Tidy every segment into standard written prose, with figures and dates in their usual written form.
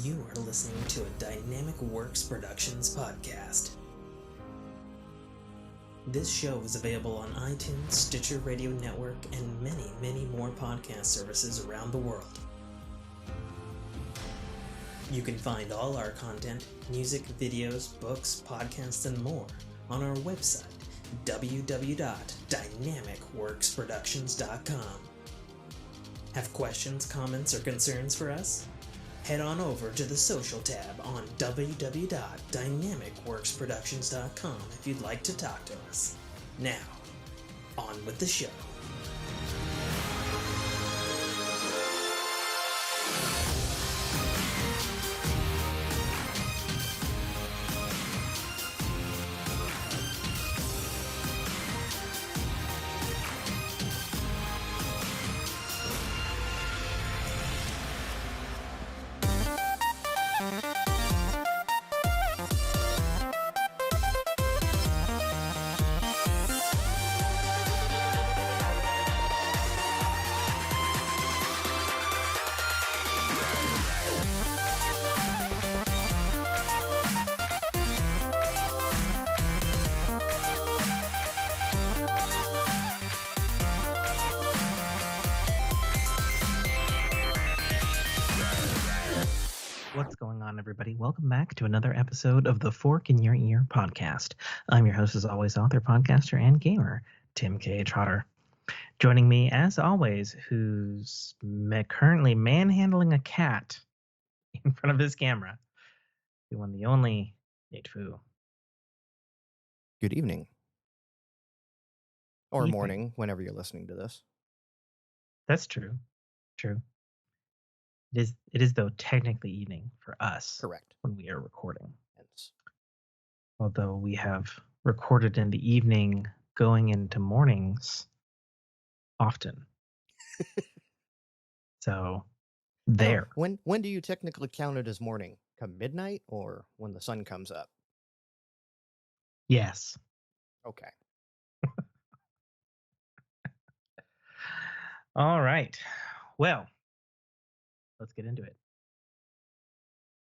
You are listening to a Dynamicworksproductions podcast. This show is available on iTunes, Stitcher Radio Network, and many, many more podcast services around the world. You can find all our content, music, videos, books, podcasts, and more on our website, www.dynamicworksproductions.com. Have questions, comments, or concerns for us? Head on over to the social tab on www.dynamicworksproductions.com if you'd like to talk to us. Now, on with the show. What's going on, everybody? Welcome back to another episode of the Fork in Your Ear podcast. I'm your host, as always, author, podcaster, and gamer, Tim K. Trotter. Joining me, as always, who's currently manhandling a cat in front of his camera, the one, the only, Nate Fu. Good evening. Or Evening. morning, whenever you're listening to this. That's true. True. It is though technically evening for us. Correct. When we are recording. Hence. Although we have recorded in the evening going into mornings often. So there. When do you technically count it as morning? Come midnight or when the sun comes up? Yes. Okay. All right. Well, let's get into it.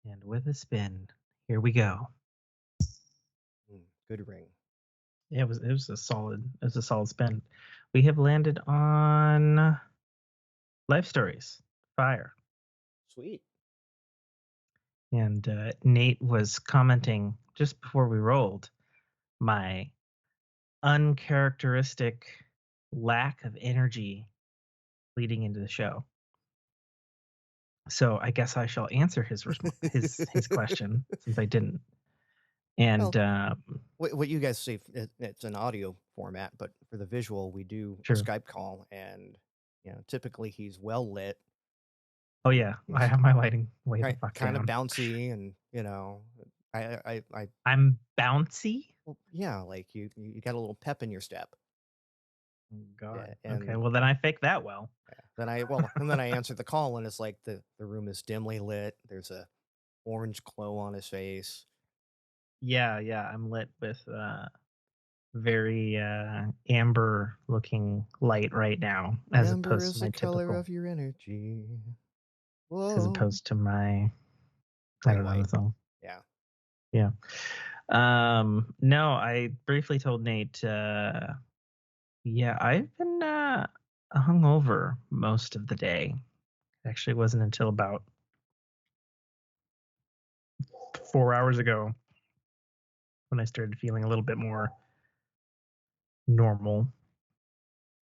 And with a spin, here we go. Good ring. Yeah, it was a solid spin. We have landed on Life Stories Fire. Sweet. And Nate was commenting just before we rolled my uncharacteristic lack of energy leading into the show. So I guess I shall answer his question since I didn't. And what you guys see, it's an audio format, but for the visual, we do a Skype call, and typically he's well lit. Oh yeah, I have my lighting way the fuck kind down. of bouncy, and I'm bouncy. Well, yeah, like you got a little pep in your step. Oh, God. Yeah, okay, well then I fake that well. Yeah. Then I answer the call, and it's like the room is dimly lit. There's a orange glow on his face. Yeah, I'm lit with very amber looking light right now, as Amber opposed is to my the color typical of your energy. Whoa. As opposed to my I don't know the song. Yeah. No, I briefly told Nate I've been hungover most of the day. It actually wasn't until about 4 hours ago when I started feeling a little bit more normal.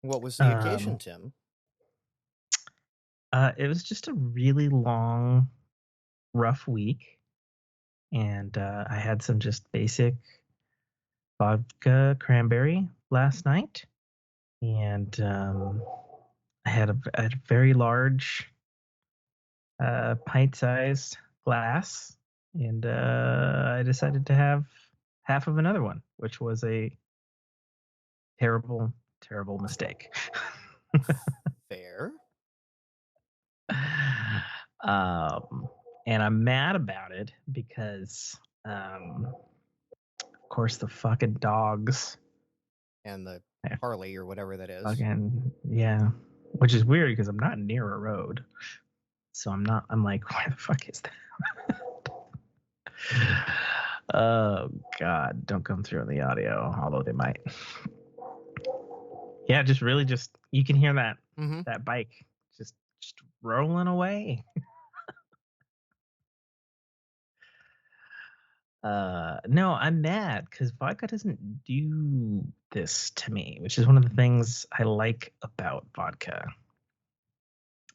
What was the occasion, Tim? It was just a really long, rough week. And I had some just basic vodka cranberry last night. And I had a very large pint-sized glass. And I decided to have half of another one, which was a terrible, terrible mistake. Fair. And I'm mad about it because, of course, the fucking dogs and the Harley or whatever that is. Fucking, yeah. Which is weird because I'm not near a road. So I'm like, where the fuck is that? Oh God, don't come through in the audio, although they might. Yeah, just you can hear that that bike just rolling away. No, I'm mad because vodka doesn't do this to me, which is one of the things I like about vodka.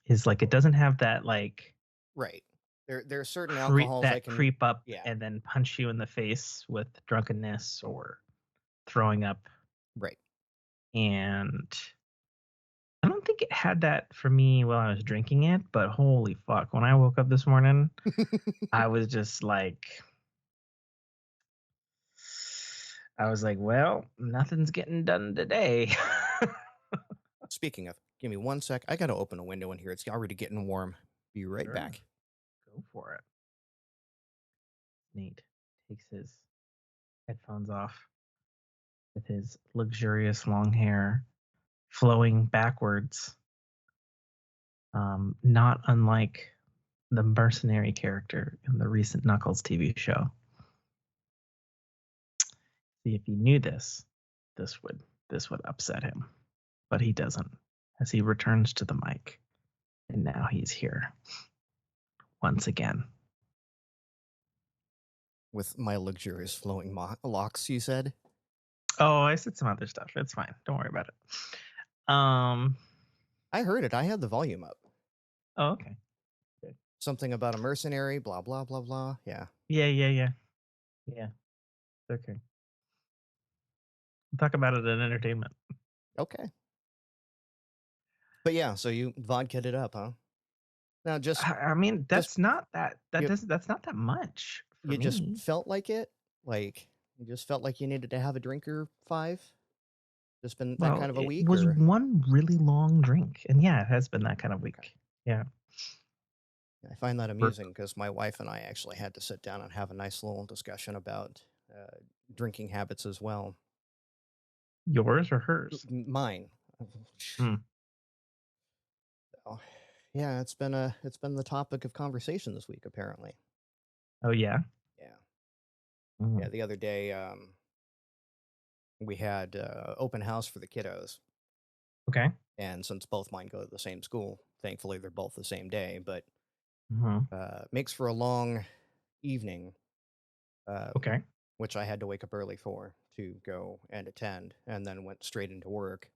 Is like it doesn't have that like Right. There are certain alcohols that I can, creep up yeah, and then punch you in the face with drunkenness or throwing up. right. And I don't think it had that for me while I was drinking it, but holy fuck, when I woke up this morning, I was just like, well, nothing's getting done today. Speaking of, give me 1 sec. I got to open a window in here. It's already getting warm. Be right Sure. back. Go for it. Nate takes his headphones off with his luxurious long hair flowing backwards, not unlike the mercenary character in the recent Knuckles TV show. See, if he knew this would upset him, but he doesn't, as he returns to the mic, and now he's here once again. With my luxurious flowing locks, you said? Oh, I said some other stuff. It's fine. Don't worry about it. I heard it. I had the volume up. Oh, okay. Good. Something about a mercenary, blah, blah, blah, blah. Yeah. Yeah. Okay. We'll talk about it in entertainment. Okay. But yeah, so you vodka'd it up, huh? Now I mean, that's not that you, that's not that much for you just me. felt like it? Like you just felt like you needed to have a drink or 5? Just been that kind of a It week, was or? one really long drink, and yeah, it has been that kind of week. Okay. Yeah. I find that amusing because my wife and I actually had to sit down and have a nice little discussion about drinking habits as well. Yours or hers? Mine. Hmm. So, yeah, it's been the topic of conversation this week, apparently. Oh yeah. Yeah. Mm. Yeah. The other day, we had open house for the kiddos, Okay. and since both mine go to the same school, thankfully they're both the same day. But Mm-hmm. makes for a long evening. Okay. Which I had to wake up early for to go and attend, and then went straight into work.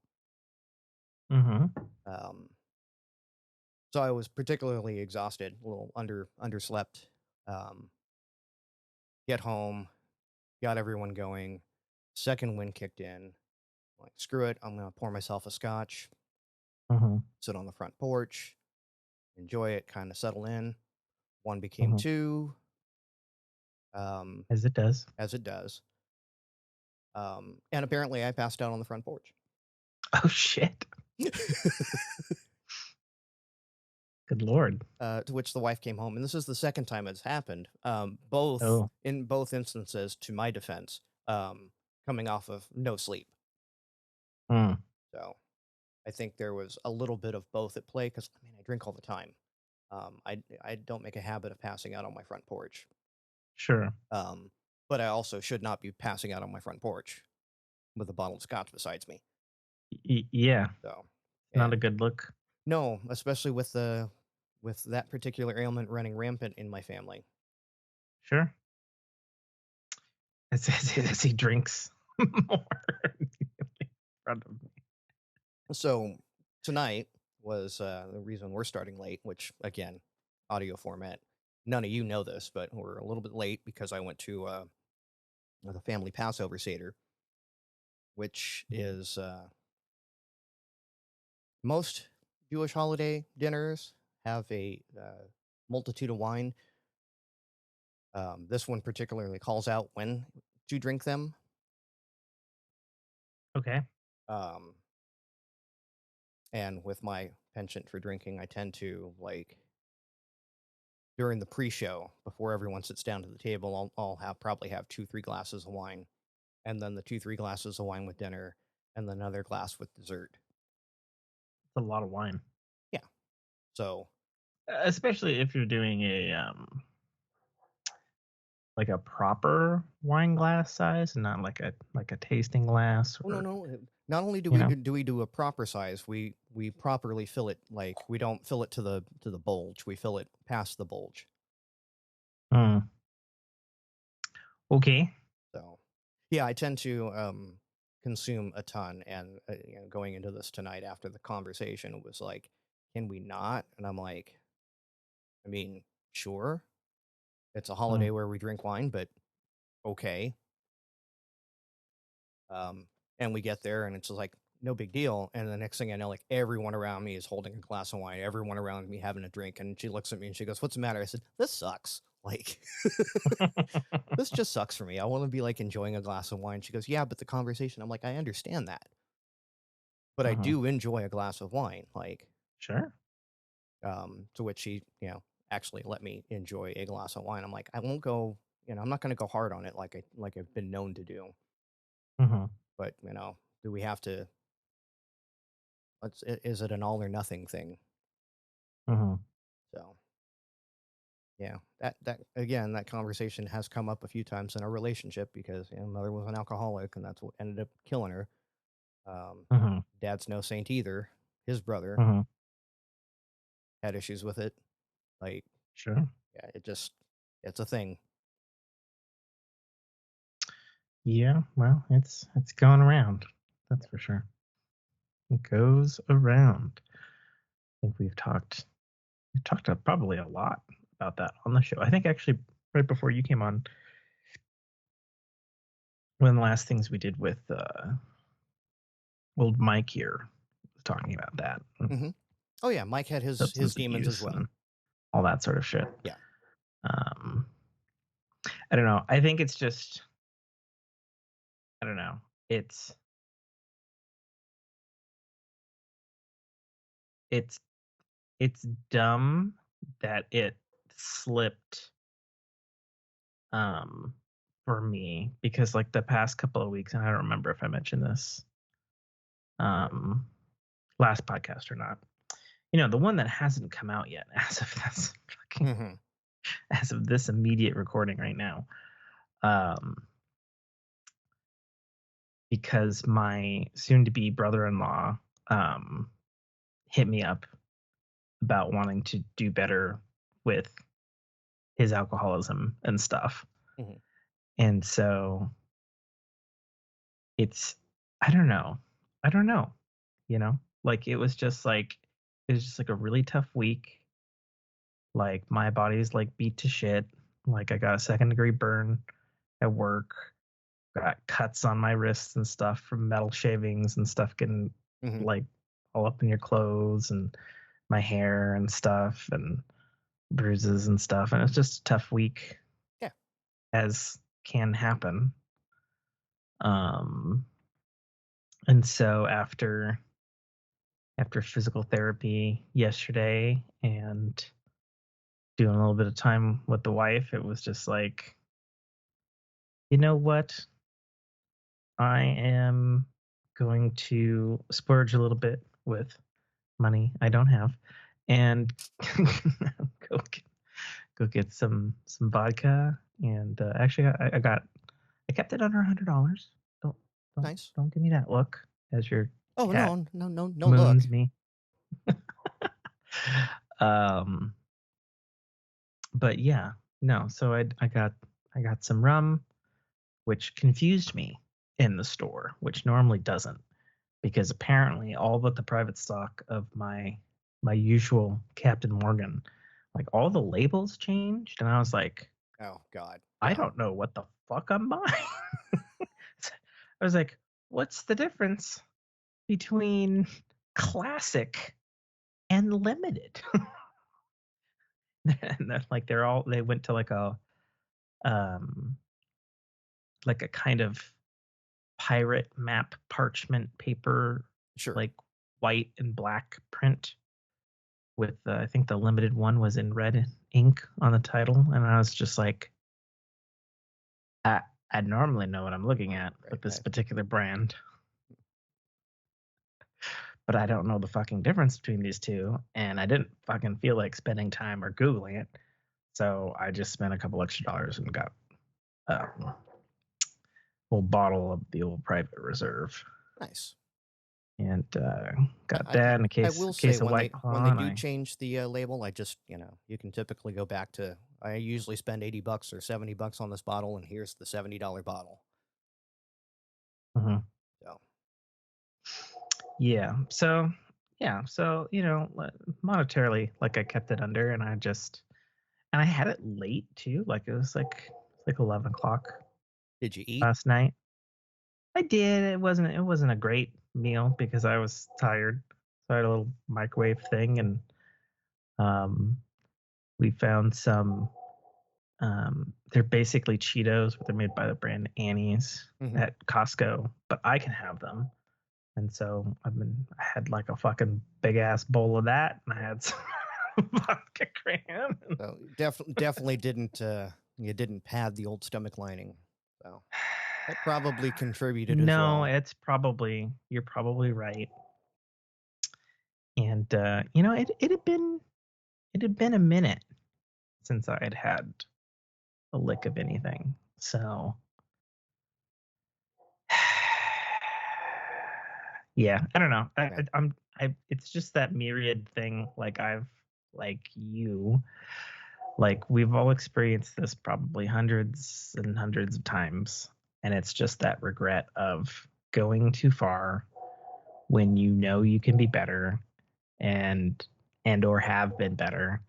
Mm-hmm. So I was particularly exhausted, a little underslept. Get home, got everyone going. Second wind kicked in. Like, screw it, I'm gonna pour myself a scotch, Mm-hmm. sit on the front porch, enjoy it, kind of settle in. One became Mm-hmm. two, As it does. as it does. And apparently I passed out on the front porch. Oh shit. Good lord. To which the wife came home, and this is the second time it's happened. In both instances, to my defense, coming off of no sleep. Mm. So I think there was a little bit of both at play because I drink all the time. I don't make a habit of passing out on my front porch. Sure. But I also should not be passing out on my front porch with a bottle of scotch besides me. Yeah. So Not a good look. No, especially with that particular ailment running rampant in my family. Sure. As he drinks more in front of me. So tonight was the reason we're starting late, which again, audio format. None of you know this, but we're a little bit late because I went to the family Passover Seder, which is most Jewish holiday dinners have a multitude of wine. This one particularly calls out when to drink them. Okay. And with my penchant for drinking, I tend to, like, during the pre-show, before everyone sits down to the table, I'll probably have 2-3 glasses of wine, and then the 2-3 glasses of wine with dinner, and then another glass with dessert. It's a lot of wine. Yeah. So especially if you're doing a like a proper wine glass size, and not like a tasting glass, Oh no, or no. Not only do you we know. do a proper size, we properly fill it. Like we don't fill it to the bulge. We fill it past the bulge. Mm. Okay. So, yeah, I tend to consume a ton, and going into this tonight after the conversation, it was like, can we not? And I'm like, I mean, sure, it's a holiday Mm. where we drink wine, but okay. And we get there, and it's just like no big deal. And the next thing I know, like everyone around me is holding a glass of wine, everyone around me having a drink, and she looks at me and she goes, "What's the matter?" I said, "This sucks. Like, this just sucks for me. I want to be like enjoying a glass of wine." She goes, "Yeah, but the conversation." I'm like, "I understand that, but I Mhm. do enjoy a glass of wine." Like, Sure. to which she, actually let me enjoy a glass of wine. I'm like, I won't go, I'm not going to go hard on it like I've been known to do. Mhm. But do we have to? Is it an all or nothing thing? Mhm. So yeah, that again, that conversation has come up a few times in our relationship because mother was an alcoholic, and that's what ended up killing her. Um, Mhm. Dad's no saint either. His brother Mhm. had issues with it. Like, Sure. yeah, it's a thing. Yeah. Well, it's going around. That's for sure. It goes around. I think we've talked probably a lot about that on the show. I think actually right before you came on, one of the last things we did with old Mike here was talking about that, Hmm. Oh yeah, Mike had his substance demons as abuse well. and all that sort of shit. Yeah. Um, I don't know. I think it's just, I don't know. It's it's dumb that it slipped um for me, because like the past couple of weeks, and I don't remember if I mentioned this um last podcast or not. The one that hasn't come out yet as of this fucking Hmm. as of this immediate recording right now. Um because my soon to be brother-in-law um hit me up about wanting to do better with his alcoholism and stuff. Hmm. And so it's, I don't know. I don't know. Like it was just like a really tough week. Like my body's like beat to shit. Like I got a second-degree burn at work. Got cuts on my wrists and stuff from metal shavings and stuff getting Hmm. like all up in your clothes, and my hair and stuff, and bruises and stuff. And it's just a tough week, Yeah. as can happen. Um and so after physical therapy yesterday and doing a little bit of time with the wife, it was just like, you know what? I am going to splurge a little bit with money I don't have, and go get, go get some vodka. And actually, I kept it under $100. Don't don't Nice. don't give me that look as your Oh cat no, no, no, no moons look. me. um but yeah, no, so I got some rum, which confused me in the store, which normally doesn't, because apparently all but the private stock of my usual Captain Morgan, like all the labels changed, and I was like, Oh God. I Yeah. don't know what the fuck I'm buying. I was like, what's the difference between classic and limited? And then, like they went to um like a kind of pirate map parchment paper, Sure. like white and black print, with I think the limited one was in red ink on the title, and I was just like, I I normally know what I'm looking at, Right. but this Right. particular brand, but I don't know the fucking difference between these two, and I didn't fucking feel like spending time or Googling it. So I just spent a couple extra dollars and got a whole bottle of the old Private Reserve. Nice. And got I, that in a I case will say of White Claw. when they do change the label, I just, you can typically go back to, I usually spend $80 or $70 on this bottle, and here's the $70 bottle. Mm-hmm. So. Yeah. So monetarily, like I kept it under, and I had it late too. Like it was like 11 o'clock. Did you eat last night? I did. It wasn't a great meal because I was tired. So I had a little microwave thing, and we found some. They're basically Cheetos, but they're made by the brand Annie's at Costco. But I can have them, and so I had like a fucking big ass bowl of that, and I had some vodka cran. So definitely didn't you didn't pad the old stomach lining. So that probably contributed as well. No, you're probably right. And it had been a minute since I had a lick of anything. So yeah, I don't know. It's just that myriad thing. Like we've all experienced this probably hundreds and hundreds of times, and it's just that regret of going too far when you know you can be better and or have been better,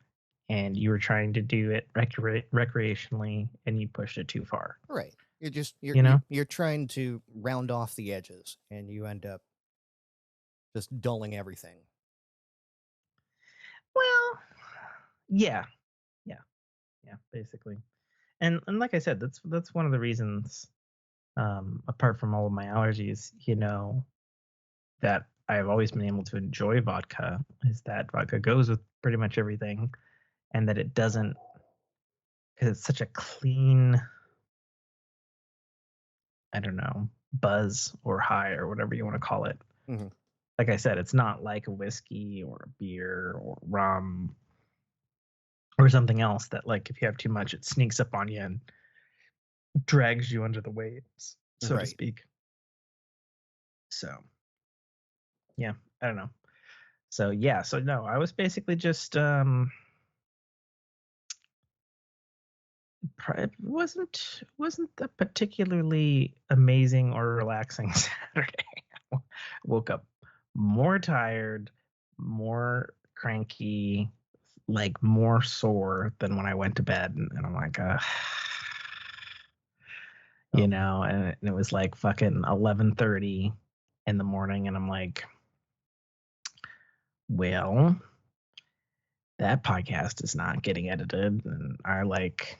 and you were trying to do it recreationally and you pushed it too far. Right. You're trying to round off the edges, and you end up just dulling everything. Well, yeah, basically. And like I said, that's one of the reasons, apart from all of my allergies, that I've always been able to enjoy vodka, is that vodka goes with pretty much everything, and that it doesn't, because it's such a clean, I don't know, buzz or high or whatever you want to call it. Mm-hmm. Like I said, it's not like a whiskey or a beer or rum or something else that, like, if you have too much, it sneaks up on you and drags you under the waves, so to speak. So, yeah, I don't know. So no, I was basically just it wasn't a particularly amazing or relaxing Saturday. I woke up more tired, more cranky, like more sore than when I went to bed, and I'm like, and it was like fucking 11:30 in the morning, and I'm like, well, that podcast is not getting edited, and I like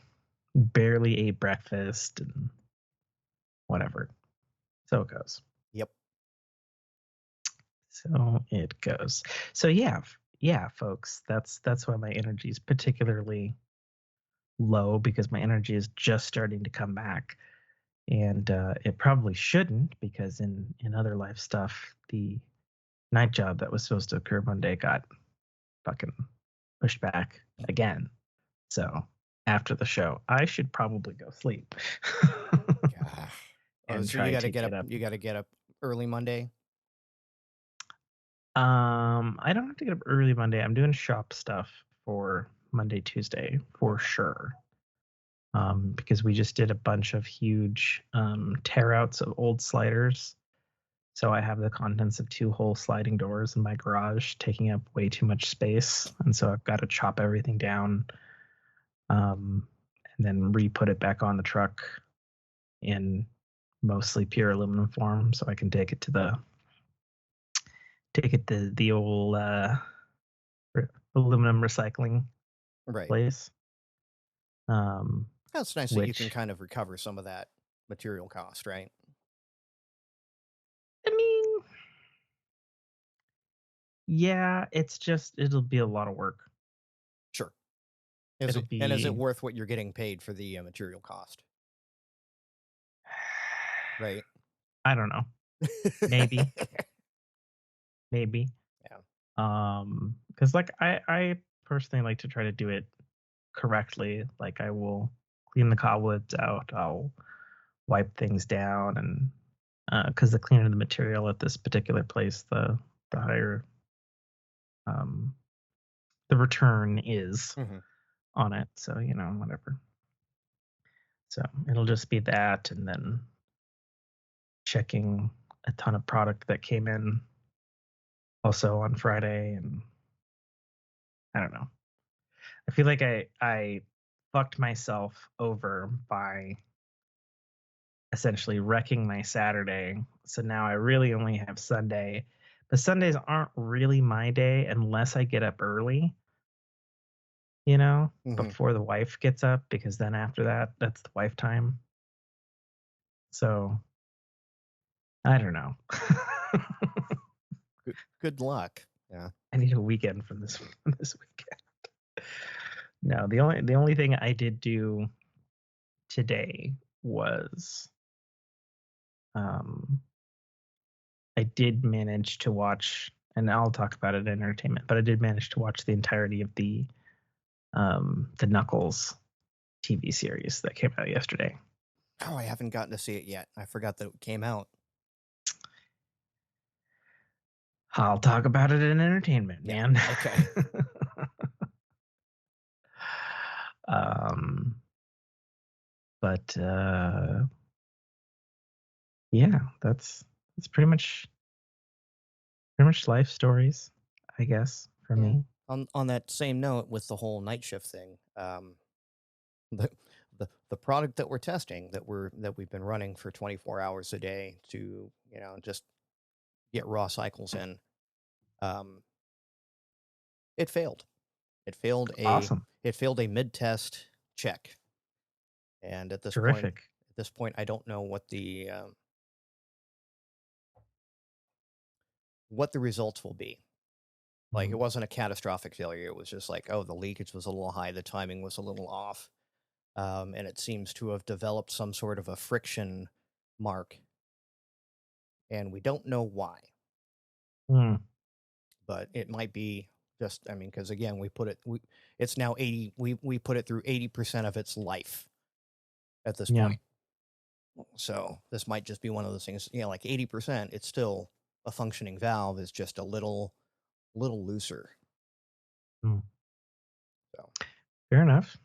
barely ate breakfast and whatever. So it goes. Yep. So it goes. So yeah, folks, that's why my energy is particularly low, because my energy is just starting to come back, and it probably shouldn't, because in other life stuff, the night job that was supposed to occur Monday got fucking pushed back again. So after the show, I should probably go sleep. So you got to get up. You got to get up early Monday. I don't have to get up early Monday. I'm doing shop stuff for Monday, Tuesday for sure. Because we just did a bunch of huge tear outs of old sliders. So I have the contents of 2 whole sliding doors in my garage taking up way too much space. And so I've got to chop everything down, and then re-put it back on the truck in mostly pure aluminum form, so I can take it to the old aluminum recycling place. That's nice that you can kind of recover some of that material cost, right? I mean, yeah, it'll be a lot of work. Sure. Is it worth what you're getting paid for the material cost? Right. I don't know. Maybe. maybe. Yeah. Because like I personally like to try to do it correctly. Like I will clean the cobwebs out. I'll wipe things down, and because the cleaner the material at this particular place, the higher um the return is Hmm. on it. So whatever. So it'll just be that, and then checking a ton of product that came in also on Friday, and I don't know. I feel like I fucked myself over by essentially wrecking my Saturday. So now I really only have Sunday. But Sundays aren't really my day unless I get up early, Hmm. before the wife gets up, because then after that, that's the wife time. So I don't know. Good luck. Yeah. I need a weekend from this from this weekend. No, the only thing I did do today was um I did manage to watch, and I'll talk about it in entertainment, but I did manage to watch the entirety of the Knuckles TV series that came out yesterday. Oh, I haven't gotten to see it yet. I forgot that it came out. I'll talk about it in entertainment, Yeah. man. Okay. um, but yeah, that's pretty much life stories, I guess, for Yeah. me. On that same note, with the whole night shift thing, the the product that we're testing, that we've been running for 24 hours a day to just get raw cycles in, um, it failed. It failed a Awesome, it failed a mid test check, and terrific. at this point, I don't know what the results will be. Like, it Mm, wasn't a catastrophic failure. It was just like, oh, the leakage was a little high, the timing was a little off, and it seems to have developed some sort of a friction mark, and we don't know why. mm, But it might be just, I mean, because again, it's now 80. We put it through 80% of its life at this yeah. point. So this might just be one of those things. Like 80%, it's still a functioning valve. Is just a little looser. Mm. So Fair enough.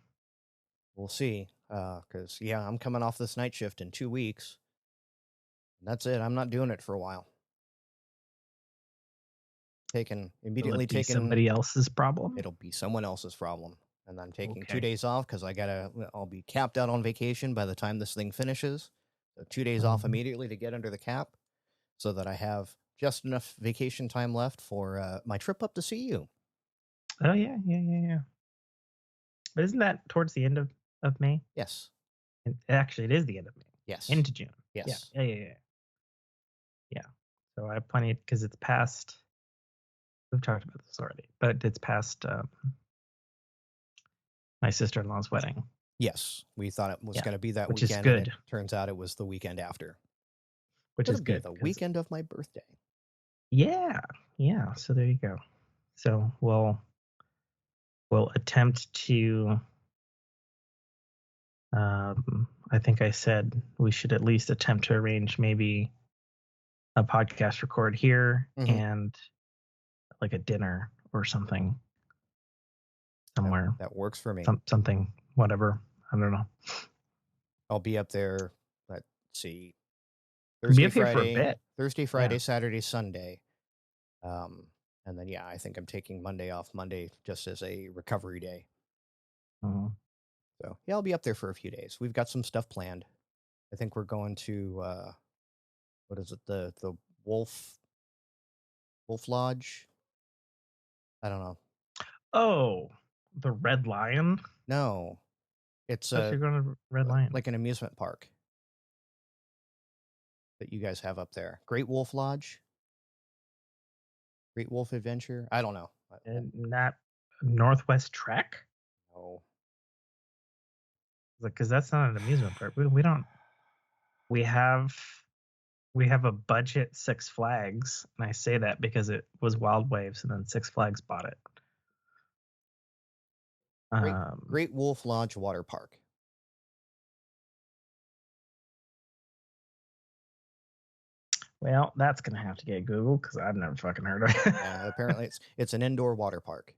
we'll see. Because yeah, I'm coming off this night shift in 2 weeks. And that's it. I'm not doing it for a while. Will Immediately it be taking. somebody else's problem? It'll be someone else's problem. And I'm taking two Okay. days off because I'll be capped out on vacation by the time this thing finishes. So 2 days off Mhm. immediately to get under the cap so that I have just enough vacation time left for my trip up to see you. Oh yeah, yeah, yeah, yeah. But isn't that towards the end of May? Yes. Actually, it is the end of May, Yes. into June. Yeah, Yes. yeah, yeah, yeah, yeah. So I have plenty because it's past. We've talked about this already, but it's past my sister-in-law's wedding. Yes. We thought it was Yeah, going to be that which is weekend, and it good. turns out it was the weekend after. Which It'll is be good the because weekend of my birthday. yeah, yeah. So there you go. So we'll attempt to. I think I said we should at least attempt to arrange maybe a podcast record here Hmm. and like a dinner or something That, somewhere, that works for me. something, whatever. I don't know. I'll be up there. Let's see. Be up here for a bit. Thursday, Yeah. Friday, Saturday, Sunday. Um, and then, yeah, I think I'm taking Monday off. Monday just as a recovery day. Mhm. So, yeah, I'll be up there for a few days. We've got some stuff planned. I think we're going to, what is it? The Wolf Lodge? I don't know. Oh, the Red Lion. No, it's Thought you were going to Red Lion. like an amusement park that you guys have up there. Great Wolf Lodge? Great Wolf Adventure? I don't know. And not Northwest Trek, No. because that's not an amusement park. We don't. We have. We have a budget Six Flags, and I say that because it was Wild Waves, and then Six Flags bought it. Great Wolf Lodge Water Park. Well, that's gonna have to get Googled because I've never fucking heard of it. Yeah, apparently it's an indoor water park.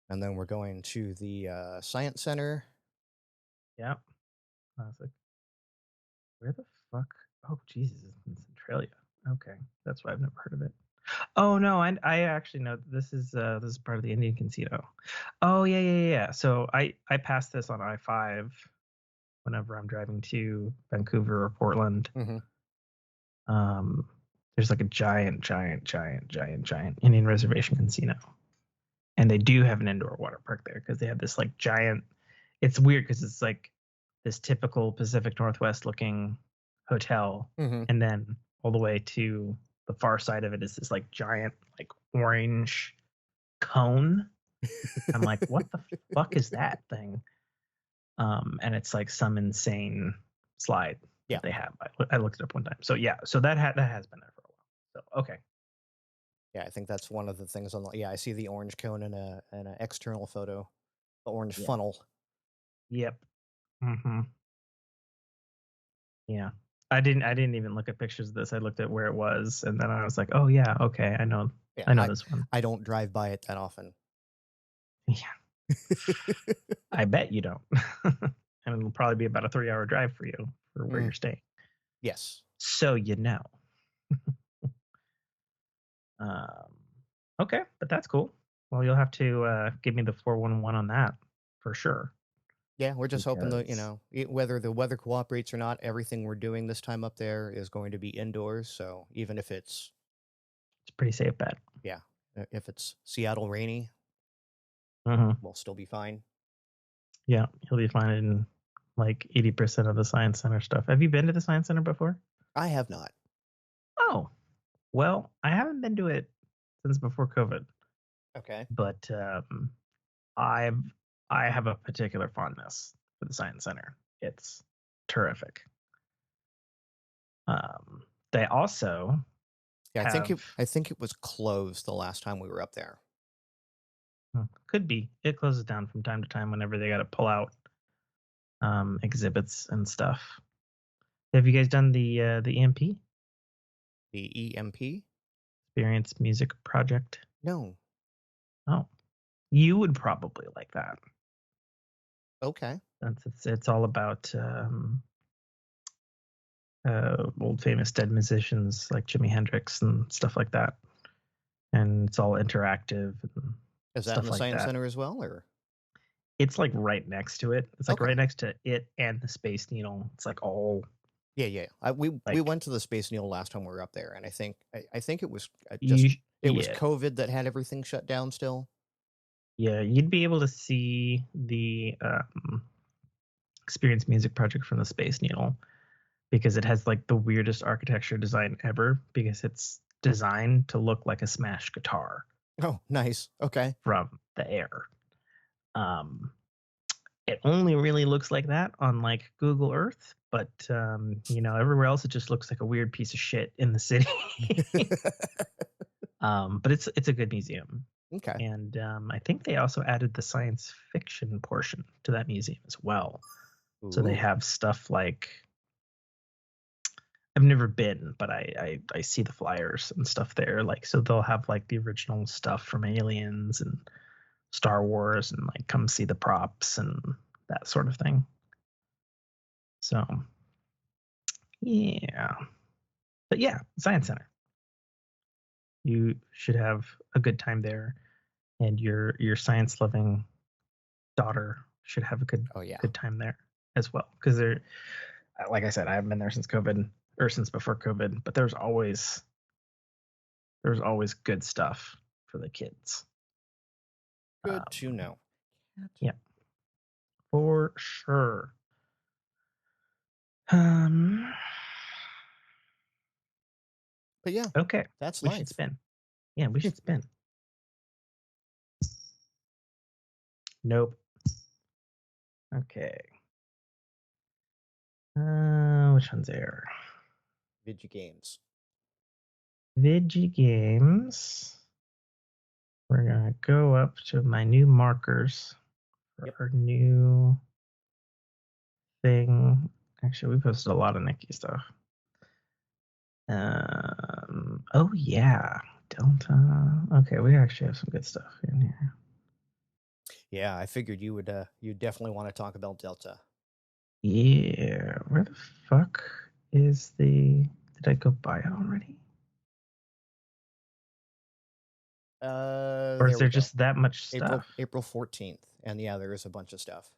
And then we're going to the Science Center. Yep. Classic. Where the fuck? Oh, Jesus, it's in Centralia. Okay, that's why I've never heard of it. Oh no, I actually know this is part of the Indian Casino. Oh yeah. So I pass this on I-5 whenever I'm driving to Vancouver or Portland. Mm-hmm. There's like a giant Indian reservation casino, and they do have an indoor water park there because they have this like giant. It's weird because it's like this typical Pacific Northwest looking hotel, Mm-hmm. and then all the way to the far side of it is this like giant like orange cone. I'm like, what the fuck is that thing? And it's like some insane slide that they have. I looked it up one time. So yeah, so that has been there for a while. So okay. Yeah, I think that's one of the things on the. Yeah, I see the orange cone in an external photo, the orange funnel. Yep. Mm-hmm. Yeah. I didn't even look at pictures of this. I looked at where it was, and then I was like, oh yeah, okay, I know. Yeah, I know this one. I don't drive by it that often. Yeah. I bet you don't. And it'll probably be about a 3-hour drive for you for where you're staying. Yes. So you know. Okay, but that's cool. Well, you'll have to give me the 411 on that for sure. Yeah, we're just hoping that, whether the weather cooperates or not, everything we're doing this time up there is going to be indoors. So even if it's a pretty safe bet. Yeah. If it's Seattle rainy, we'll still be fine. Yeah, you'll be fine in like 80% of the Science Center stuff. Have you been to the Science Center before? I have not. Oh, well, I haven't been to it since before COVID. Okay. But I have a particular fondness for the Science Center. It's terrific. They also I think it was closed the last time we were up there. Could be. It closes down from time to time whenever they got to pull out exhibits and stuff. Have you guys done the EMP? The EMP? Experience Music Project? No. Oh, you would probably like that. Okay. It's all about old famous dead musicians like Jimi Hendrix and stuff like that, and it's all interactive. And is that in the Science Center as well, or? It's like right next to it. It's like right next to it and the Space Needle. It's like all. Yeah. We went to the Space Needle last time we were up there, and I think it was it was COVID that had everything shut down still. Yeah, you'd be able to see the Experience Music Project from the Space Needle because it has like the weirdest architecture design ever because it's designed to look like a smashed guitar. Oh, nice. Okay. From the air. It only really looks like that on like Google Earth, but everywhere else it just looks like a weird piece of shit in the city. But it's a good museum. Okay. And I think they also added the science fiction portion to that museum as well. Ooh. So they have stuff like, I've never been, but I see the flyers and stuff there. Like, so they'll have like the original stuff from Aliens and Star Wars and like come see the props and that sort of thing. So yeah. But yeah, Science Center. You should have a good time there, and your science loving daughter should have a good time there as well. Because they're, like I said, I haven't been there since COVID or since before COVID, but there's always good stuff for the kids. Good to know. Yeah, for sure. But yeah, okay, that's we life. Should spin. Yeah, we should spin. Nope. Okay. Which one's there? Video games. Vigi games. We're gonna go up to my new markers for Yep. our new thing. Actually, we posted a lot of Nikki stuff. Oh yeah, Delta. Okay, we actually have some good stuff in here. Yeah, I figured you would. You definitely want to talk about Delta. Yeah, where the fuck is the? Did I go buy it already? Or is There there we go. just that much stuff? April 14th, and yeah, there is a bunch of stuff.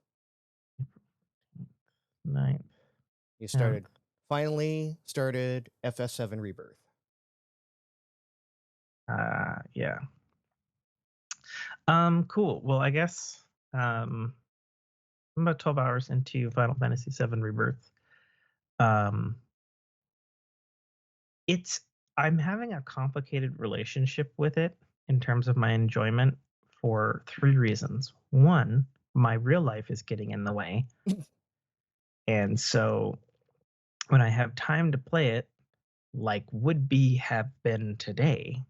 9th. You Yeah. finally started FS7 Rebirth. Yeah. Cool. Well, I guess I'm about 12 hours into Final Fantasy VII Rebirth. I'm having a complicated relationship with it in terms of my enjoyment for 3 reasons. One, my real life is getting in the way. And so when I have time to play it, like would be have been today,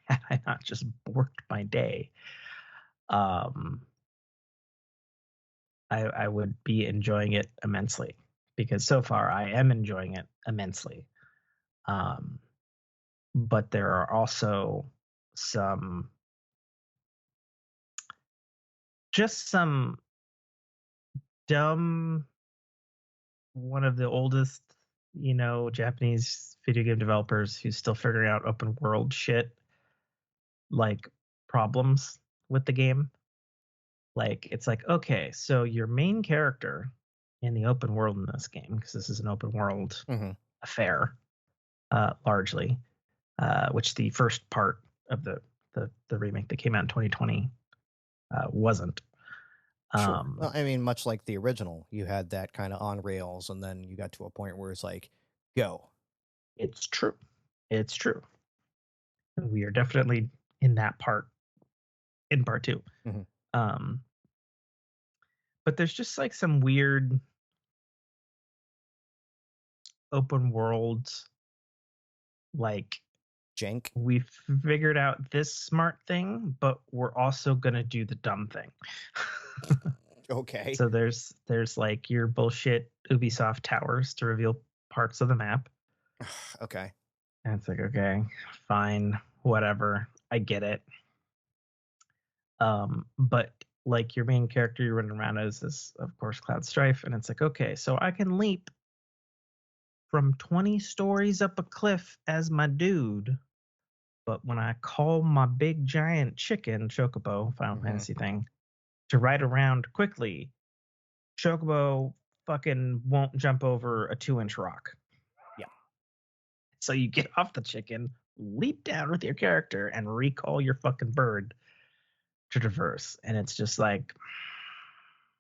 had I not just worked my day, I would be enjoying it immensely, because so far I am enjoying it immensely. But there are also some dumb, one of the oldest, Japanese video game developers who's still figuring out open world shit, like problems with the game. Like, it's like, okay, so your main character in the open world in this game, because this is an open world affair, largely, which the first part of the remake that came out in 2020 wasn't. Sure. Well, I mean, much like the original, you had that kind of on rails, and then you got to a point where it's like, go. It's true. It's true. We are definitely in that part, in part 2. But there's just like some weird open worlds, like, jank. We figured out this smart thing, but we're also gonna do the dumb thing. Okay. So there's like your bullshit Ubisoft towers to reveal parts of the map. Okay. And it's like, okay, fine, whatever, I get it. But like your main character you're running around as is, of course, Cloud Strife, and it's like, okay, so I can leap from 20 stories up a cliff as my dude, but when I call my big giant chicken Chocobo Final Fantasy thing to ride around quickly, Chocobo fucking won't jump over a 2-inch rock. Yeah. So you get off the chicken, leap down with your character, and recall your fucking bird to traverse. And it's just like,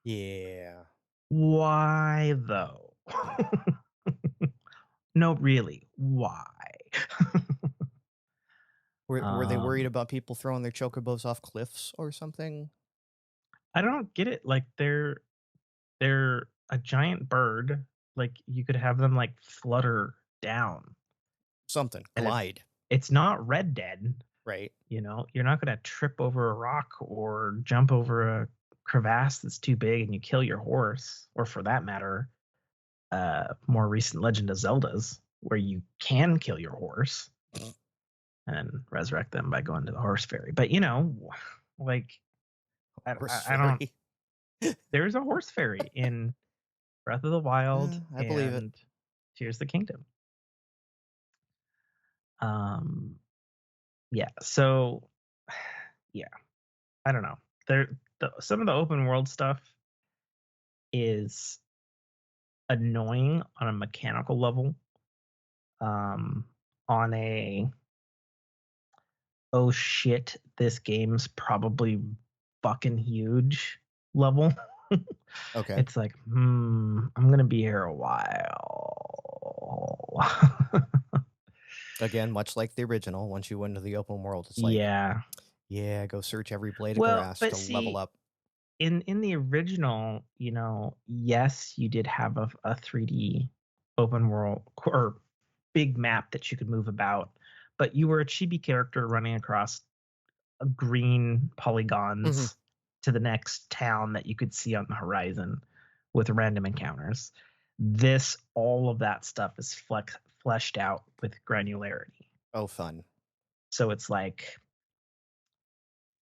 yeah. Why though? No, really, why? Were they worried about people throwing their chocobos off cliffs or something? I don't get it. Like, they're a giant bird. Like, you could have them like flutter down. Something. Glide. It's not Red Dead. Right. You're not going to trip over a rock or jump over a crevasse that's too big and you kill your horse, or for that matter, more recent Legend of Zeldas, where you can kill your horse and resurrect them by going to the horse fairy. But like, I don't. There's a horse fairy in Breath of the Wild I believe it. and Tears of the Kingdom. Yeah. So, yeah, I don't know. Some of the open world stuff is annoying on a mechanical level. On a, oh shit, this game's probably fucking huge level. Okay. It's like, I'm gonna be here a while. Again, much like the original, once you went into the open world, it's like, yeah, go search every blade of grass to level up. in the original, yes, you did have a 3D open world or big map that you could move about, but you were a chibi character running across green polygons to the next town that you could see on the horizon with random encounters. All of that stuff is fleshed out with granularity. Oh, fun. So it's like,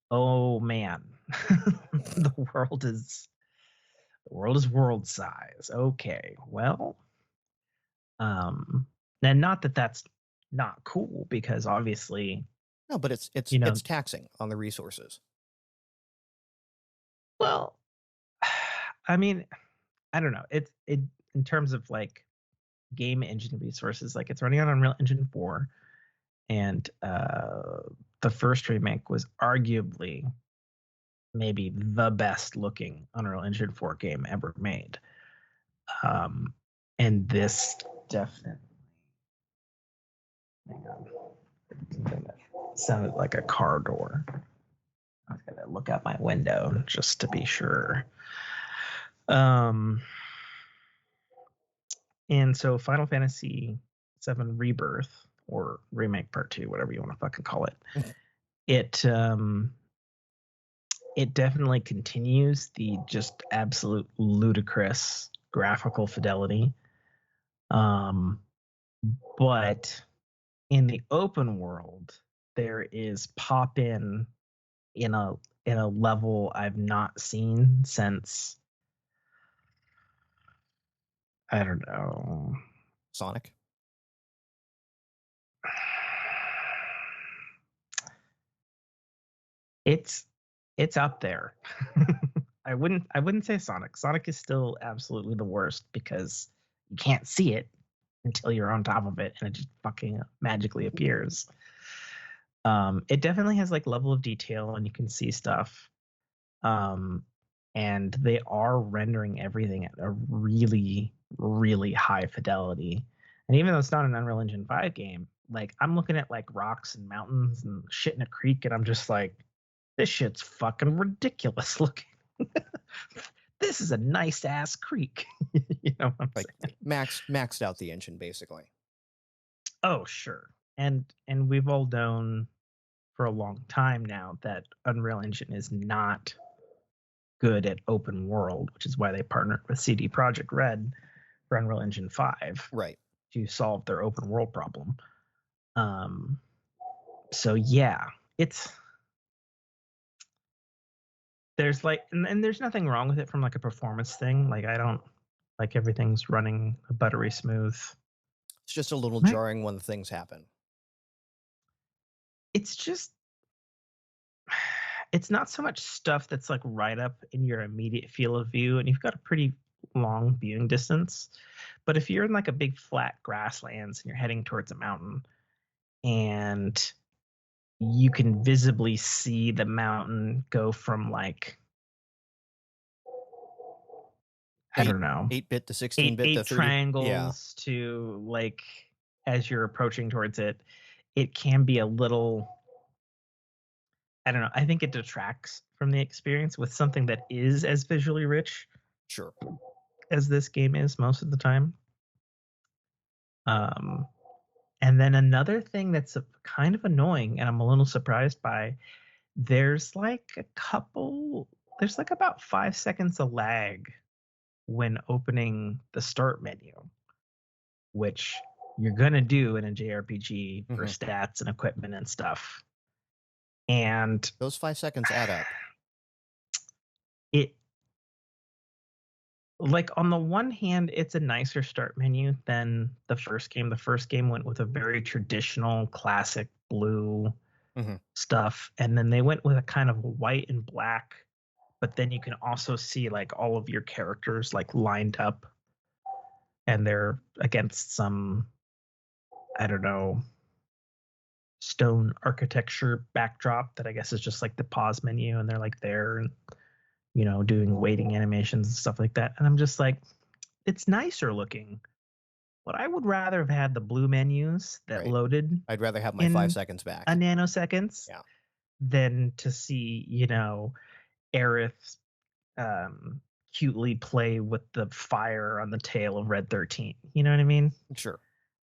oh man, the world is world size. Okay, well, and not that that's not cool, because obviously, No, but it's you know, it's taxing on the resources. well, I mean, I don't know. It in terms of like game engine resources, like it's running on Unreal Engine 4, and the first remake was arguably maybe the best looking Unreal Engine 4 game ever made. And this definitely, hang on, something that sounded like a car door. I was gonna look out my window just to be sure. And so Final Fantasy VII Rebirth, or Remake Part 2, whatever you want to fucking call it, it definitely continues the just absolute ludicrous graphical fidelity. But in the open world, there is pop in a level I've not seen since, I don't know, Sonic. It's up there. I wouldn't say Sonic. Sonic is still absolutely the worst because you can't see it until you're on top of it and it just fucking magically appears. It definitely has like level of detail and you can see stuff. And they are rendering everything at a really, really high fidelity. And even though it's not an Unreal Engine 5 game, like I'm looking at like rocks and mountains and shit in a creek, and I'm just like, this shit's fucking ridiculous looking. This is a nice ass creek. You know what I'm Like saying? maxed out the engine basically. Oh, sure. And we've all known for a long time now that Unreal Engine is not good at open world, which is why they partnered with CD Projekt Red for Unreal Engine 5, right, to solve their open world problem. So yeah, there's like, and there's nothing wrong with it from like a performance thing. Like I don't like everything's running buttery smooth. it's just a little jarring when things happen. It's just, it's not so much stuff that's like right up in your immediate field of view, and you've got a pretty long viewing distance. But if you're in like a big flat grasslands and you're heading towards a mountain, and you can visibly see the mountain go from like, I don't know, 8-bit to 16-bit to 30. triangles to like, as you're approaching towards it, it can be a little, I don't know. I think it detracts from the experience with something that is as visually rich, Sure, as this game is most of the time. And then another thing that's kind of annoying, and I'm a little surprised by, there's like about 5 seconds of lag when opening the start menu, which you're going to do in a JRPG for stats and equipment and stuff. And those 5 seconds add up. It, like, on the one hand, it's a nicer start menu than the first game. The first game went with a very traditional, classic blue stuff, and then they went with a kind of white and black, but then you can also see like all of your characters like lined up, and they're against some, I don't know, stone architecture backdrop that I guess is just like the pause menu, and they're like there and, you know, doing waiting animations and stuff like that. And I'm just like, it's nicer looking, but I would rather have had the blue menus that loaded. I'd rather have my 5 seconds back. A nanoseconds. Yeah. Than to see, you know, Aerith's cutely play with the fire on the tail of Red 13. You know what I mean? Sure.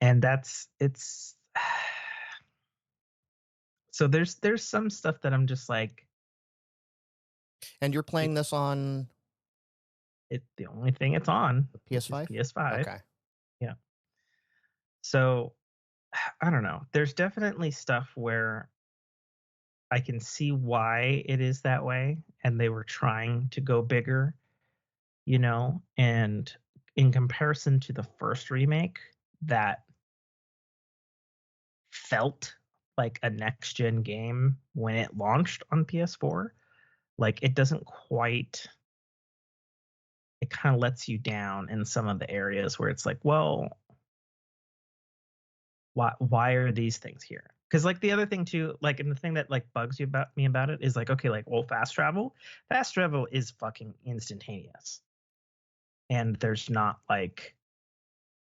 And it's so there's some stuff that I'm just like, And you're playing this on the only thing it's on the which is PS5? PS5. Okay. Yeah. So I don't know. There's definitely stuff where I can see why it is that way, and they were trying to go bigger, and in comparison to the first remake, that felt like a next gen game when it launched on PS4. Like it doesn't quite, it kind of lets you down in some of the areas where it's like, well, why are these things here? Because like the other thing too, like, and the thing that like bugs you about me about it is like, okay, like, well, fast travel is fucking instantaneous, and there's not like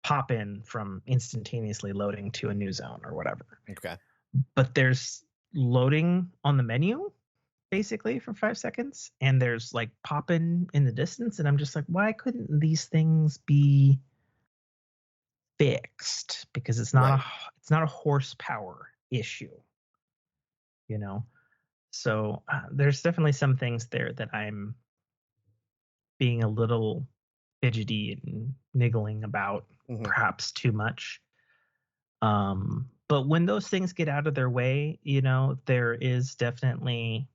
pop in from instantaneously loading to a new zone or whatever. Okay. But there's loading on the menu basically for 5 seconds, and there's like pop in the distance, and I'm just like, why couldn't these things be fixed? Because it's not a horsepower issue, you know. So there's definitely some things there that I'm being a little fidgety and niggling about, perhaps too much. But when those things get out of their way, there is definitely,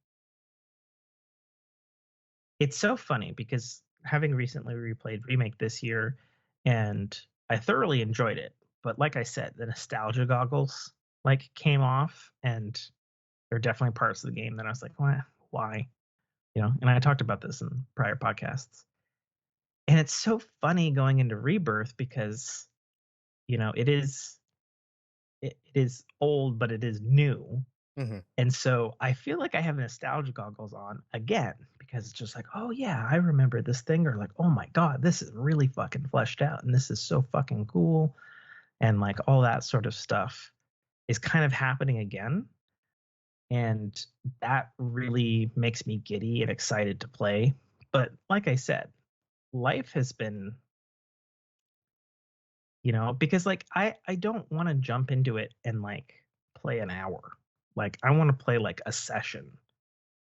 it's so funny because having recently replayed Remake this year, and I thoroughly enjoyed it. But like I said, the nostalgia goggles like came off, and there are definitely parts of the game that I was like, why? And I talked about this in prior podcasts. And it's so funny going into Rebirth because, it is old, but it is new. And so I feel like I have nostalgia goggles on again because it's just like, oh yeah, I remember this thing, or like, oh my God, this is really fucking fleshed out and this is so fucking cool. And like all that sort of stuff is kind of happening again. And that really makes me giddy and excited to play. But like I said, life has been, because like I don't want to jump into it and like play an hour. Like I want to play like a session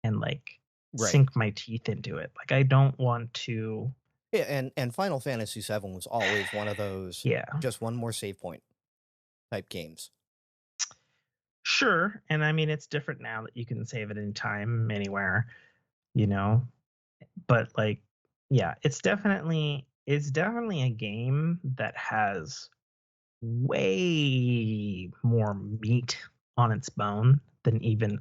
and like sink my teeth into it. Like I don't want to. Yeah, and Final Fantasy VII was always one of those just one more save point type games. Sure. And I mean, it's different now that you can save at any time, anywhere, but like, yeah, it's definitely a game that has way more meat on its bone than even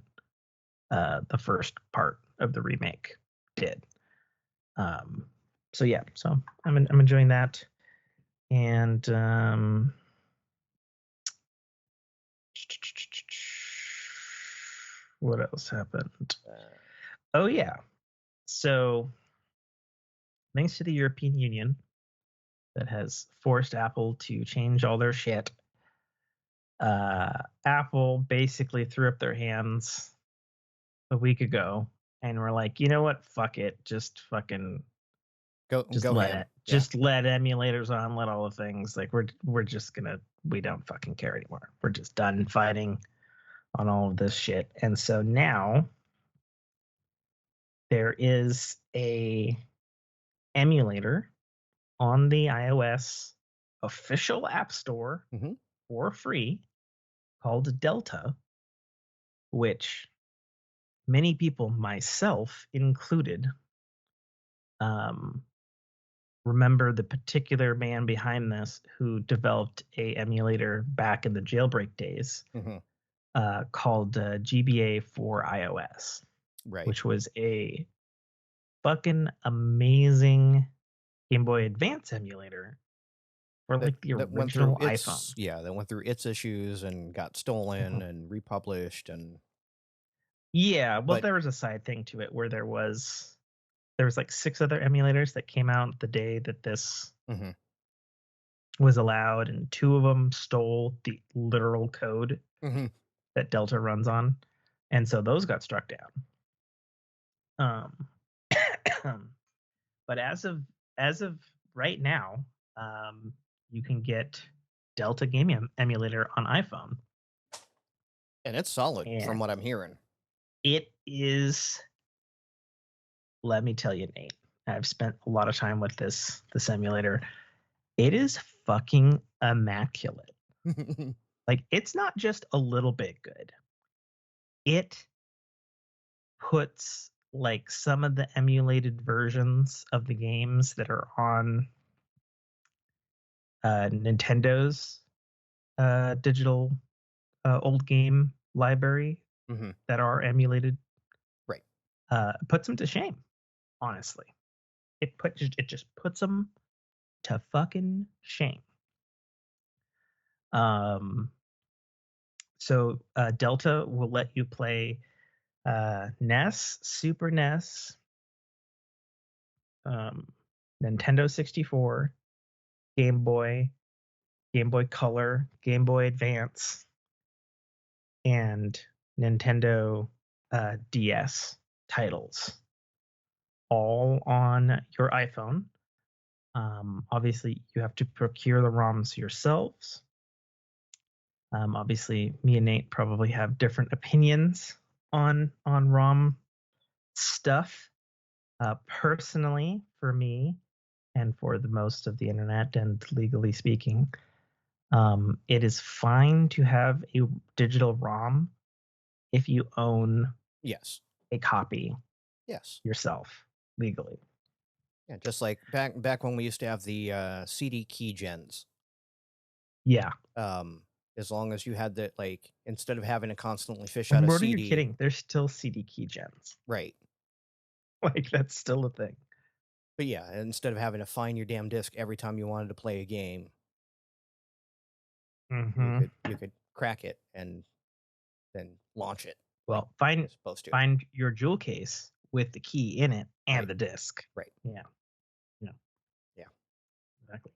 the first part of the remake did. So yeah, so I'm enjoying that. And what else happened? Oh yeah, so thanks to the European Union that has forced Apple to change all their shit, Apple basically threw up their hands a week ago and we're like, you know what? Fuck it. Just fucking let it. Yeah. Just let emulators on, let all the things. Like we're just gonna, we don't fucking care anymore. We're just done fighting on all of this shit. And so now there is a emulator on the iOS official app store for free called Delta, which many people, myself included, remember the particular man behind this who developed a emulator back in the jailbreak days called GBA for iOS, which was a fucking amazing Game Boy Advance emulator for like the original iPhone. Yeah, that went through its issues and got stolen and republished and. Yeah, well, there was a side thing to it where there was like 6 other emulators that came out the day that this was allowed, and 2 of them stole the literal code that Delta runs on, and so those got struck down. But as of right now, you can get Delta Game Emulator on iPhone. And it's solid And from what I'm hearing. it is, let me tell you, Nate, I've spent a lot of time with this emulator. It is fucking immaculate. Like, it's not just a little bit good. It puts like some of the emulated versions of the games that are on Nintendo's digital old game library that are emulated, right? Puts them to shame. Honestly, it just puts them to fucking shame. So Delta will let you play NES, Super NES, Nintendo 64, Game Boy, Game Boy Color, Game Boy Advance, and Nintendo DS titles, all on your iPhone. Obviously, you have to procure the ROMs yourselves. Obviously, me and Nate probably have different opinions on ROM stuff. Personally, for me, and for the most of the internet, and legally speaking, it is fine to have a digital ROM if you own a copy yourself legally. Yeah, just like back when we used to have the CD key gens. Yeah. As long as you had that, like, instead of having to constantly fish out a CD. You're kidding. There's still CD key gens. Right. Like, that's still a thing. But yeah, instead of having to find your damn disc every time you wanted to play a game, you could crack it and then launch it. Well, find your jewel case with the key in it and the disc. Right. Yeah. Exactly.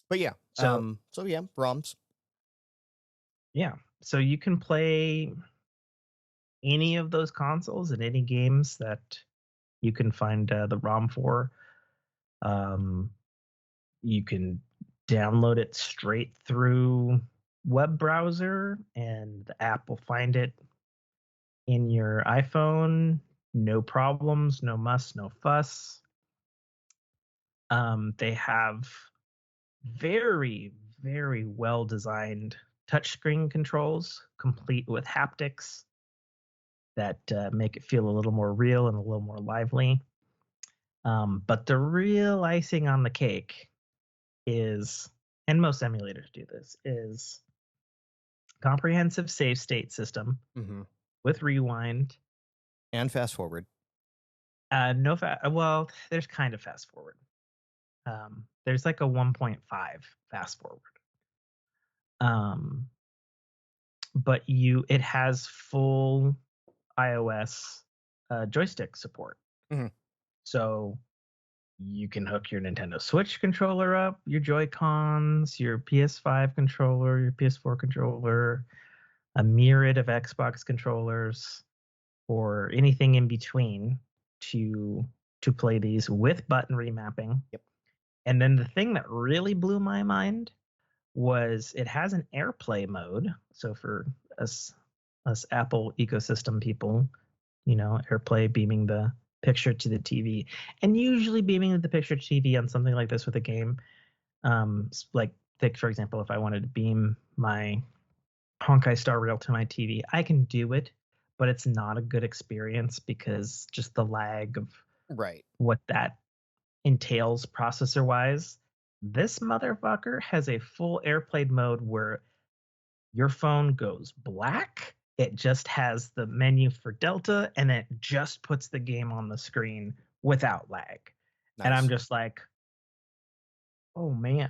But yeah. So yeah, ROMs. Yeah. So you can play any of those consoles and any games that you can find the ROM for. You can download it straight through web browser, and the app will find it in your iPhone. No problems, no muss, no fuss. They have very, very well designed touchscreen controls, complete with haptics that make it feel a little more real and a little more lively. But the real icing on the cake is, and most emulators do this, is comprehensive save state system with rewind and fast forward. Well, there's kind of fast forward. There's like a 1.5 fast forward. But it has full iOS joystick support. So you can hook your Nintendo Switch controller up, your Joy-Cons, your PS5 controller, your PS4 controller, a myriad of Xbox controllers, or anything in between to play these with button remapping. Yep. And then the thing that really blew my mind was it has an AirPlay mode. So for us Apple ecosystem people, AirPlay beaming the picture to the TV, and usually beaming the picture to TV on something like this with a game. Like, for example, if I wanted to beam my Honkai Star Rail to my TV, I can do it, but it's not a good experience because just the lag of what that entails processor wise. This motherfucker has a full AirPlay mode where your phone goes black. It just has the menu for Delta, and it just puts the game on the screen without lag. Nice. And I'm just like, oh man.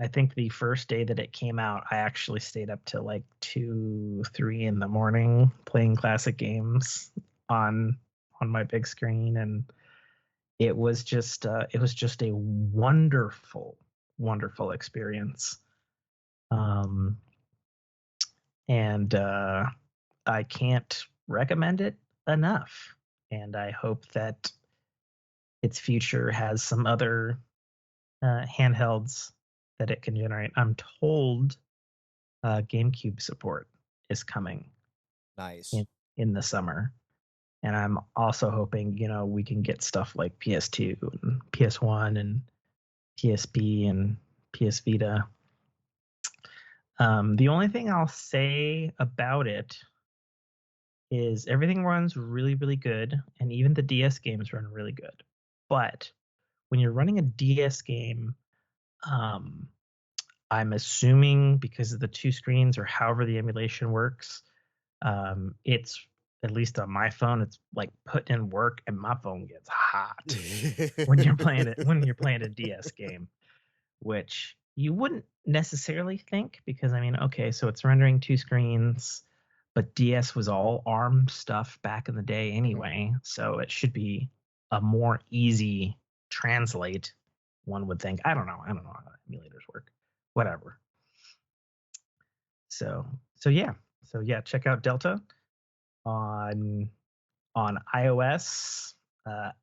I think the first day that it came out, I actually stayed up till like 2, 3 in the morning playing classic games on my big screen, and it was just a wonderful experience. and I can't recommend it enough. And I hope that its future has some other handhelds that it can generate. I'm told GameCube support is coming Nice. in the summer. And I'm also hoping, we can get stuff like PS2 and PS1 and PSP and PS Vita. The only thing I'll say about it is everything runs really, really good, and even the DS games run really good. But when you're running a DS game, I'm assuming because of the two screens or however the emulation works, it's at least on my phone, it's like putting in work, and my phone gets hot when you're playing a DS game, which you wouldn't necessarily think because okay, so it's rendering two screens, but DS was all ARM stuff back in the day anyway, so it should be a more easy translate, one would think. I don't know how emulators work. Whatever. So yeah. Check out Delta on iOS,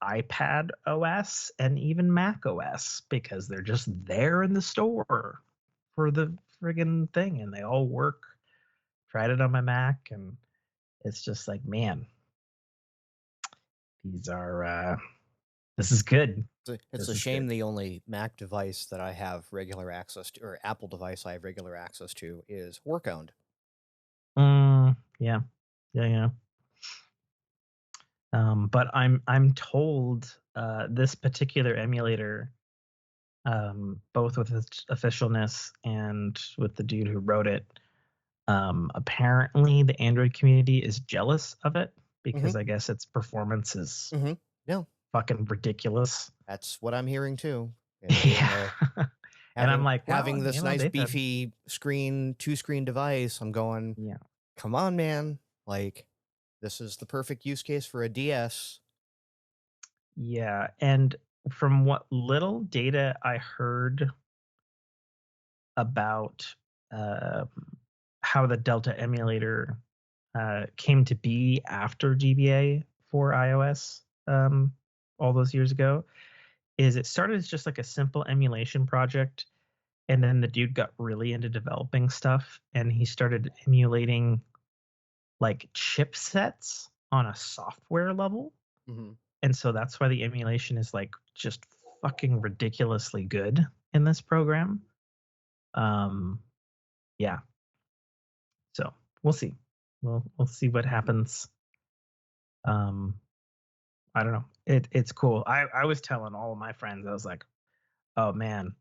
iPad OS, and even Mac OS because they're just there in the store for the friggin' thing, and they all work. Tried it on my Mac, and it's just like, man, this is good. It's a shame the only Mac device that I have regular access to, or Apple device I have regular access to, is work-owned. Yeah. But I'm told this particular emulator, both with its officialness and with the dude who wrote it, apparently the Android community is jealous of it because I guess its performance is fucking ridiculous. That's what I'm hearing too. Yeah. And I'm like, having this nice beefy two-screen device, I'm going, yeah, come on, man. Like, this is the perfect use case for a DS. Yeah, and from what little data I heard about how the Delta emulator came to be after GBA for iOS all those years ago, is it started as just like a simple emulation project, and then the dude got really into developing stuff, and he started emulating like chipsets on a software level. And so that's why the emulation is like just fucking ridiculously good in this program. Yeah. So we'll see. We'll see what happens. I don't know. It's cool. I was telling all of my friends, I was like, oh man,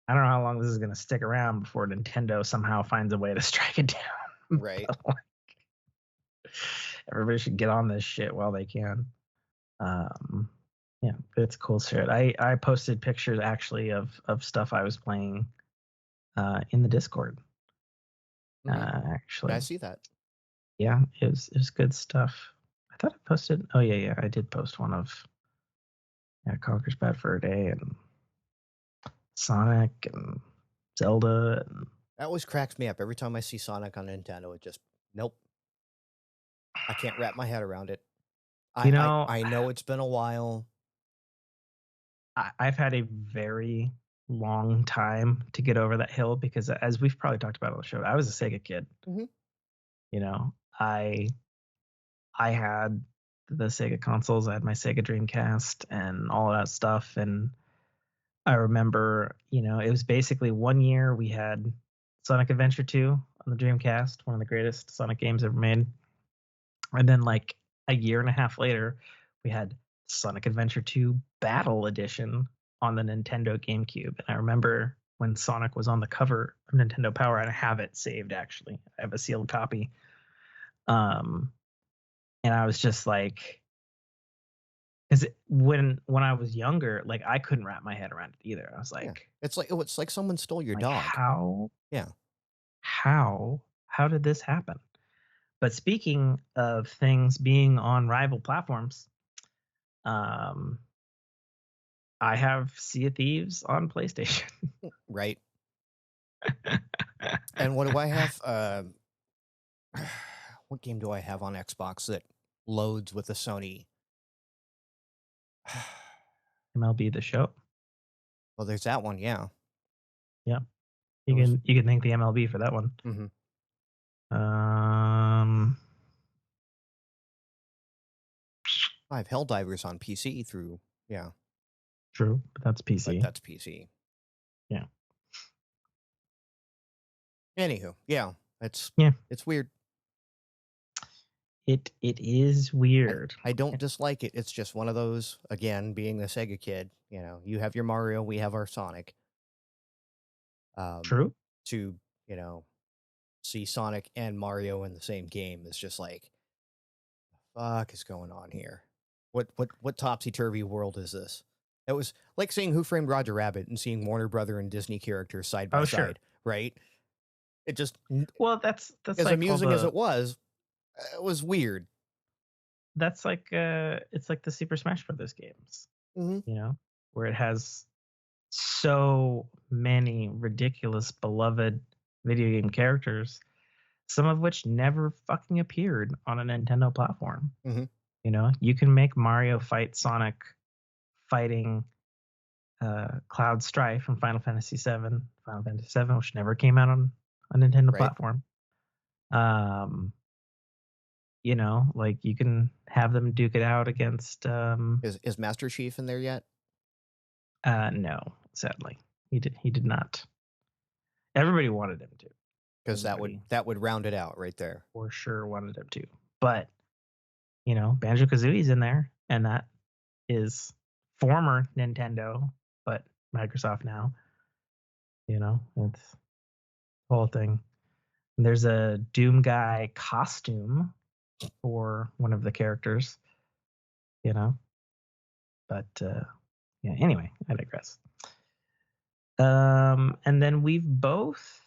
I don't know how long this is gonna stick around before Nintendo somehow finds a way to strike it down. Right. Everybody should get on this shit while they can. Yeah, it's cool shit. I posted pictures actually of stuff I was playing in the Discord. Actually, I see that. Yeah, it was good stuff. I thought I posted. Oh yeah, I did post one of Conker's Bad Fur Day and Sonic and Zelda. And that always cracks me up every time I see Sonic on Nintendo. It just nope. I can't wrap my head around it. I know it's been a while. I've had a very long time to get over that hill because, as we've probably talked about on the show, I was a Sega kid. I had the Sega consoles. I had my Sega Dreamcast and all of that stuff. And I remember, it was basically 1 year we had Sonic Adventure 2 on the Dreamcast, one of the greatest Sonic games ever made. And then like a year and a half later, we had Sonic Adventure 2 Battle Edition on the Nintendo GameCube. And I remember when Sonic was on the cover of Nintendo Power, and I have it saved actually. I have a sealed copy. And I was just like, because when I was younger, like I couldn't wrap my head around it either. I was like, it's like someone stole your dog. How? Yeah. How did this happen? But speaking of things being on rival platforms, I have Sea of Thieves on PlayStation. Right. And what do I have? what game do I have on Xbox that loads with the Sony? MLB The Show. Well, there's that one, yeah. Yeah, you can thank the MLB for that one. Mm-hmm. I have Helldivers on PC through, yeah. True, but that's PC. But that's PC. Yeah. Anywho, yeah, it's weird. It is weird. I don't dislike it. It's just one of those, again, being the Sega kid, you have your Mario, we have our Sonic. True. To, see Sonic and Mario in the same game is just like, the fuck is going on here? What topsy-turvy world is this? It was like seeing Who Framed Roger Rabbit and seeing Warner Brother and Disney characters side by side, right? It just, well, that's as like amusing as it was weird. That's like it's like the Super Smash Brothers games, where it has so many ridiculous beloved video game characters, some of which never fucking appeared on a Nintendo platform. Mm-hmm. You can make Mario fight Sonic fighting Cloud Strife from Final Fantasy VII, which never came out on a Nintendo platform. Like you can have them duke it out against. Is Master Chief in there yet? No, sadly, he did not. Everybody wanted him to, because that would round it out right there. For sure, wanted him to, but Banjo-Kazooie's in there, and that is former Nintendo, but Microsoft now. It's the whole thing. And there's a Doom guy costume for one of the characters, but anyway, I digress. And then we've both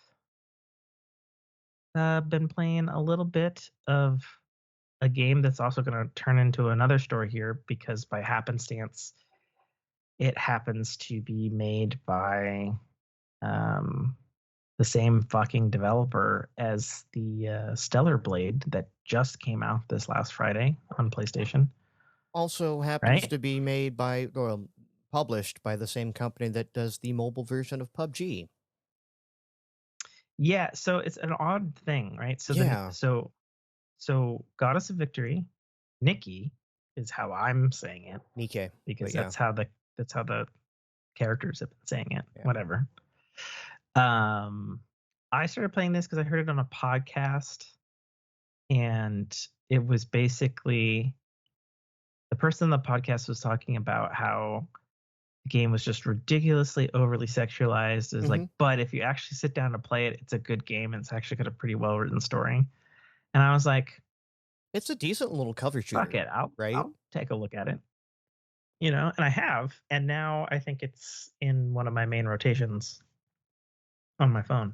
been playing a little bit of a game that's also going to turn into another story here, because by happenstance it happens to be made by the same fucking developer as the Stellar Blade that just came out this last Friday on PlayStation. Also happens to be made by, or published by, the same company that does the mobile version of PUBG. Yeah, so it's an odd thing, right? So so Goddess of Victory, Nikki is how I'm saying it. Nikke, because that's how the characters have been saying it. Yeah. Whatever. I started playing this because I heard it on a podcast, and it was basically the person on the podcast was talking about how the game was just ridiculously overly sexualized. It's like, but if you actually sit down to play it, it's a good game, and it's actually got a pretty well written story. And I was like, it's a decent little cover shooter. Fuck it, I'll take a look at it. And I have, and now I think it's in one of my main rotations on my phone.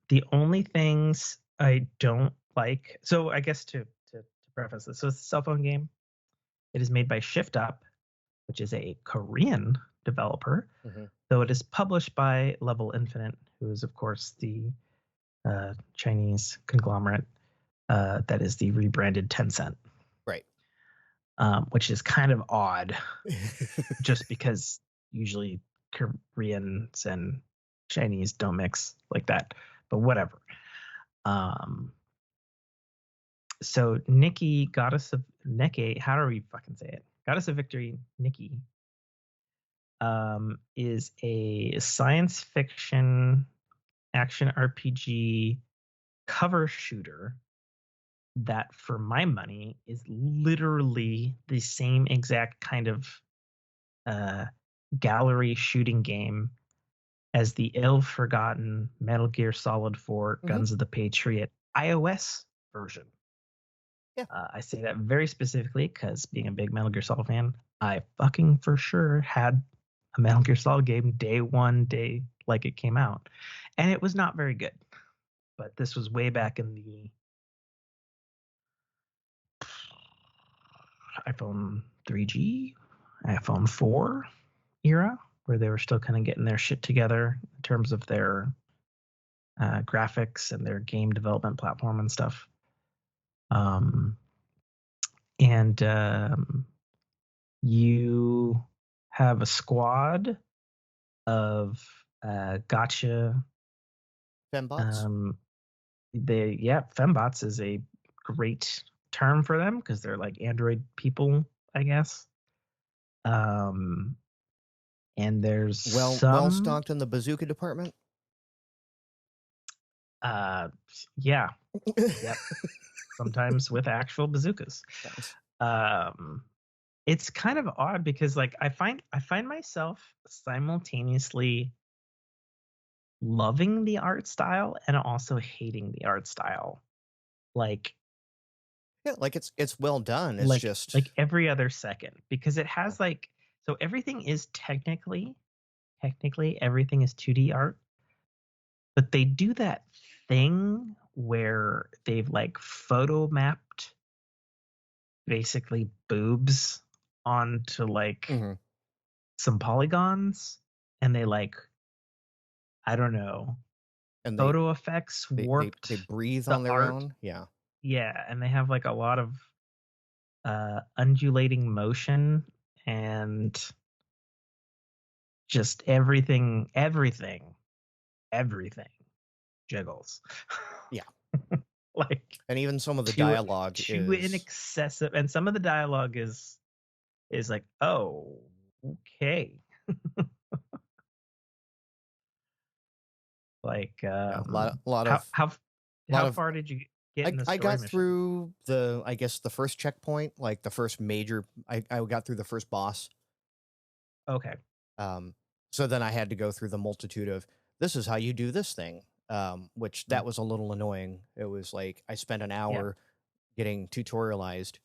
The only things I don't like, so I guess to preface this, so it's a cell phone game. It is made by Shift Up, which is a Korean developer, though it is published by Level Infinite, who is, of course, the Chinese conglomerate that is the rebranded Tencent. Right. Which is kind of odd, just because usually Koreans and Chinese don't mix like that, but whatever. So Nikki, Goddess of Nikki, how do we fucking say it? Goddess of Victory, Nikki, is a science fiction action RPG cover shooter that, for my money, is literally the same exact kind of gallery shooting game as the ill-forgotten Metal Gear Solid 4 Guns of the Patriot iOS version. Yeah. I say that very specifically because, being a big Metal Gear Solid fan, I fucking for sure had a Metal Gear Solid game day like it came out. And it was not very good. But this was way back in the iPhone 3G, iPhone 4 era, where they were still kind of getting their shit together in terms of their graphics and their game development platform and stuff. And you have a squad of gotcha. Fembots. Fembots is a great term for them because they're like android people, I guess. And there's Well stocked in the bazooka department. Yeah. Yep. Sometimes with actual bazookas. Nice. It's kind of odd because like I find myself simultaneously loving the art style and also hating the art style. Like like it's well done. It's like, just like every other second because it has like, so everything is technically everything is 2D art, but they do that thing where they've like photo mapped basically boobs onto like some polygons, and they like, I don't know, and photo effects warped. They breathe the on their art. own. Yeah. Yeah, and they have like a lot of undulating motion and just everything jiggles. Yeah. Like, and even some of the dialogue too is inaccessible, and some of the dialogue is like, oh, okay. Like a lot of how far did you get in the story I got mission? through the first checkpoint, like the first major. I got through the first boss. Okay. So then I had to go through the multitude of, this is how you do this thing, which that was a little annoying. It was like I spent an hour getting tutorialized.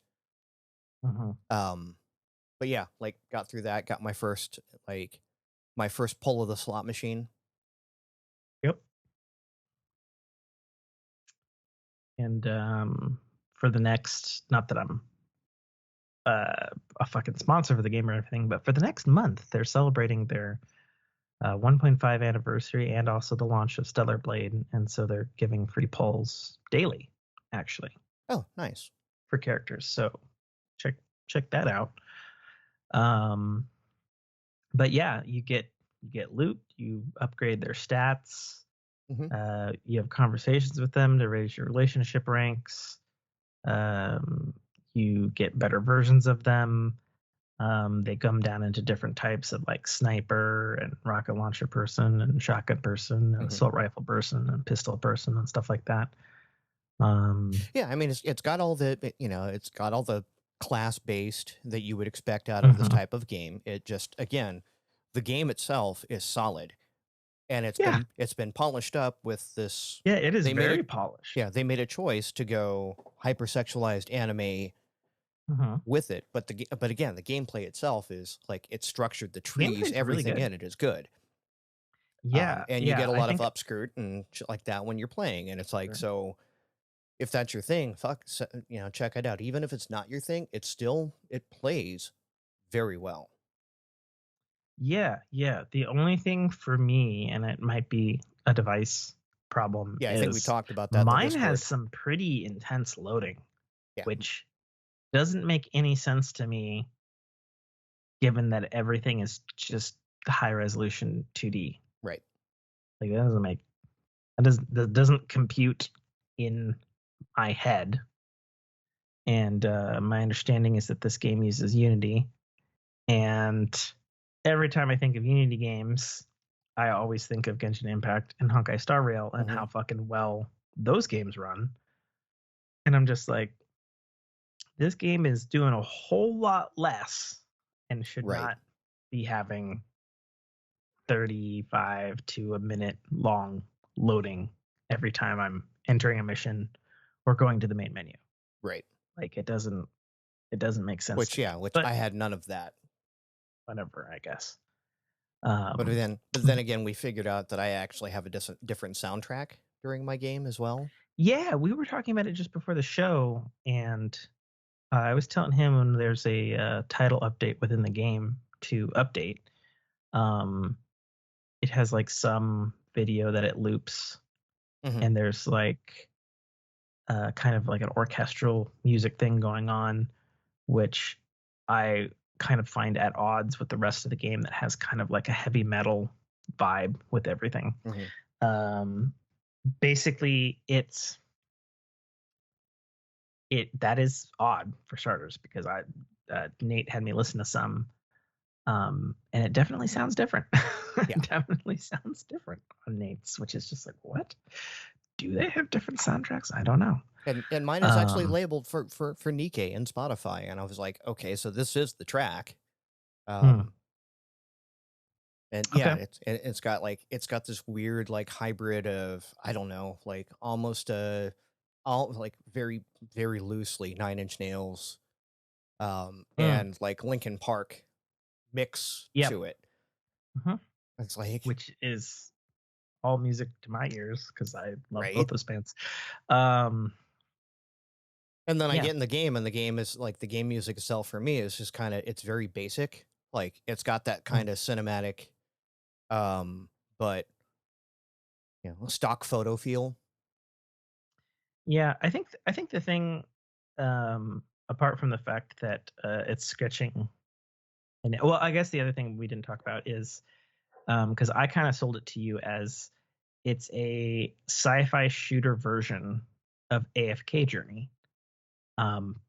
But yeah, like got through that, got my first pull of the slot machine. Yep. And for the next, not that I'm a fucking sponsor for the game or everything, but for the next month, they're celebrating their 1.5 anniversary and also the launch of Stellar Blade, and so they're giving free polls daily, actually. Oh, nice. For characters, so check that out. But yeah, you get loot, you upgrade their stats. You have conversations with them to raise your relationship ranks. You get better versions of them. They come down into different types of like sniper and rocket launcher person and shotgun person and assault rifle person and pistol person and stuff like that. Yeah, I mean, it's got all the, it's got all the class based that you would expect out of this type of game. It just, again, the game itself is solid, and it's been polished up with this. Yeah, it is very polished. Yeah, they made a choice to go hypersexualized anime with it, but again, the gameplay itself is like, it's structured, the trees, everything in it is good. Yeah, and you get a lot of upskirt and shit like that when you're playing, and it's like, so if that's your thing, check it out. Even if it's not your thing, it plays very well. Yeah. The only thing for me, and it might be a device problem, I think we talked about that. Mine has some pretty intense loading, which doesn't make any sense to me, given that everything is just high resolution 2D. Right. Like that doesn't compute in my head. And my understanding is that this game uses Unity, and every time I think of Unity games, I always think of Genshin Impact and Honkai Star Rail and how fucking well those games run. And I'm just like, this game is doing a whole lot less and should not be having 35 to a minute long loading every time I'm entering a mission or going to the main menu. Right. Like it doesn't make sense. Which I had none of that. Whatever, I guess. But then again, we figured out that I actually have a different soundtrack during my game as well. Yeah, we were talking about it just before the show, and I was telling him when there's a title update within the game to update. It has like some video that it loops and there's like kind of like an orchestral music thing going on, which I kind of find at odds with the rest of the game that has kind of like a heavy metal vibe with everything. Basically, that is odd for starters, because Nate had me listen to some, and it definitely sounds different. It definitely sounds different on Nate's, which is just like, what? Do they have different soundtracks? I don't know. And mine is actually labeled for Nikkei in Spotify, and I was like, okay, so this is the track. And yeah, it's got this weird like hybrid of, I don't know, like almost all like very, very loosely 9 Inch Nails and like Linkin Park mix to it. It's like, which is all music to my ears because I love right? both those bands. And then I get in the game, and the game is like, the game music itself for me is just kind of, it's very basic. Like it's got that kind of cinematic, but you know, stock photo feel. Yeah, I think the thing, apart from the fact that it's sketching, and well, I guess the other thing we didn't talk about is, because I kind of sold it to you as it's a sci-fi shooter version of AFK Journey,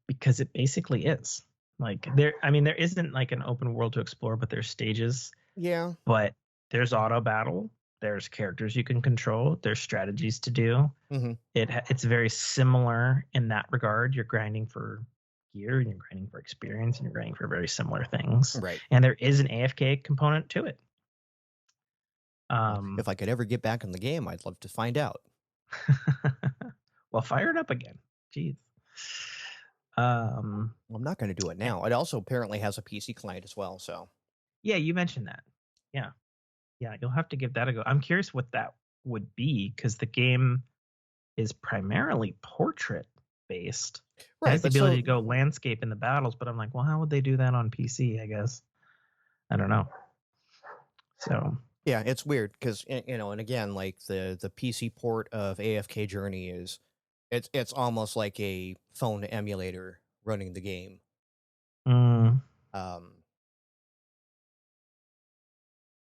because it basically is. Like there isn't like an open world to explore, but there's stages. Yeah. But there's auto battle. There's characters you can control. There's strategies to do. It's very similar in that regard. You're grinding for gear, and you're grinding for experience, and you're grinding for very similar things. Right. And there is an AFK component to it. If I could ever get back in the game, I'd love to find out. Well, fire it up again. Jeez. I'm not going to do it now. It also apparently has a PC client as well. So yeah, you mentioned that. Yeah, you'll have to give that a go. I'm curious what that would be, because the game is primarily portrait based. Right. It has the ability to go landscape in the battles, but I'm like, well, how would they do that on PC? I guess. I don't know. So yeah, it's weird because, you know, and again, like the PC port of AFK Journey is, it's almost like a phone emulator running the game.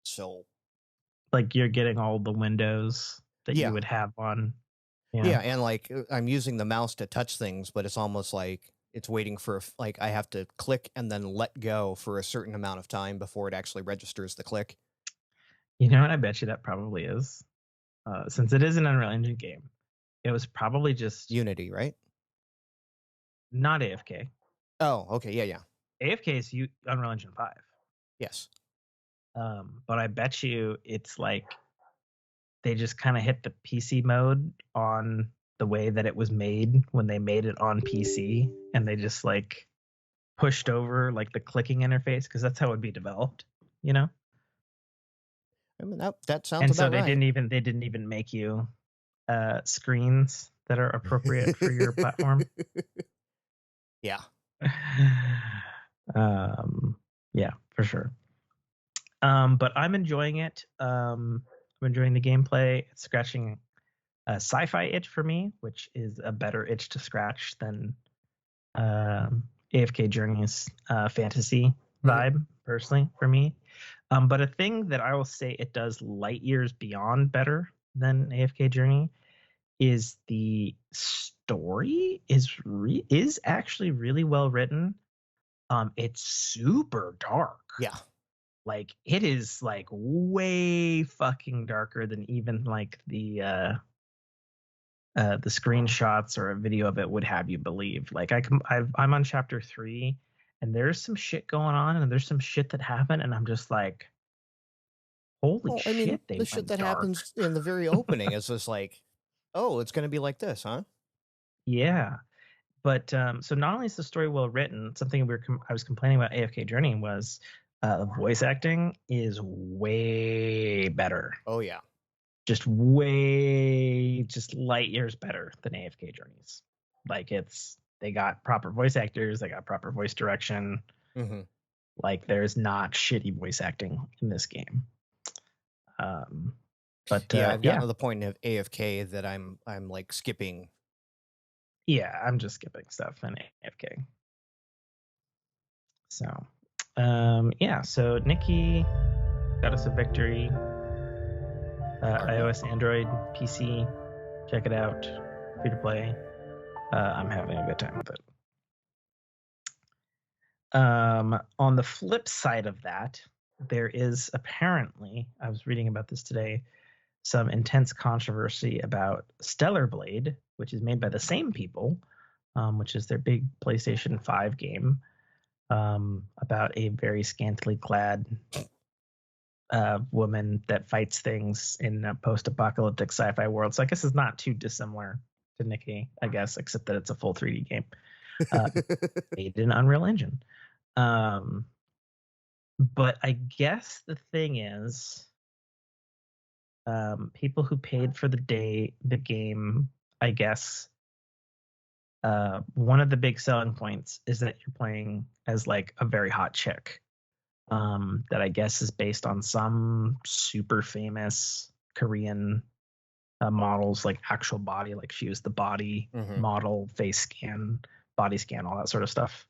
So like you're getting all the windows that you would have on. Yeah, and like I'm using the mouse to touch things, but it's almost like it's waiting for, like, I have to click and then let go for a certain amount of time before it actually registers the click. You know what? I bet you that probably is. Since it is an Unreal Engine game, it was probably just Unity, right? Not AFK. Oh, okay, yeah. AFK is Unreal Engine 5. Yes. But I bet you it's like they just kind of hit the PC mode on the way that it was made when they made it on PC, and they just like pushed over like the clicking interface, because that's how it would be developed, you know? I mean, that sounds and about so they right. didn't even make you screens that are appropriate for your platform. Yeah. Yeah, for sure. But I'm enjoying it. I'm enjoying the gameplay. It's scratching a sci-fi itch for me, which is a better itch to scratch than AFK Journey's fantasy vibe, personally, for me. But a thing that I will say it does light years beyond better than AFK Journey is the story is actually really well written. It's super dark. Yeah. Like it is like way fucking darker than even like the screenshots or a video of it would have you believe. Like I'm on chapter 3, and there's some shit going on, and there's some shit that happened, and I'm just like, holy shit! I mean, the shit that happens in the very opening is just like, oh, it's going to be like this, huh? Yeah. But so not only is the story well written, something I was complaining about AFK Journey was voice acting is way better. Oh yeah, just light years better than AFK Journeys. Like they got proper voice actors, they got proper voice direction. Like there's not shitty voice acting in this game. But Yeah, I've gotten yeah, to the point of AFK that I'm like skipping. yeah, I'm just skipping stuff in AFK. So, yeah. So Nikki got us a victory. iOS, Android, PC. Check it out. Free to play. I'm having a good time with it. On the flip side of that, there is apparently, I was reading about this today, some intense controversy about Stellar Blade, which is made by the same people, which is their big PlayStation 5 game, about a very scantily clad woman that fights things in a post-apocalyptic sci-fi world. So I guess it's not too dissimilar to Nikki, I guess, except that it's a full 3D game made in Unreal Engine. But I guess the thing is, people who paid for the game, I guess, one of the big selling points is that you're playing as like a very hot chick. That I guess is based on some super famous Korean models, like actual body, like she was the body model, face scan, body scan, all that sort of stuff.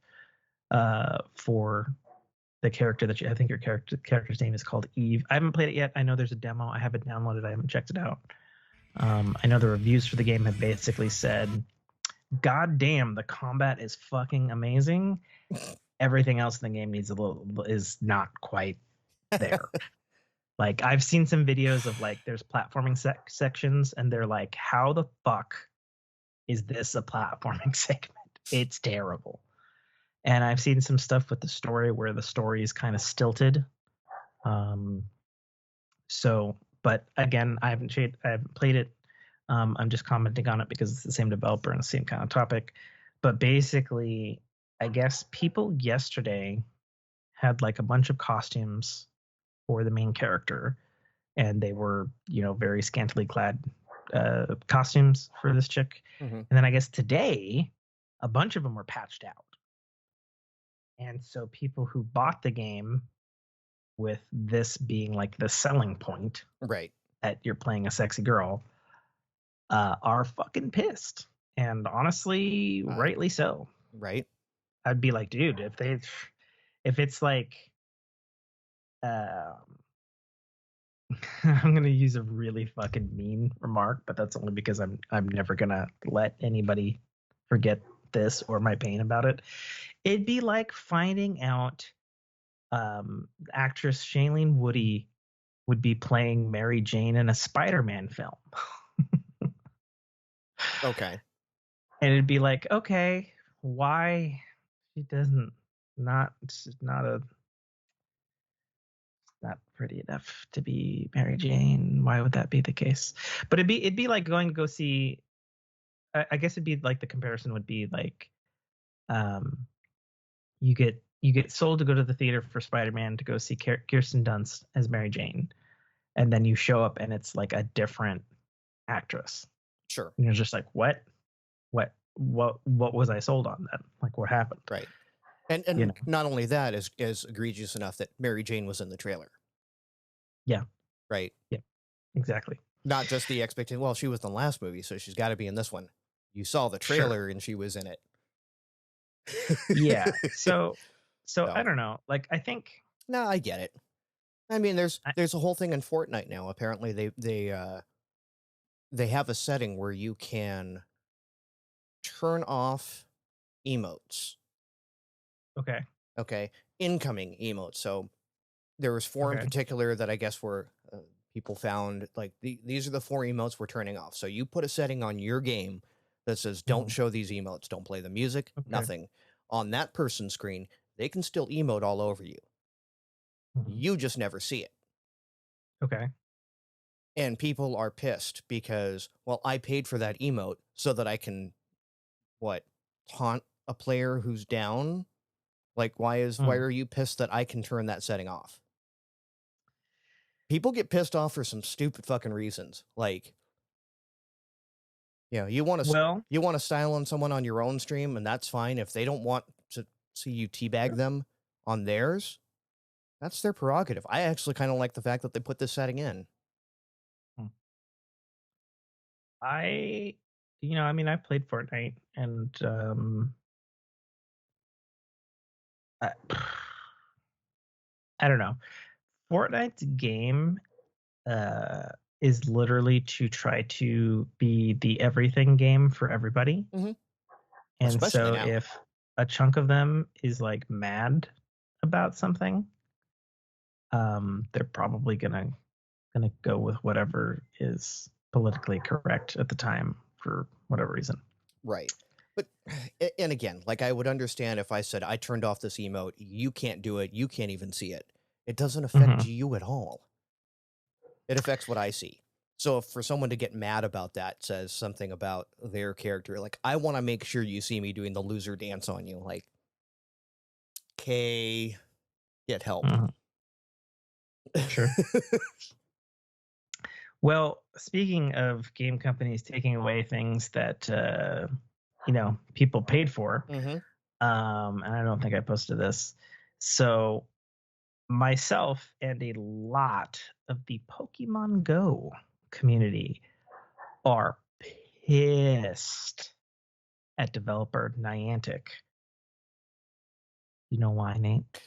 For the character that I think your character's name is called Eve. I haven't played it yet. I know there's a demo. I have it downloaded. I haven't checked it out. I know the reviews for the game have basically said, "God damn, the combat is fucking amazing. Everything else in the game is not quite there." Like I've seen some videos of like there's platforming sections, and they're like, "How the fuck is this a platforming segment? It's terrible." And I've seen some stuff with the story where the story is kind of stilted. So, but again, I haven't played it. I'm just commenting on it because it's the same developer and the same kind of topic. But basically, I guess people yesterday had like a bunch of costumes for the main character, and they were, very scantily clad costumes for this chick. And then I guess today, a bunch of them were patched out. And so people who bought the game with this being like the selling point, right, that you're playing a sexy girl, are fucking pissed. And honestly, rightly so. Right. I'd be like, dude, if it's like, I'm gonna use a really fucking mean remark, but that's only because I'm never gonna let anybody forget this or my pain about it. It'd be like finding out actress Shailene Woody would be playing Mary Jane in a Spider-Man film. Okay. And it'd be like, okay, why she doesn't not pretty enough to be Mary Jane? Why would that be the case? But it'd be like going to go see. I guess it'd be like the comparison would be like, you get sold to go to the theater for Spider-Man to go see Kirsten Dunst as Mary Jane, and then you show up and it's like a different actress. Sure. And you're just like, what was I sold on then? Like, what happened? Right. And not only that is egregious enough that Mary Jane was in the trailer. Yeah. Right. Yeah. Exactly. Not just the expectation. Well, she was in the last movie, so she's got to be in this one. You saw the trailer and she was in it. Yeah. So I don't know. Like, I think. No, I get it. I mean, there's a whole thing in Fortnite now. Apparently, they have a setting where you can turn off emotes. Okay. Incoming emotes. So there was 4 in particular that I guess were people found like these are the 4 emotes we're turning off. So you put a setting on your game that says don't show these emotes, don't play the music, nothing. On that person's screen, they can still emote all over you. You just never see it. Okay. And people are pissed because, well, I paid for that emote so that I can taunt a player who's down. Like, why are you pissed that I can turn that setting off? People get pissed off for some stupid fucking reasons. Like, you want to style on someone on your own stream, and that's fine. If they don't want to see you teabag them on theirs, that's their prerogative. I actually kind of like the fact that they put this setting in. I played Fortnite, and I, I don't know. Fortnite's game uh, is literally to try to be the everything game for everybody. Mhm. And Especially so now. if a chunk of them is like mad about something, they're probably gonna go with whatever is politically correct at the time for whatever reason. Right. But and again, like I would understand if I said I turned off this emote, you can't do it, you can't even see it. It doesn't affect Mm-hmm. you at all. It affects what I see. So if for someone to get mad about that says something about their character, like I want to make sure you see me doing the loser dance on you, like, okay, get help. Mm-hmm. Sure. Well, speaking of game companies taking away things that people paid for, Mm-hmm. and I don't think I posted this. So myself and a lot of the Pokemon Go community are pissed at developer Niantic. You know why, Nate?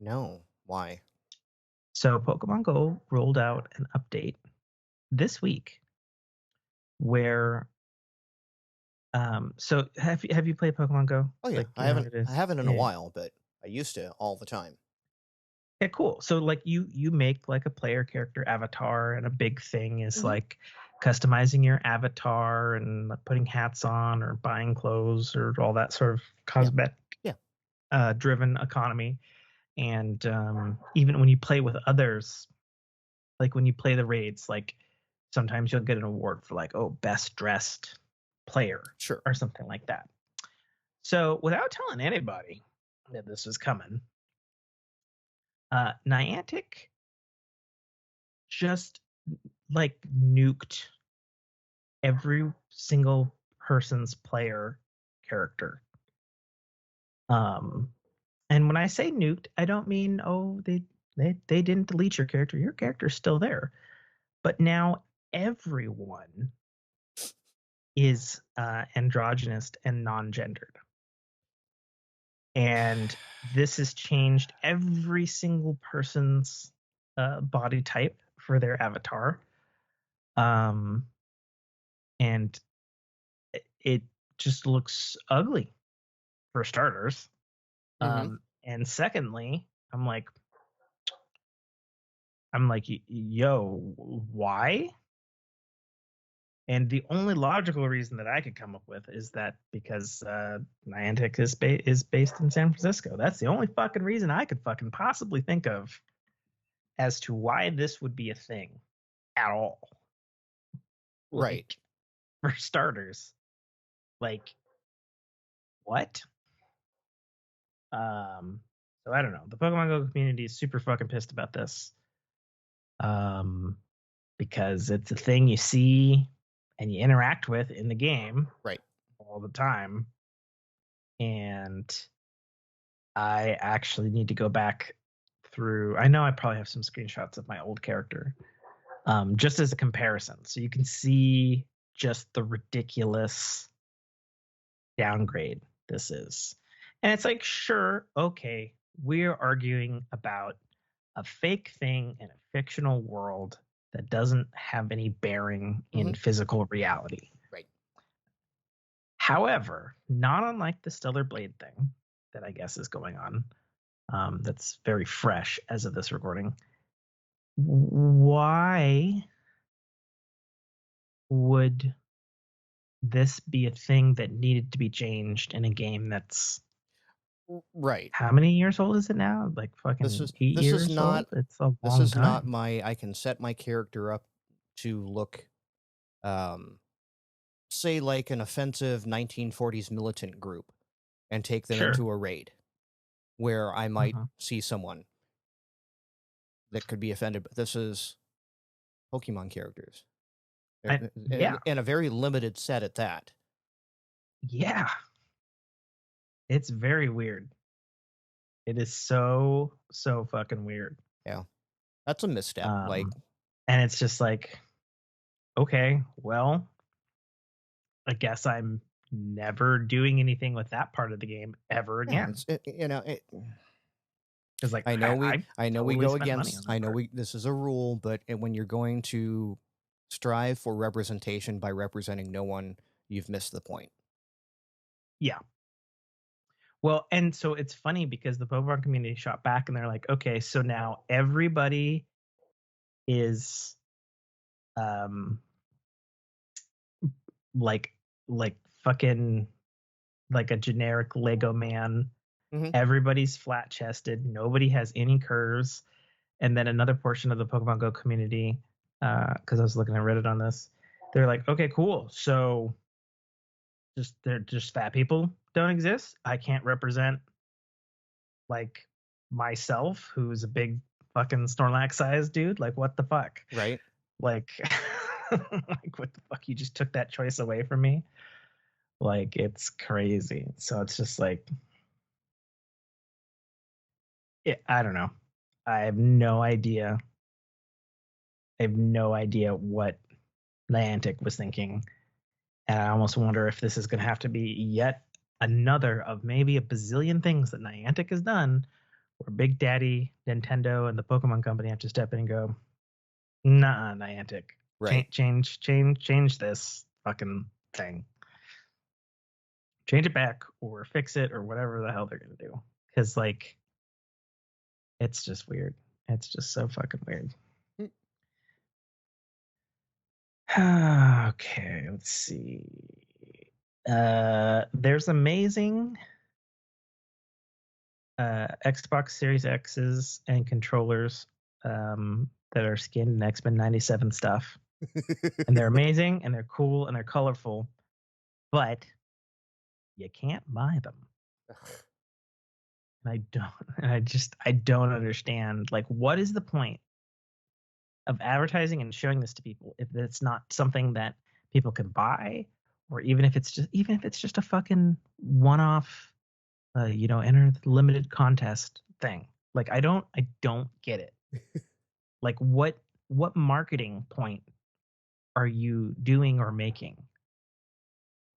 No. Why? So Pokemon Go rolled out an update this week where so have you played Pokemon Go? Oh yeah, Like, you know what it I is? haven't in a Yeah. while, but I used to all the time. Yeah, cool. So like you make like a player character avatar, and a big thing is Mhm. like customizing your avatar and like, putting hats on or buying clothes or all that sort of Yeah. cosmetic Yeah. driven economy. And even when you play with others, like when you play the raids, like sometimes you'll get an award for like, oh, best dressed player Sure. or something like that. So without telling anybody that this was coming, Niantic just like nuked every single person's player character. Um, and when I say nuked, I don't mean, oh, they didn't delete your character. Your character's still there. But now everyone is androgynous and non-gendered. And this has changed every single person's body type for their avatar. And it just looks ugly for starters. Mm-hmm. And secondly, I'm like, yo, why? And the only logical reason that I could come up with is that because Niantic is based in San Francisco. That's the only fucking reason I could fucking possibly think of as to why this would be a thing at all. Right. Like, for starters, like, what? So I don't know. The Pokemon Go community is super fucking pissed about this. Because it's a thing you see and you interact with in the game Right. all the time. And I actually need to go back through. I know I probably have some screenshots of my old character, just as a comparison. So you can see just the ridiculous downgrade this is. And it's like, sure, okay, we're arguing about a fake thing in a fictional world that doesn't have any bearing Mm-hmm. in physical reality. Right. However, not unlike the Stellar Blade thing that I guess is going on, that's very fresh as of this recording. Why would this be a thing that needed to be changed in a game that's Right. how many years old is it now? Like This fucking is 8 years old? It's a this long is not time. my I can set my character up to look um say like an offensive 1940s militant group and take them Sure. into a raid where I might Uh-huh. see someone that could be offended, but this is Pokemon characters. Yeah. And a very limited set at that. Yeah. It's very weird. It is so, so fucking weird. Yeah. That's a misstep. Like, And it's just like, okay, well, I guess I'm never doing anything with that part of the game ever Yeah, again. Because like I know we totally go spent money on against. that part. This is a rule, but when you're going to strive for representation by representing no one, you've missed the point. Yeah. Well, and so it's funny because the Pokemon community shot back and they're like, okay, so now everybody is like fucking like a generic Lego man. Mm-hmm. Everybody's flat chested. Nobody has any curves. And then another portion of the Pokemon Go community, because I was looking at Reddit on this, they're like, okay, cool. So they're just fat people don't exist. I can't represent like myself, who's a big fucking Snorlax sized dude. Like, what the fuck? Right. Like, like what the fuck? You just took that choice away from me. Like, it's crazy. So it's just like, I don't know. I have no idea. I have no idea what Niantic was thinking. And I almost wonder if this is going to have to be yet another of maybe a bazillion things that Niantic has done where Big Daddy, Nintendo, and the Pokemon Company have to step in and go, nah, Niantic. Right. Change this fucking thing. Change it back or fix it or whatever the hell they're going to do. Because, like, it's just weird. It's just so fucking weird. Okay, let's see. There's amazing Xbox Series X's and controllers that are skinned in X-Men 97 stuff. And they're amazing and they're cool and they're colorful, but you can't buy them. And I don't understand. Like, what is the point of advertising and showing this to people if it's not something that people can buy, or even if it's just a fucking one-off, enter the limited contest thing. Like, I don't get it. Like, what marketing point are you doing or making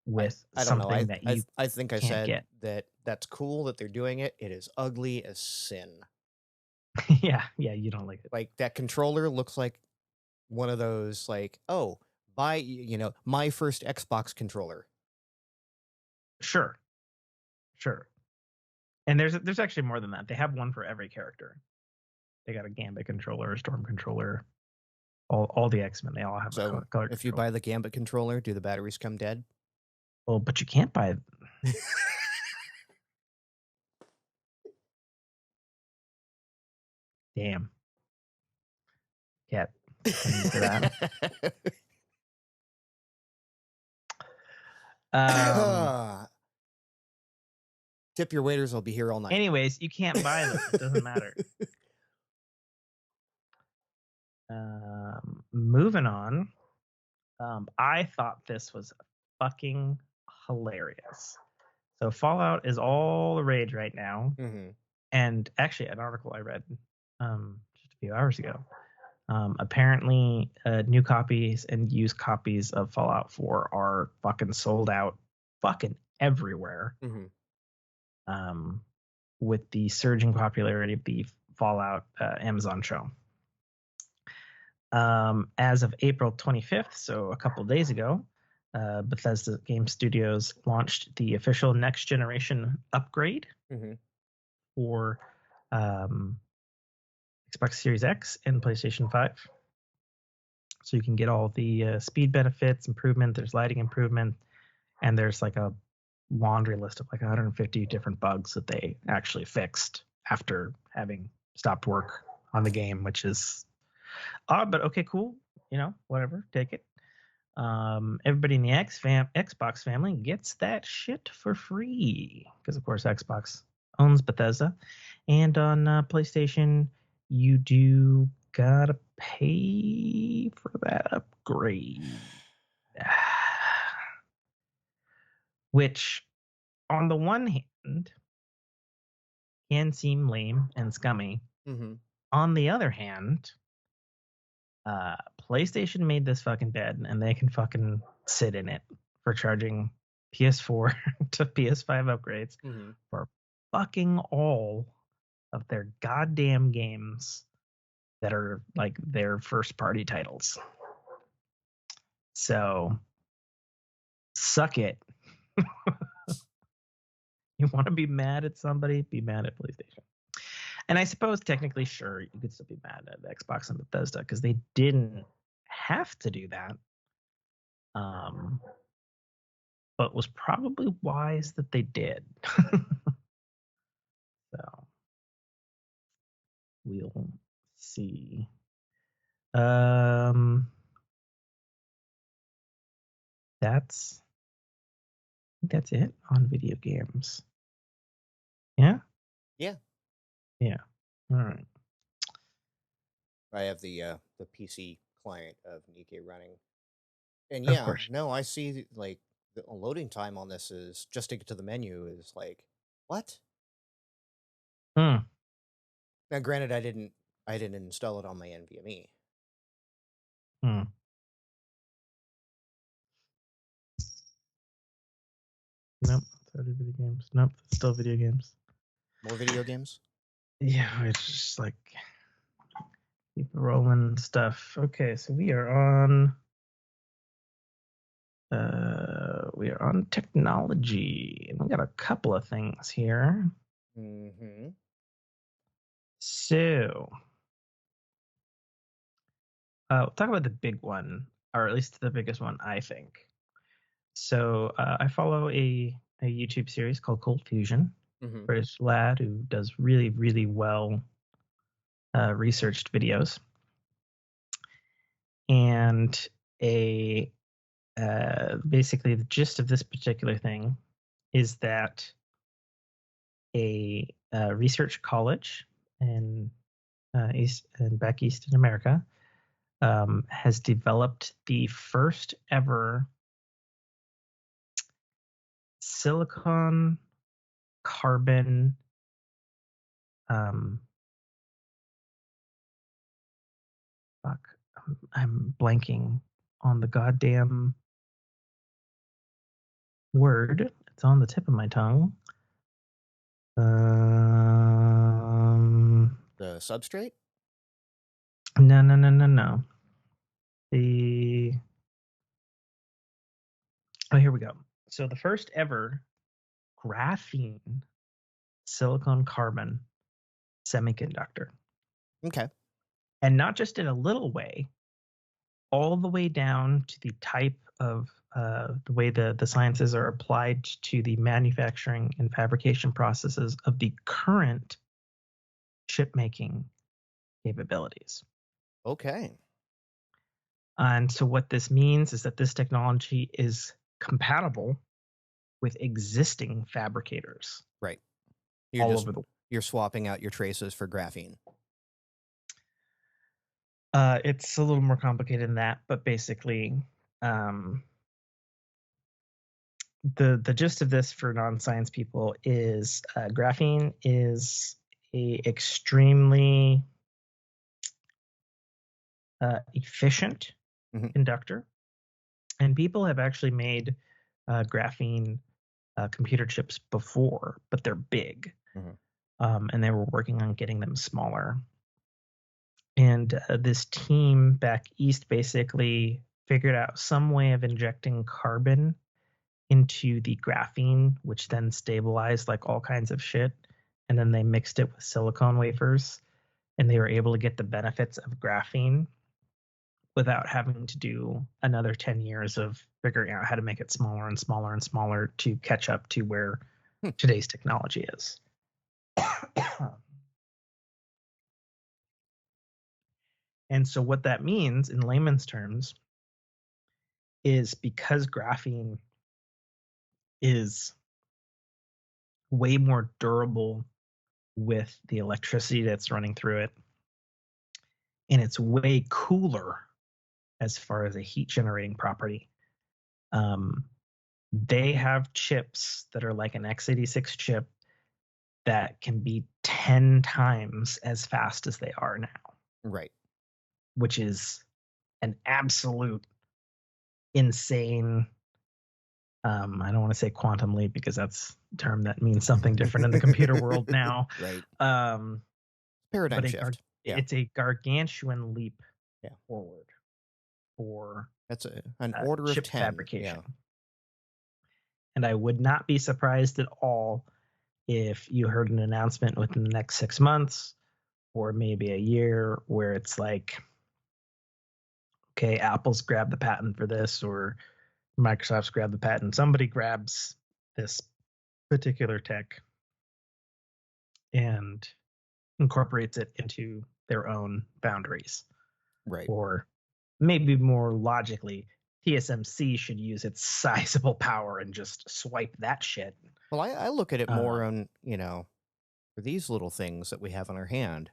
with I don't know. something that you I think I can't said get? that's cool that they're doing it. It is ugly as sin. yeah, you don't like it. Like, that controller looks like one of those, like, oh, buy, my first Xbox controller. Sure. And there's actually more than that. They have one for every character. They got a Gambit controller, a Storm controller, all the X-Men. They all have So a color. if you buy the Gambit controller, do the batteries come dead? Well, but you can't buy. Damn. Cat. For that. Tip your waiters, I'll be here all night. Anyways, you can't buy them. It doesn't matter. Moving on. I thought this was fucking hilarious. So Fallout is all the rage right now. Mm-hmm. And actually, an article I read just a few hours ago. Apparently, new copies and used copies of Fallout 4 are fucking sold out fucking everywhere. Mm-hmm. With the surging popularity of the Fallout Amazon show. As of April 25th, so a couple days ago, Bethesda Game Studios launched the official next generation upgrade for Xbox Series X and PlayStation 5. So you can get all the speed benefits, improvement, there's lighting improvement, and there's like a laundry list of like 150 different bugs that they actually fixed after having stopped work on the game, which is odd, but okay, cool. Whatever, take it. Everybody in the Xbox family gets that shit for free because, of course, Xbox owns Bethesda, and on PlayStation, you do gotta pay for that upgrade, which, on the one hand, can seem lame and scummy. Mm-hmm. On the other hand, PlayStation made this fucking bed and they can fucking sit in it for charging PS4 to PS5 upgrades for fucking all of their goddamn games that are like their first party titles. So suck it. You want to be mad at somebody? Be mad at PlayStation. And I suppose technically, sure, you could still be mad at Xbox and Bethesda because they didn't have to do that. But was probably wise that they did. So we'll see. That's it on video games. Yeah? Yeah. Yeah. All right. I have the PC client of Nikkei running. And Of yeah, course. no, I see like the loading time on this is just to get to the menu is like, what? Now granted I didn't install it on my NVMe. Nope. It's already video games. Nope. It's still video games. More video games? Yeah, it's just like keep rolling stuff. Okay, so we are on technology, and we got a couple of things here. So we'll talk about the big one, or at least the biggest one, I think. So I follow a YouTube series called Cold Fusion. British lad who does really, really well researched videos. And basically the gist of this particular thing is that a research college in back east in America has developed the first ever silicon carbon I'm blanking on the goddamn word. It's on the tip of my tongue. The substrate? No. Here we go. So the first ever graphene silicon carbon semiconductor. Okay. And not just in a little way, all the way down to the type of the way the sciences are applied to the manufacturing and fabrication processes of the current chip making capabilities. Okay. And so what this means is that this technology is compatible with existing fabricators. Right. You're swapping out your traces for graphene. It's a little more complicated than that, but basically, the gist of this for non-science people is graphene is a extremely efficient conductor, and people have actually made graphene computer chips before, but they're big, and they were working on getting them smaller. And this team back east basically figured out some way of injecting carbon into the graphene, which then stabilized like all kinds of shit. And then they mixed it with silicone wafers, and they were able to get the benefits of graphene without having to do another 10 years of figuring out how to make it smaller and smaller and smaller to catch up to where today's technology is. And so what that means in layman's terms is because graphene is way more durable with the electricity that's running through it, and it's way cooler as far as a heat generating property. They have chips that are like an x86 chip that can be 10 times as fast as they are now. Right. Which is an absolute insane I don't want to say quantum leap because that's a term that means something different in the computer world now. Right. Um, Paradigm but shift. Yeah. it's a gargantuan leap Yeah. forward for That's an order of chip 10. fabrication. Yeah. And I would not be surprised at all if you heard an announcement within the next 6 months or maybe a year where it's like, okay, Apple's grabbed the patent for this, or Microsoft's grabbed the patent. Somebody grabs this particular tech and incorporates it into their own boundaries. Right. Or maybe more logically, TSMC should use its sizable power and just swipe that shit. Well, I look at it more on, for these little things that we have in our hand,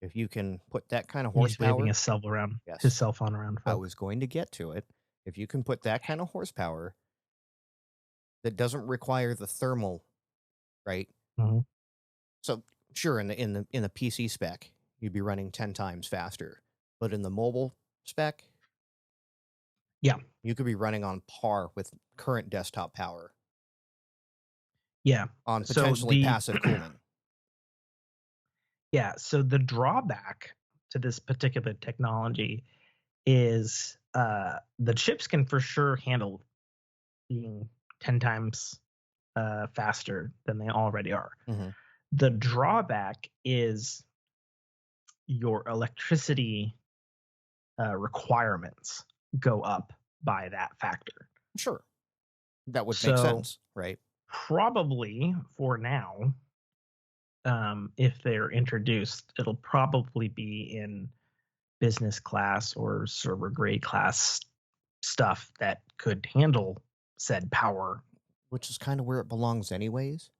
if you can put that kind of He's waving horsepower. his cell around, Yes. his cell phone around. I was going to get to it. If you can put that kind of horsepower that doesn't require the thermal, right? Mm-hmm. So sure, in the PC spec, you'd be running 10 times faster, but in the mobile spec, yeah, you could be running on par with current desktop power. Yeah, on potentially passive cooling. Yeah, so the drawback to this particular technology is the chips can for sure handle being 10 times faster than they already are. Mm-hmm. The drawback is your electricity requirements go up by that factor. Sure. That would make sense, right? Probably for now, if they're introduced, it'll probably be in business class or server grade class stuff that could handle said power. Which is kind of where it belongs anyways.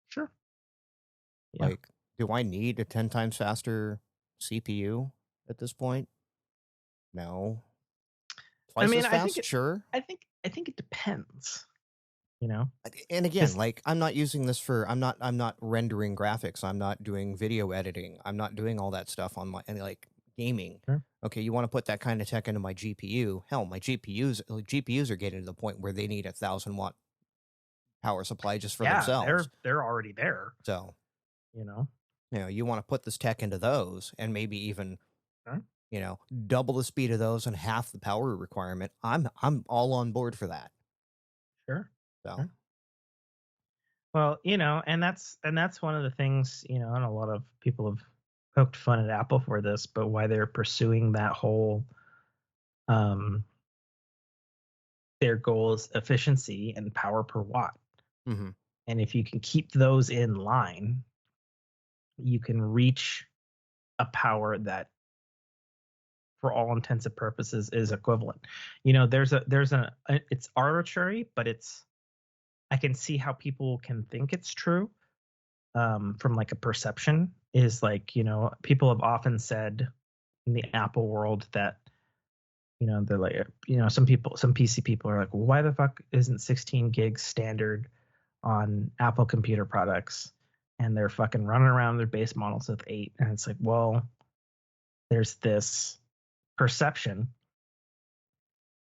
Sure. Yeah. Like, do I need a 10 times faster CPU at this point? No. Twice as fast? Sure. I think it depends. And again, like, I'm not using this for, I'm not rendering graphics. I'm not doing video editing. I'm not doing all that stuff on my, like, gaming. Sure. Okay, you want to put that kind of tech into my GPU? Hell, my GPUs are getting to the point where they need 1,000-watt power supply just for themselves. They're already there. So, you want to put this tech into those and maybe even, double the speed of those and half the power requirement. I'm all on board for that. Sure. So, sure. Well, and that's one of the things, and a lot of people have poked fun at Apple for this, but why they're pursuing that whole, their goal is efficiency and power per watt. Mm-hmm. And if you can keep those in line, you can reach a power that, for all intents and purposes, is equivalent. It's arbitrary, but I can see how people can think it's true. From like a perception is like, people have often said in the Apple world that, they're like, some PC people are like, well, why the fuck isn't 16 gigs standard on Apple computer products? And they're fucking running around their base models with 8. And it's like, well, there's this perception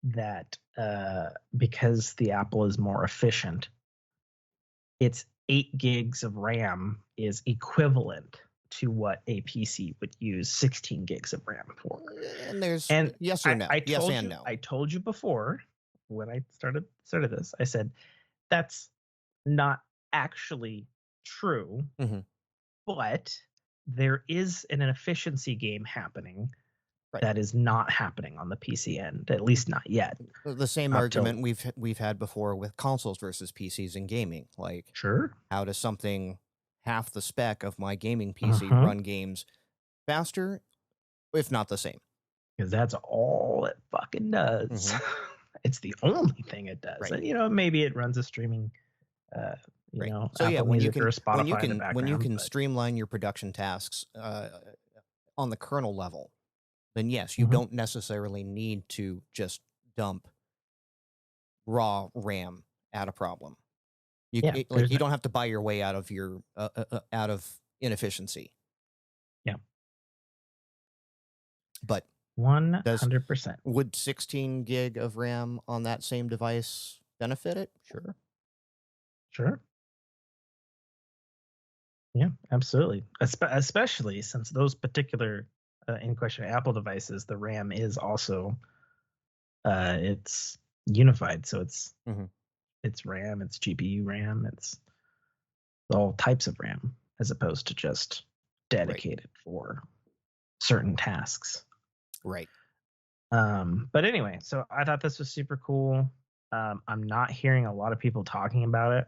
that because the Apple is more efficient, its 8 gigs of RAM is equivalent to what a PC would use 16 gigs of RAM for. And yes or no. Yes and no. I told you before when I started this, I said that's not actually true, mm-hmm. but there is an efficiency game happening. Right. That is not happening on the PC end, at least not yet. The same argument we've had before with consoles versus PCs in gaming. Like, sure, how does something half the spec of my gaming PC run games faster, if not the same? Because that's all it fucking does. Mm-hmm. It's the only thing it does. Right. And, maybe it runs a streaming, right. So yeah, when you can but streamline your production tasks on the kernel level, then yes, you don't necessarily need to just dump raw RAM at a problem. You don't have to buy your way out of your out of inefficiency. Yeah. But 100%. Would 16 gig of RAM on that same device benefit it, sure. Sure. Yeah, absolutely. Especially since those particular in question Apple devices, the RAM is also it's unified, so it's RAM, it's GPU RAM, it's all types of RAM as opposed to just dedicated for certain tasks. Right. But anyway, so I thought this was super cool. I'm not hearing a lot of people talking about it.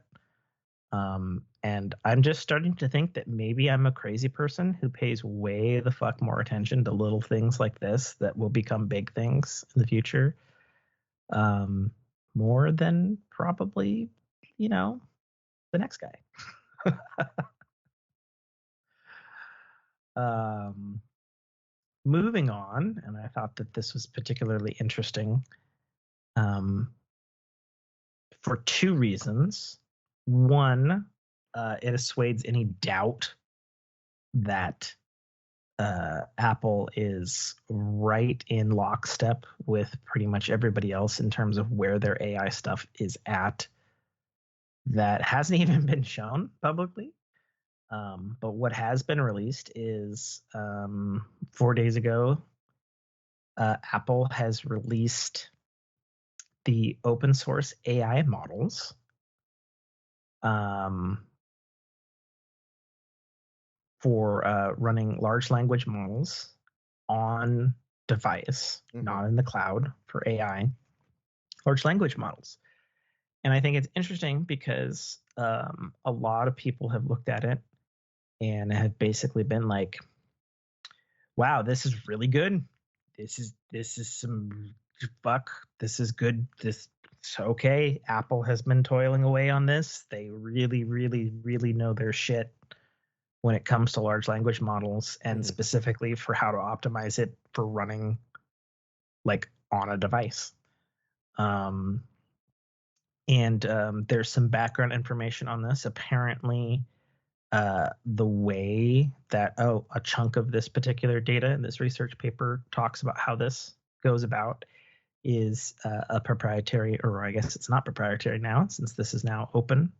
And I'm just starting to think that maybe I'm a crazy person who pays way the fuck more attention to little things like this that will become big things in the future. More than probably, the next guy. Moving on, and I thought that this was particularly interesting for two reasons. One, it assuades any doubt that Apple is right in lockstep with pretty much everybody else in terms of where their AI stuff is at. That hasn't even been shown publicly. But what has been released is 4 days ago, Apple has released the open source AI models for running large language models on device, not in the cloud, for AI, large language models. And I think it's interesting because a lot of people have looked at it and have basically been like, wow, this is really good. This is some fuck. This is good. This is okay. Apple has been toiling away on this. They really, really, really know their shit when it comes to large language models, and specifically for how to optimize it for running like on a device. There's some background information on this. Apparently, the way that a chunk of this particular data in this research paper talks about how this goes about is a proprietary, or I guess it's not proprietary now since this is now open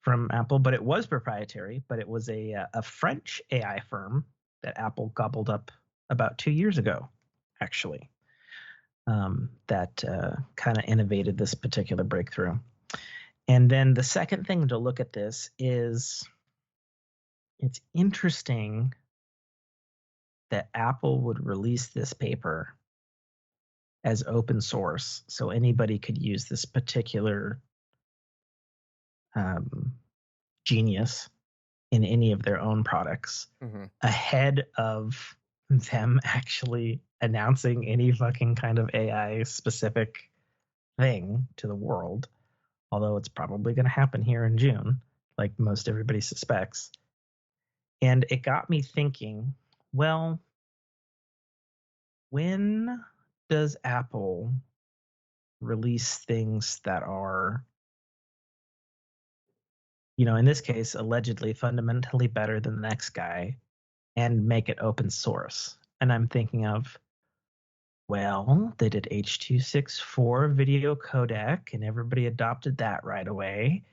from Apple, but it was proprietary. But it was a French AI firm that Apple gobbled up about 2 years ago, actually, that kind of innovated this particular breakthrough. And then the second thing to look at this is it's interesting that Apple would release this paper as open source, so anybody could use this particular genius in any of their own products ahead of them actually announcing any fucking kind of AI specific thing to the world, although it's probably going to happen here in June, like most everybody suspects. And it got me thinking, well, when does Apple release things that are, in this case, allegedly fundamentally better than the next guy and make it open source? And I'm thinking of, well, they did H.264 video codec and everybody adopted that right away.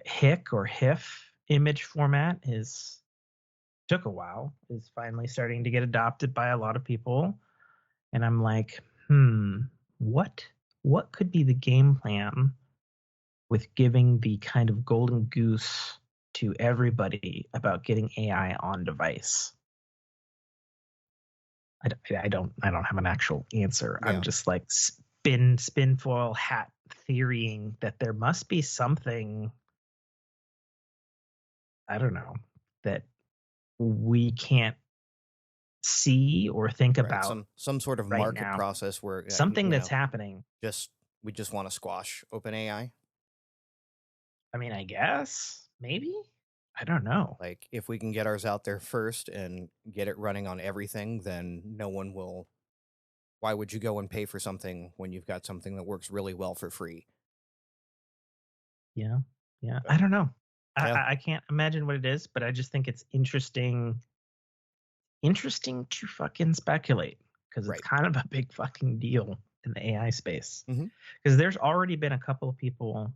HIC or HIF image format took a while, is finally starting to get adopted by a lot of people. And I'm like, what could be the game plan with giving the kind of golden goose to everybody about getting AI on device? I don't have an actual answer. Yeah. I'm just like spinfoil hat theorying that there must be something, I don't know, that we can't see or think about. Some sort of market process where something that's happening. We just want to squash OpenAI. I mean, I guess maybe. I don't know. Like, if we can get ours out there first and get it running on everything, then no one will. Why would you go and pay for something when you've got something that works really well for free? Yeah. I don't know. I can't imagine what it is, but I just think it's interesting to fucking speculate, because it's Right. kind of a big fucking deal in the AI space. Mhm. Because there's already been a couple of people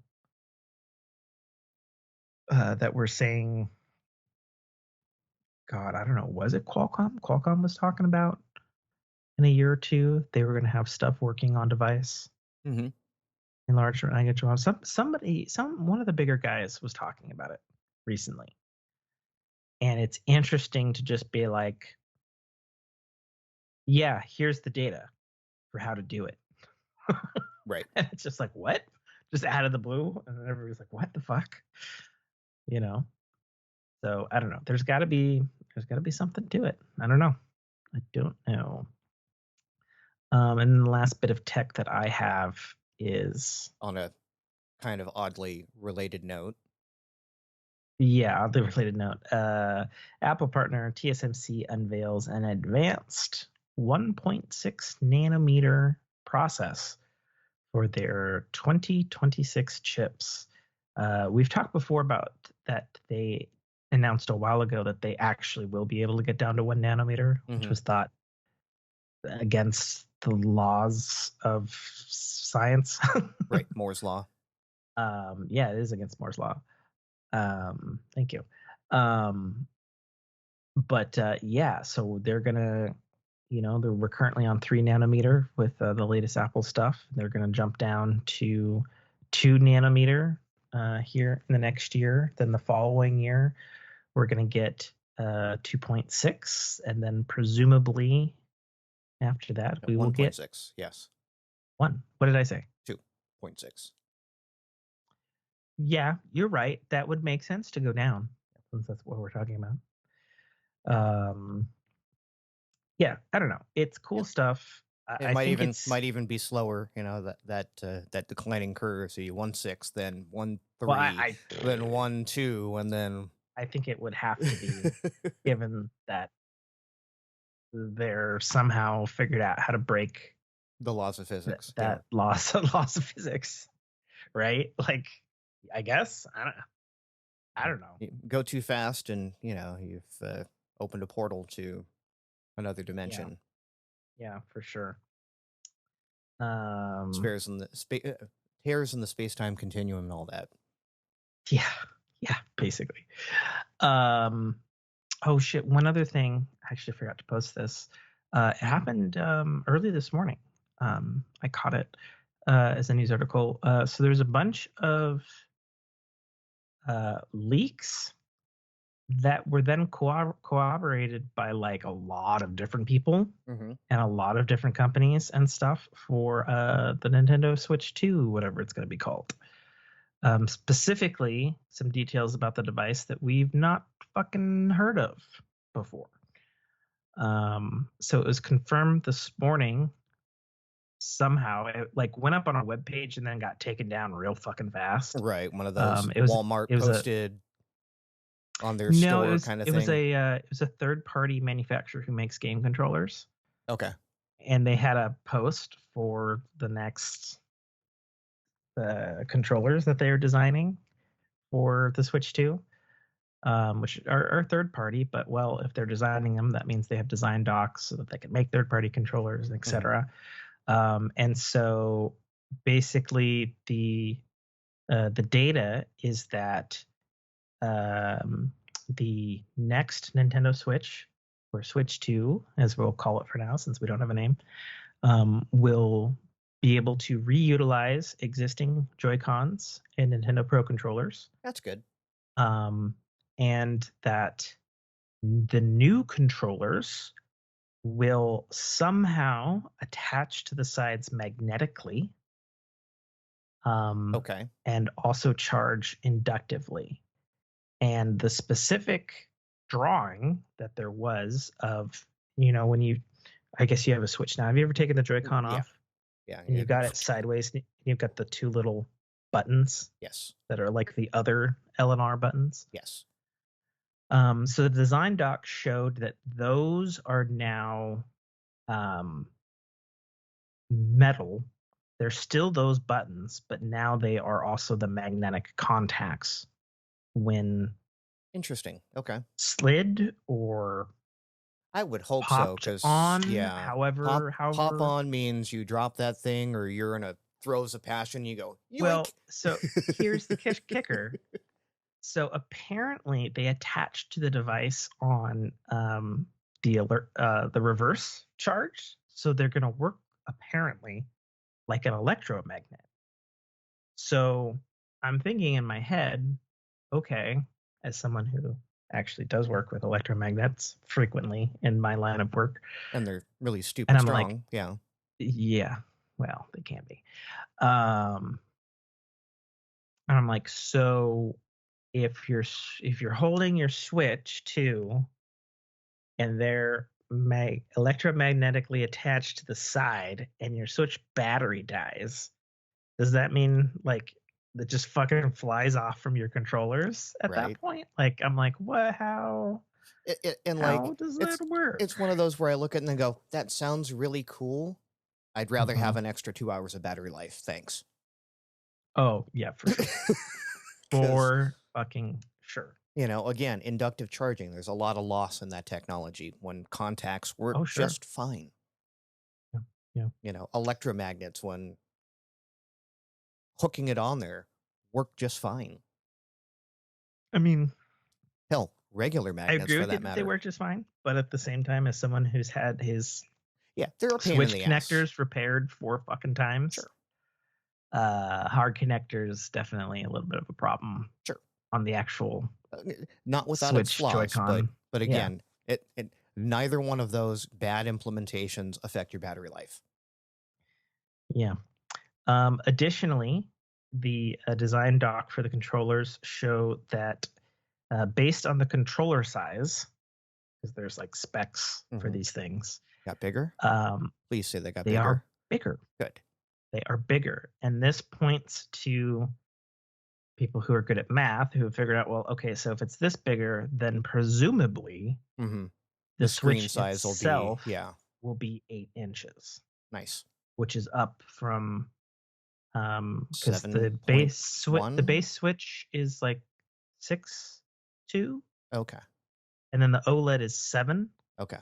that were saying, God, I don't know, was it Qualcomm? Qualcomm was talking about in a year or two they were going to have stuff working on device Mhm. in large language models. One of the bigger guys was talking about it recently, and it's interesting to just be like, yeah, here's the data for how to do it. Right. And it's just like, what? Just out of the blue, and then everybody's like, what the fuck? You know. So I don't know. There's got to be something to it. I don't know. I don't know. And then the last bit of tech that I have is, On a kind of oddly related note. yeah, oddly related note. Apple partner TSMC unveils an advanced 1.6 nanometer process for their 2026 chips. We've talked before about that they announced a while ago that they actually will be able to get down to 1 nanometer, which was thought against the laws of science. Right. Moore's law. Yeah, it is against Moore's law. Thank you. But yeah, so they're gonna, we're currently on 3 nanometer with the latest Apple stuff. They're gonna jump down to 2 nanometer here in the next year. Then the following year, we're gonna get 2.6, and then presumably after that we will get 1.6. Yes. 1. What did I say? 2.6. Yeah, you're right. That would make sense to go down since that's what we're talking about. Yeah, I don't know. It's cool stuff. It I might think even it's might even be slower, that declining curve. So you 1.6, then 1.3, well, I then 1.2, and then I think it would have to be given that they're somehow figured out how to break the laws of physics. that loss of physics, right? Like, I guess I don't know. You go too fast, and you've opened a portal to another dimension. Yeah, for sure. Spares in the tears in the space-time continuum and all that. Yeah, basically. Oh shit! One other thing, I actually forgot to post this. It happened early this morning. I caught it as a news article. So there's a bunch of leaks that were then corroborated by like a lot of different people and a lot of different companies and stuff for the Nintendo Switch 2, whatever it's going to be called. Specifically, some details about the device that we've not fucking heard of before. So it was confirmed this morning. Somehow it like went up on our webpage and then got taken down real fucking fast. Right, one of those Walmart posted on their store kind of thing. It was a third-party manufacturer who makes game controllers. Okay. And they had a post for the next controllers that they are designing for the Switch 2, which are third-party. But well, if they're designing them, that means they have design docs so that they can make third-party controllers, etc. And so basically, the data is that the next Nintendo Switch, or Switch 2, as we'll call it for now, since we don't have a name, will be able to reutilize existing Joy-Cons and Nintendo Pro controllers. That's good. And that the new controllers will somehow attach to the sides magnetically. Okay. And also charge inductively. And the specific drawing that there was of, I guess you have a Switch now. Have you ever taken the Joy-Con off? Yeah. And you got it sideways, and you've got the 2 little buttons. Yes. That are like the other L&R buttons. Yes. So the design doc showed that those are now metal. They're still those buttons, but now they are also the magnetic contacts when interesting. Okay. slid or I would hope so, popped because on. yeah, However, pop on means you drop that thing, or you're in a throes of passion. You go yoink. well, so here's the kicker. So apparently they attached to the device on the reverse charge, so they're going to work apparently like an electromagnet. So I'm thinking in my head, okay, as someone who actually does work with electromagnets frequently in my line of work, And they're really and stupid I'm strong. like, Yeah. yeah, well, they can be. And I'm like, so if you're holding your switch too, and they're electromagnetically attached to the side, and your switch battery dies, does that mean like that just fucking flies off from your controllers at that Right. point? Like, I'm like, what? And like How does that work? it's one of those where I look at it and then go, that sounds really cool. I'd rather have Mhm. an extra 2 hours of battery life. Thanks. Oh yeah, for sure. 'Cause, For fucking sure. again, inductive charging, there's a lot of loss in that technology when contacts work Oh sure. just fine. Yeah. Yeah. Electromagnets, when hooking it on there, work just fine. I mean, Hell, regular I magnets agree for with you that that they matter. work just fine, but at the same time, as someone who's had his Yeah, they're a pain in switch the ass. connectors repaired 4 fucking times, Sure. hard connectors definitely a little bit of a problem. Sure. On the actual Not without its Switch flaws, Joy-Con. but Yeah. again, it neither one of those bad implementations affect your battery life. Yeah. Additionally, the design doc for the controllers show that based on the controller size, because there's like specs for Mhm. these things, Got bigger? Please say they got they bigger. are bigger. Good. They are bigger. And this points to people who are good at math who have figured out, well, okay, so if it's this bigger, then presumably Mm-hmm. the screen Switch size itself will be 8 inches, nice. which is up from because the 7.1? base Switch is like 6.2, Okay. and then the OLED is 7. Okay.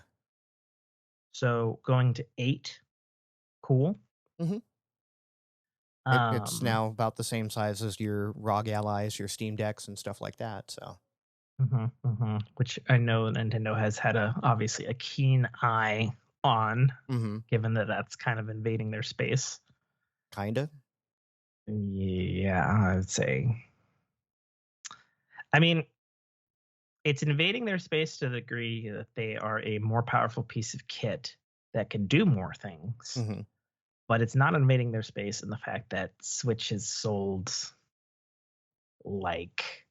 So going to 8, cool. Mhm. It's now about the same size as your ROG Allies, your Steam Decks, and stuff like that. So which I know Nintendo has had obviously a keen eye on, given that that's kind of invading their space. Kinda. Yeah, I would say. I mean, it's invading their space to the degree that they are a more powerful piece of kit that can do more things. Mhm. But it's not invading their space in the fact that Switch has sold like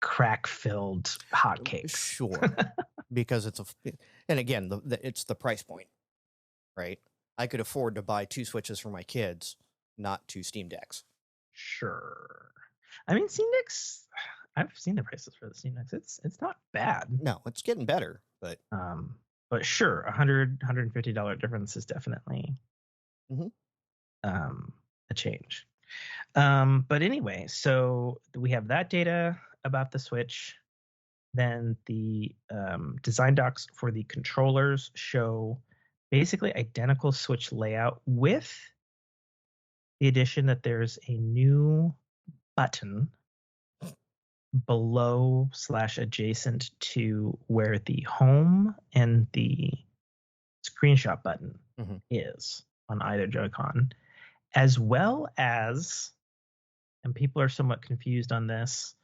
crack-filled hotcakes. Sure. Because and again, it's the price point, right? I could afford to buy 2 Switches for my kids, not 2 Steam Decks. Sure. I mean, Steam Decks, I've seen the prices for the Steam Decks. It's not bad. No, it's getting better, but sure, $150 difference is definitely a change. But anyway, so we have that data about the Switch. Then the design docs for the controllers show basically identical Switch layout with the addition that there's a new button below / adjacent to where the home and the screenshot button is on either Joy-Con, as well as, and people are somewhat confused on this,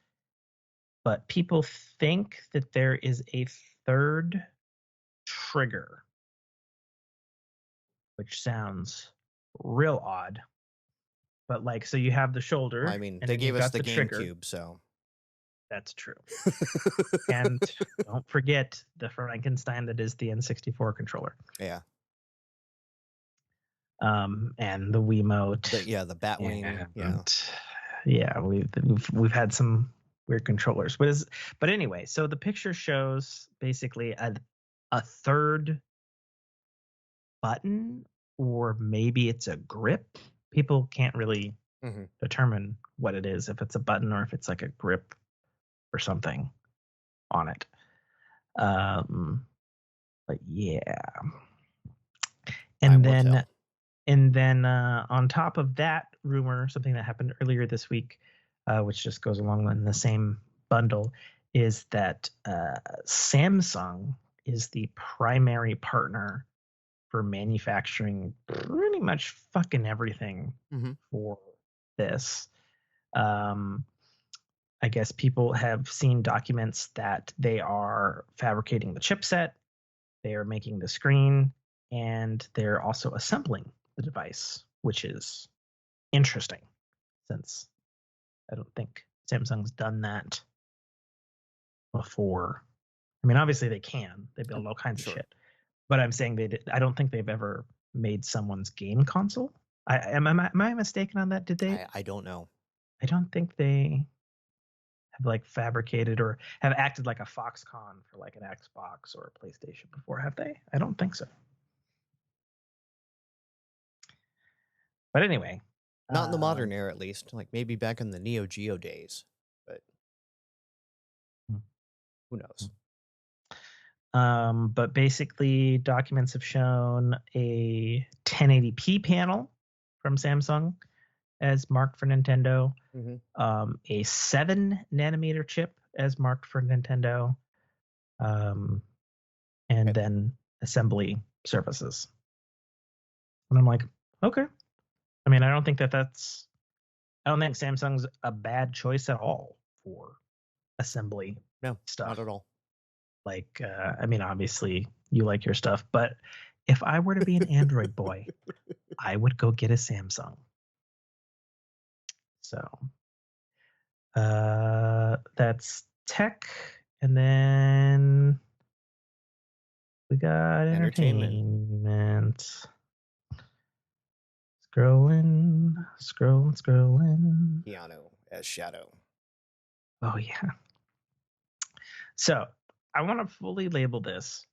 but people think that there is a third trigger, which sounds real odd. But like, so you have the shoulder, well, I mean, and they then gave you've us got the trigger. GameCube, so That's true. And don't forget the Frankenstein that is the N64 controller. Yeah. And the Wiimote. The Batwing. Yeah, we've had some weird controllers. But anyway, so the picture shows basically a third button, or maybe it's a grip. People can't really determine what it is, if it's a button or if it's like a grip or something on it. But yeah. Time And will then tell. on top of that rumor, something that happened earlier this week, which just goes along in the same bundle, is that Samsung is the primary partner for manufacturing pretty much fucking everything for this. I guess people have seen documents that they are fabricating the chipset, they are making the screen, and they're also assembling the device, which is interesting since I don't think Samsung's done that before. I mean, obviously they can. They build all kinds of shit. But I'm saying I don't think they've ever made someone's game console. Am I mistaken on that? Did they? I don't know. I don't think they have like fabricated or have acted like a Foxconn for like an Xbox or a PlayStation before, have they? I don't think so. But anyway, not in the modern era, at least. Like maybe back in the Neo Geo days, but who knows? But basically, documents have shown a 1080p panel from Samsung as marked for Nintendo, a 7-nanometer chip as marked for Nintendo, and then assembly services. And I'm like, okay. I mean, I don't think Samsung's a bad choice at all for assembly stuff. Not at all. Like, I mean, obviously you like your stuff, but if I were to be an Android boy, I would go get a Samsung. So that's tech. And then we got entertainment. Scrolling. Keanu as Shadow. Oh, yeah. So I want to fully label this.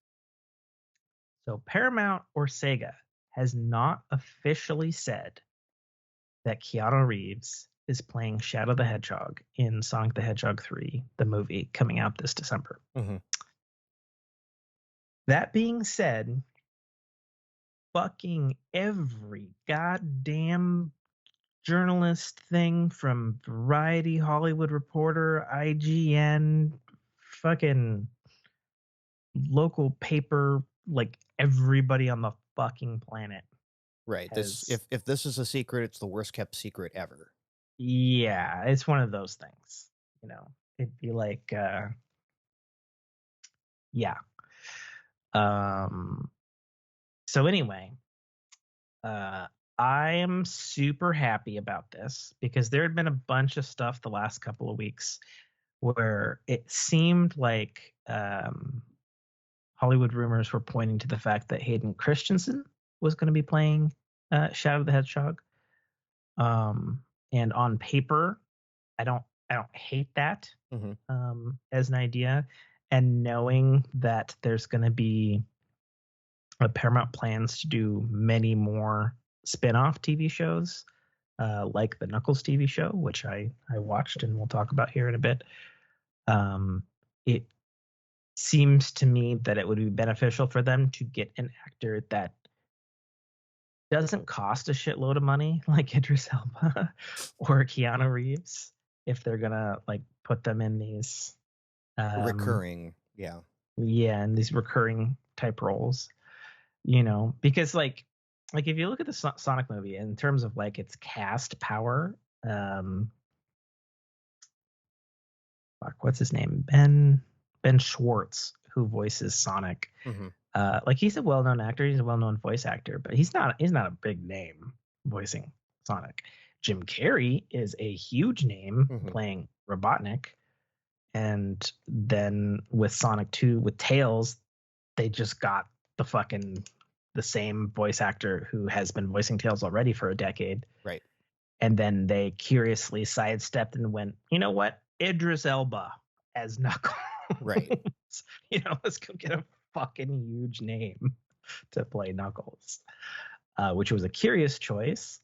So Paramount or Sega has not officially said that Keanu Reeves is playing Shadow the Hedgehog in Sonic the Hedgehog 3, the movie coming out this December. That being said, fucking every goddamn journalist thing from Variety, Hollywood Reporter, IGN, fucking local paper, like everybody on the fucking planet. Right. If this is a secret, it's the worst kept secret ever. Yeah, it's one of those things. You know, it'd be like yeah. So anyway, I am super happy about this because there had been a bunch of stuff the last couple of weeks where it seemed like Hollywood rumors were pointing to the fact that Hayden Christensen was going to be playing Shadow the Hedgehog. And on paper, I don't hate that as an idea. And knowing that there's going to be Paramount plans to do many more spin-off TV shows, like the Knuckles TV show, which I watched and we'll talk about here in a bit. It seems to me that it would be beneficial for them to get an actor that doesn't cost a shitload of money, like Idris Elba or Keanu Reeves, if they're gonna like put them in these recurring, in these recurring type roles, you know, because like if you look at the Sonic movie in terms of like its cast power, what's his name, Ben Schwartz, who voices Sonic. Like he's a well-known actor, he's a well-known voice actor, but he's not a big name voicing Sonic. Jim Carrey is a huge name playing Robotnik, and then with Sonic 2 with Tails, they just got the same voice actor who has been voicing Tails already for a decade, right? And then they curiously sidestepped and went, you know what, Idris Elba as Knuckles, right? You know, let's go get a fucking huge name to play Knuckles, which was a curious choice,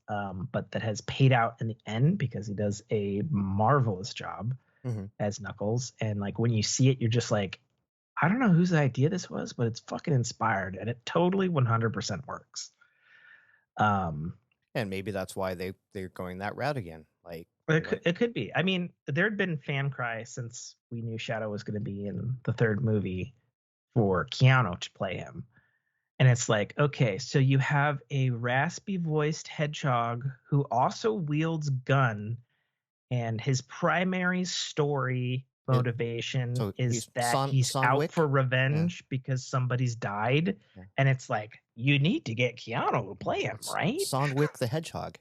but that has paid out in the end because he does a marvelous job as Knuckles. And like when you see it, you're just like, I don't know whose idea this was, but it's fucking inspired, and it totally 100% works. And maybe that's why they're going that route again. Like it could be. I mean, there had been fan cry since we knew Shadow was going to be in the third movie for Keanu to play him. And it's like, okay, so you have a raspy voiced hedgehog who also wields gun, and his primary story motivation is that he's out for revenge because somebody's died. Yeah. And it's like, you need to get Keanu to play him, right? Son Wick the Hedgehog.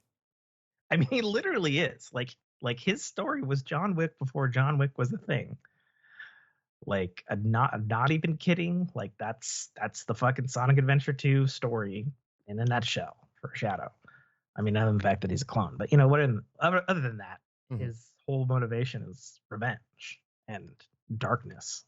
I mean, he literally is. Like his story was John Wick before John Wick was a thing. Like, not even kidding. Like, that's the fucking Sonic Adventure 2 story in a nutshell for Shadow. I mean, other than the fact that he's a clone, but you know what? Other than that, his whole motivation is revenge and darkness.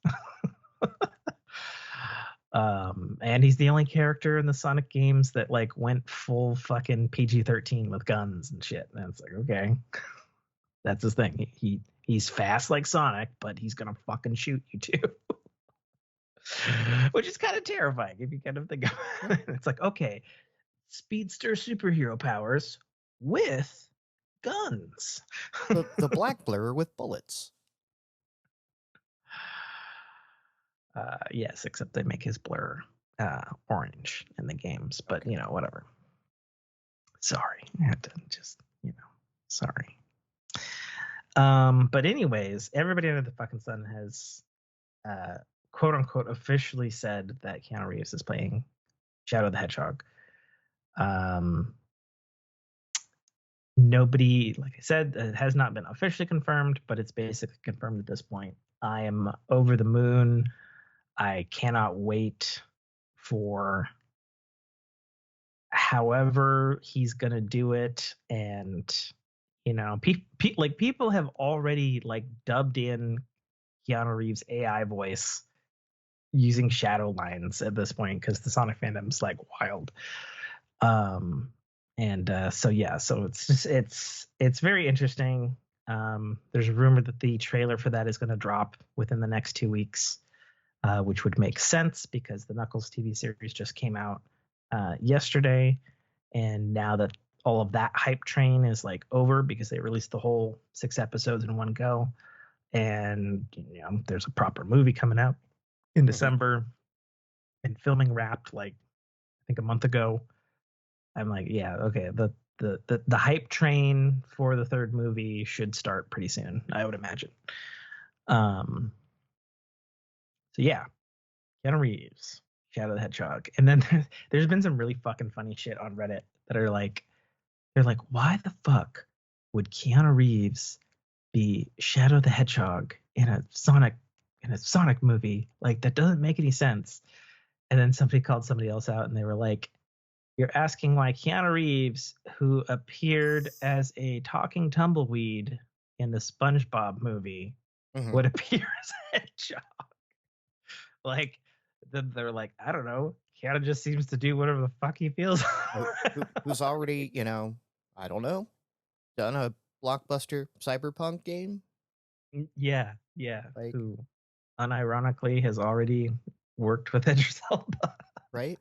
And he's the only character in the Sonic games that like went full fucking PG-13 with guns and shit. And it's like, okay, that's his thing. He's fast like Sonic, but he's gonna fucking shoot you too. Which is kind of terrifying if you kind of think about it. It's like, okay, speedster superhero powers with guns. the black blur with bullets. Yes, except they make his blur orange in the games, but you know, whatever. Sorry, I had to just, sorry. But anyways, everybody under the fucking sun has quote unquote officially said that Keanu Reeves is playing Shadow the Hedgehog. Nobody, like I said, it has not been officially confirmed, but it's basically confirmed at this point. I am over the moon. I cannot wait for however he's gonna do it. And people have already like dubbed in Keanu Reeves' AI voice using shadow lines at this point because the Sonic fandom's like wild. So it's very interesting. There's a rumor that the trailer for that is going to drop within the next 2 weeks, which would make sense because the Knuckles TV series just came out yesterday, and now that all of that hype train is like over because they released the whole 6 episodes in one go, and there's a proper movie coming out in December, and filming wrapped like I think a month ago. I'm like, yeah, okay, the hype train for the third movie should start pretty soon, I would imagine. So yeah, Keanu Reeves, Shadow the Hedgehog. And then there's been some really fucking funny shit on Reddit that are like, they're like, why the fuck would Keanu Reeves be Shadow the Hedgehog in a Sonic movie? Like, that doesn't make any sense. And then somebody called somebody else out and they were like, you're asking why Keanu Reeves, who appeared as a talking tumbleweed in the SpongeBob movie, would appear as a hedgehog. Like, they're like, I don't know. Keanu just seems to do whatever the fuck he feels. Who's already, I don't know, done a blockbuster cyberpunk game? Yeah. Like, who unironically has already worked with Idris Elba. Right?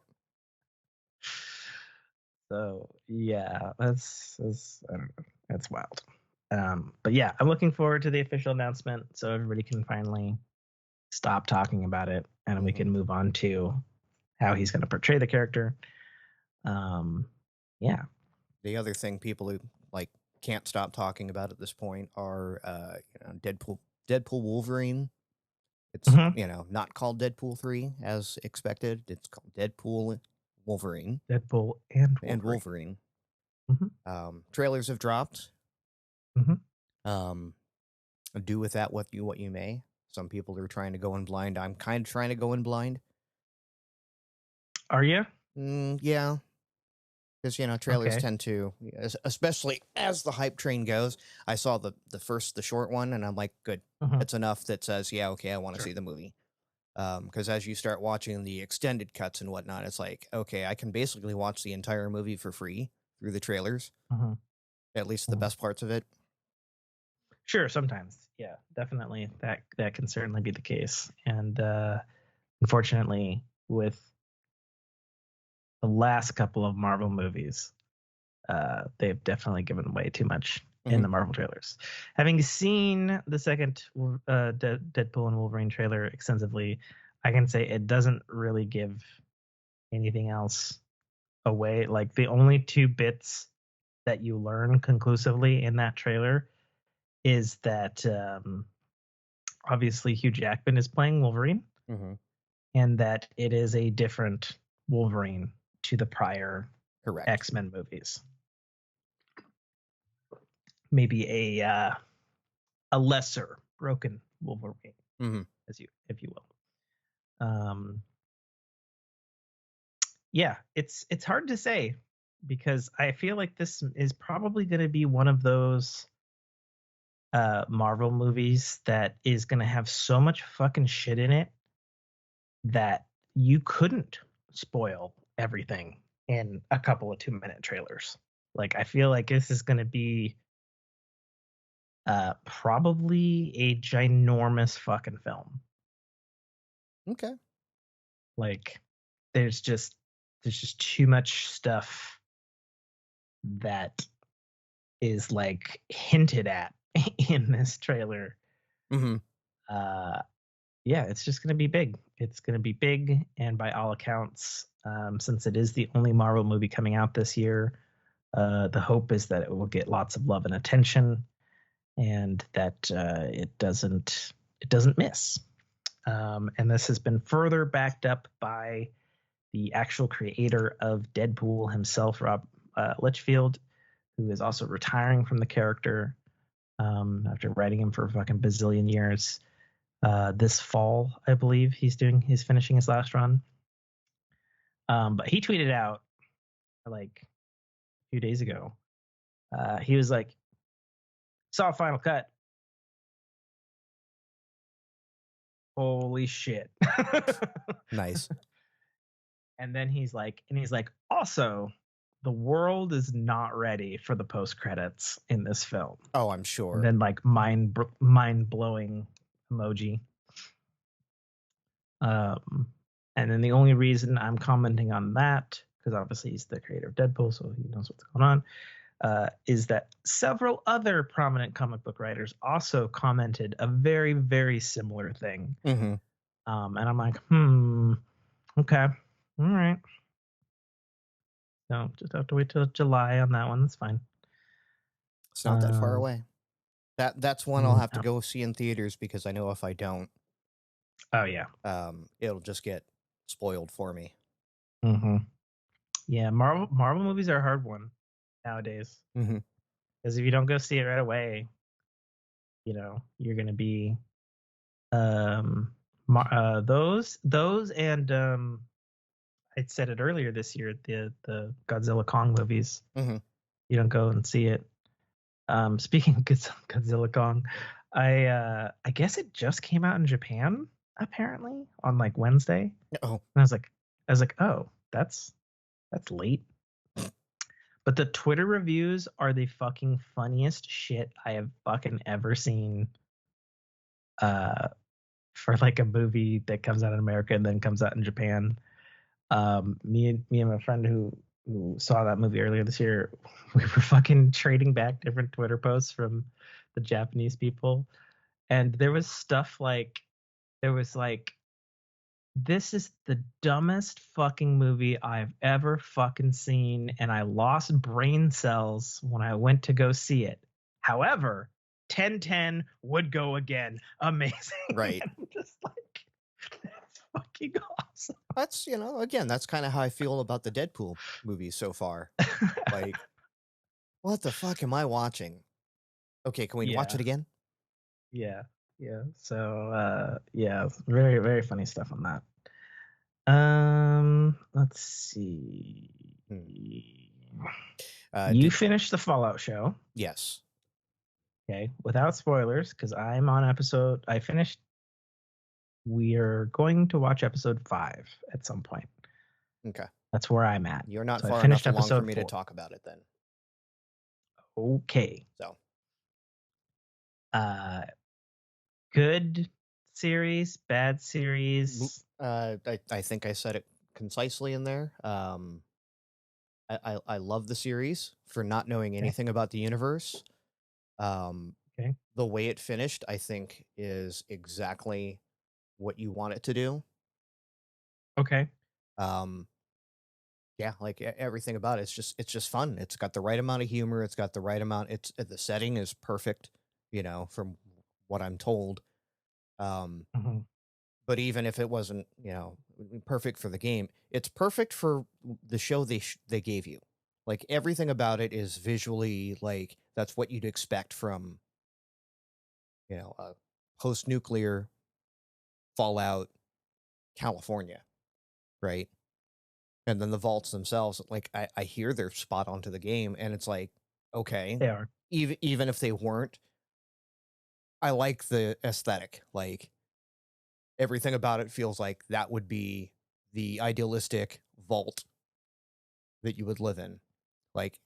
So yeah, that's I don't know. That's wild. But yeah, I'm looking forward to the official announcement so everybody can finally stop talking about it and we can move on to how he's going to portray the character. Yeah. The other thing people who like can't stop talking about at this point are Deadpool Wolverine. It's not called Deadpool 3 as expected. It's called Deadpool Wolverine. Deadpool and Wolverine. Trailers have dropped. Do with that what you may. Some people are trying to go in blind. I'm kind of trying to go in blind. Are you? Yeah. Because, trailers tend to, especially as the hype train goes. I saw the short one, and I'm like, good. That's enough that says, yeah, okay, I want to see the movie. Because as you start watching the extended cuts and whatnot, it's like, okay, I can basically watch the entire movie for free through the trailers. At least the best parts of it. Sure, sometimes. Yeah, definitely. That can certainly be the case. And unfortunately, with the last couple of Marvel movies, they've definitely given away too much in the Marvel trailers. Having seen the second Deadpool and Wolverine trailer extensively, I can say it doesn't really give anything else away. Like, the only two bits that you learn conclusively in that trailer is that obviously Hugh Jackman is playing Wolverine, and that it is a different Wolverine to the prior X-Men movies. Maybe a lesser broken Wolverine, if you will. Yeah, it's hard to say, because I feel like this is probably going to be one of those Marvel movies that is going to have so much fucking shit in it that you couldn't spoil everything in a couple of 2-minute trailers. Like, I feel like this is going to be probably a ginormous fucking film. Okay. Like, there's just too much stuff that is like hinted at in this trailer. Yeah, it's just going to be big. It's going to be big, and by all accounts, since it is the only Marvel movie coming out this year, the hope is that it will get lots of love and attention, and that it doesn't miss. And this has been further backed up by the actual creator of Deadpool himself, Rob Lichfield, who is also retiring from the character after writing him for a fucking bazillion years. This fall, I believe he's finishing his last run. But he tweeted out like a few days ago. He was like, "Saw Final Cut. Holy shit!" Nice. And then he's like, also, the world is not ready for the post credits in this film. Oh, I'm sure. And then like mind blowing emoji. And then the only reason I'm commenting on that, because obviously he's the creator of Deadpool, so he knows what's going on, is that several other prominent comic book writers also commented a very, very similar thing. And I'm like, okay, all right. No, just have to wait till July on that one. That's fine. It's not that far away. That's one I'll have to go see in theaters, because I know if I don't, oh yeah, it'll just get spoiled for me. Yeah, Marvel movies are a hard one nowadays, because if you don't go see it right away, you know you're gonna be those and I said it earlier this year, the Godzilla Kong movies. You don't go and see it. Speaking of Godzilla Kong, I guess it just came out in Japan apparently on like Wednesday. Oh, and I was like, oh, that's late. But the Twitter reviews are the fucking funniest shit I have fucking ever seen. For like a movie that comes out in America and then comes out in Japan. Me and my friend who saw that movie earlier this year, we were fucking trading back different Twitter posts from the Japanese people, and there was stuff like, this is the dumbest fucking movie I've ever fucking seen, and I lost brain cells when I went to go see it. However, 10/10 would go again. Amazing. Right. I'm just like, that's fucking awesome. That's, again, that's kind of how I feel about the Deadpool movies so far. Like, what the fuck am I watching? Okay, can we watch it again? Yeah. So yeah, very, very funny stuff on that. Let's see. You finished the Fallout show. Yes. Okay, without spoilers, because I'm on episode. I finished. We are going to watch episode 5 at some point. Okay. That's where I'm at. You're not far enough along for me to talk about it then. Okay. So. Good series, bad series. I think I said it concisely in there. I love the series for not knowing Okay. anything about the universe. Um, Okay. the way it finished, I think, is exactly what you want it to do. Okay. Um, yeah, like everything about it, it's just fun. It's got the right amount of humor. It's got the right amount. It's the setting is perfect, from what I'm told. Um, Hmm. but even if it wasn't, perfect for the game, it's perfect for the show they gave you. Like everything about it is visually like that's what you'd expect from, a post-nuclear Fallout California, right? And then the vaults themselves, like I hear they're spot onto the game, and it's like, okay, They are. even if they weren't, I like the aesthetic. Like everything about it feels like that would be the idealistic vault that you would live in. Like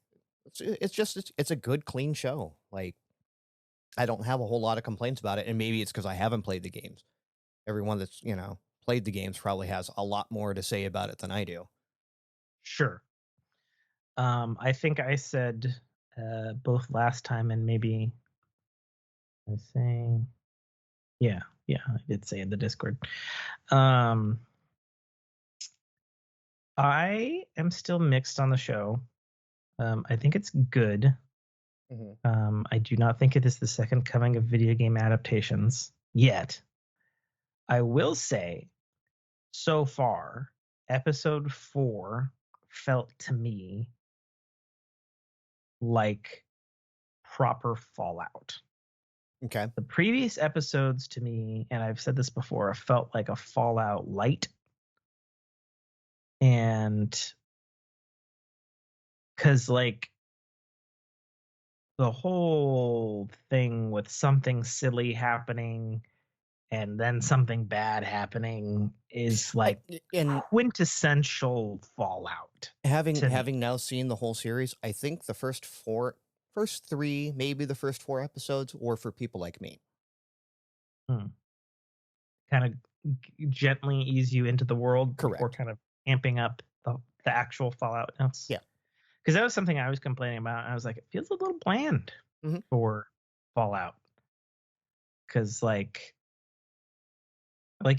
it's a good clean show. Like I don't have a whole lot of complaints about it, and maybe it's because I haven't played the games. Everyone that's played the games probably has a lot more to say about it than I do. Sure. I think I said both last time and maybe I say, yeah, I did say in the Discord. Um, I am still mixed on the show. I think it's good. Hmm. I do not think it is the second coming of video game adaptations yet. I will say, so far, episode 4 felt to me like proper Fallout. Okay. The previous episodes to me, and I've said this before, felt like a Fallout light. And because, like, the whole thing with something silly happening and then something bad happening is I like and quintessential Fallout having to me. having now seen the whole series, I think the first three, maybe the first four episodes were for people like me. Kind of gently ease you into the world before Correct. kind of amping up the actual Falloutness. Yeah. Because that was something I was complaining about. I was like, it feels a little bland Hmm. for Fallout. Because like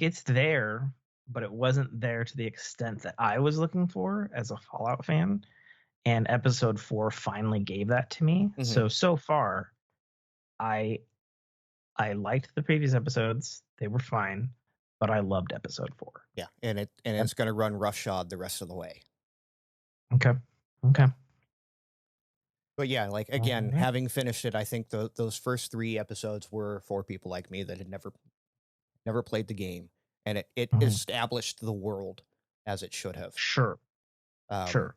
it's there, but it wasn't there to the extent that I was looking for as a Fallout fan. And episode 4 finally gave that to me. Hmm. So far, I I liked the previous episodes. They were fine, but I loved episode 4. Yeah, and And, it's going to run roughshod the rest of the way. okay. Okay. But yeah, like All again, right. having finished it, I think those first three episodes were for people like me that had never played the game, and it Mhm. established the world as it should have. Sure. Um, Sure.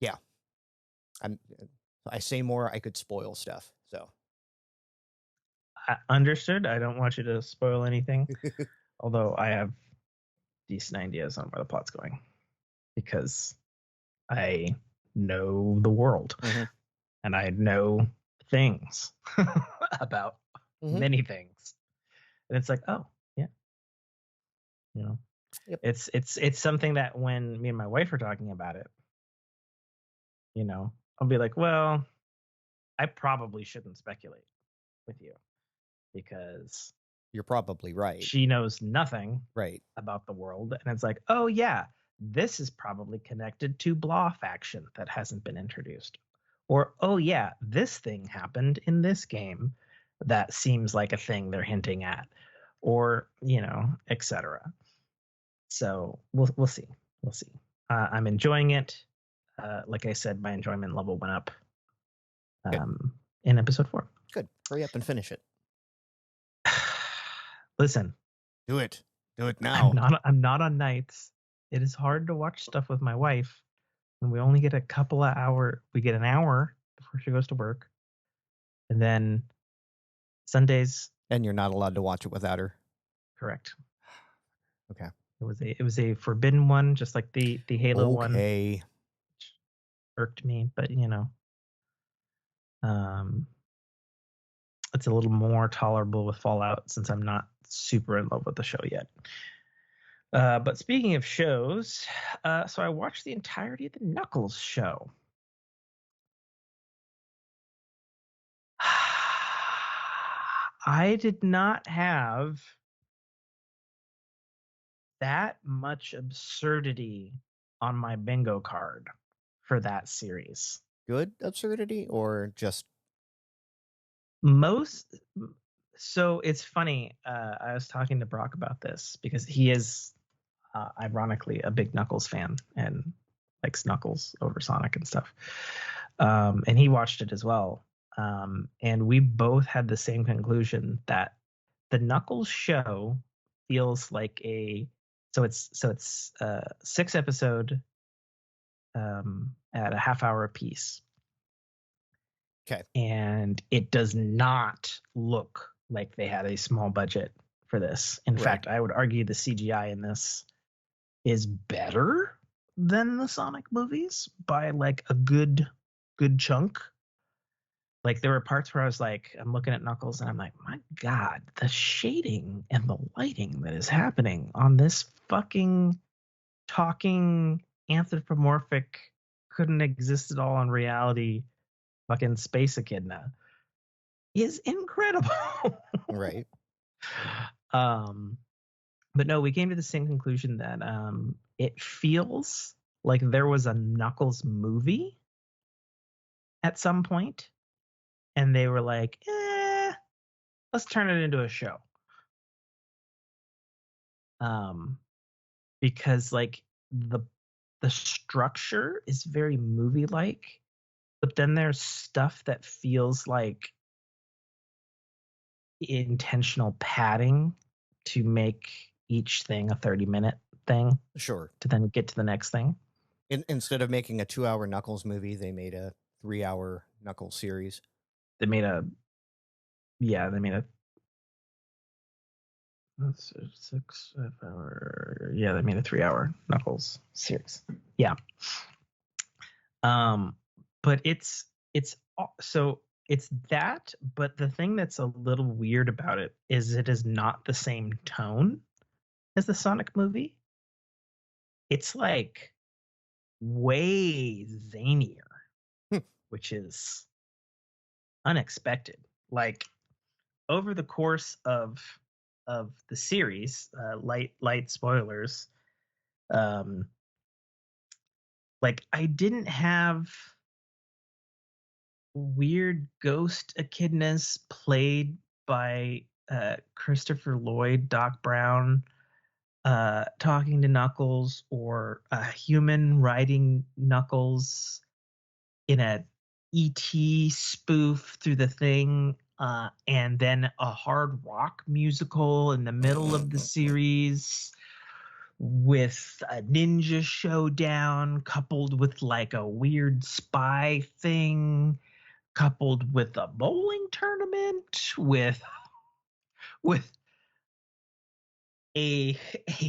yeah, I'm. I say more, I could spoil stuff. So Understood. I don't want you to spoil anything, although I have decent ideas on where the plot's going because I know the world hmm. and I know things about Hmm. many things. And it's like, oh, yeah, you know, Yep. it's something that when me and my wife are talking about it, I'll be like, well, I probably shouldn't speculate with you because You're probably right. she knows nothing Right. about the world. And it's like, oh, yeah, this is probably connected to blah faction that hasn't been introduced. Or, oh, yeah, this thing happened in this game that seems like a thing they're hinting at. Or, etc. So we'll see. We'll see. I'm enjoying it. Like I said, my enjoyment level went up Good. in episode 4. Good. Hurry up and finish it. Listen, Do it. Do it I'm now. not on nights. It is hard to watch stuff with my wife when we only get a couple of hours. We get an hour before she goes to work, and then Sundays. And you're not allowed to watch it without her. Correct. Okay. It was a forbidden one, just like the Halo one. Okay. Which irked me, but um, it's a little more tolerable with Fallout since I'm not super in love with the show yet. But speaking of shows, so I watched the entirety of the Knuckles show. I did not have that much absurdity on my bingo card for that series. Good absurdity or just So it's funny. I was talking to Brock about this because he is ironically a big Knuckles fan and likes Knuckles over Sonic and stuff. And he watched it as well. And we both had the same conclusion that the Knuckles show feels like it's 6 episode at a half hour apiece. okay. And it does not look like they had a small budget for this. In fact, I would argue the CGI in this is better than the Sonic movies by like a good chunk. Like there were parts where I was like, I'm looking at Knuckles and I'm like, my God, the shading and the lighting that is happening on this fucking talking anthropomorphic couldn't exist at all in reality fucking space echidna is incredible. Right. But no, we came to the same conclusion that it feels like there was a Knuckles movie at some point, and they were like, let's turn it into a show. Because like the structure is very movie-like, but then there's stuff that feels like intentional padding to make each thing a 30-minute thing. Sure. To then get to the next thing. Instead of making a 2-hour Knuckles movie, they made a 3-hour Knuckles series. They made a 6-hour. Yeah, they made a 3-hour Knuckles series. Yeah. But it's that, but the thing that's a little weird about it is it is not the same tone as the Sonic movie. It's like way zanier, which is unexpected. Like over the course of the series, light spoilers, like I didn't have weird ghost echidnas played by Christopher Lloyd, Doc Brown, talking to Knuckles, or a human riding Knuckles in a ET spoof through the thing, and then a hard rock musical in the middle of the series with a ninja showdown coupled with like a weird spy thing coupled with a bowling tournament with a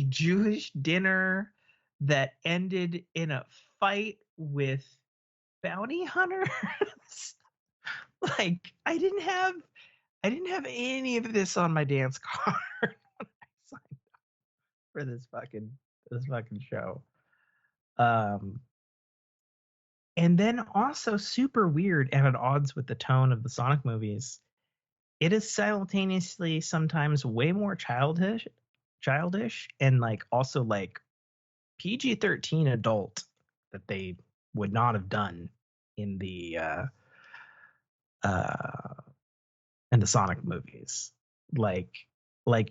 Jewish dinner that ended in a fight with bounty hunters. Like I didn't have any of this on my dance card when I signed up for this fucking show. And then also super weird and at odds with the tone of the Sonic movies, it is simultaneously sometimes way more childish and like also like PG-13 adult that they would not have done in the Sonic movies. Like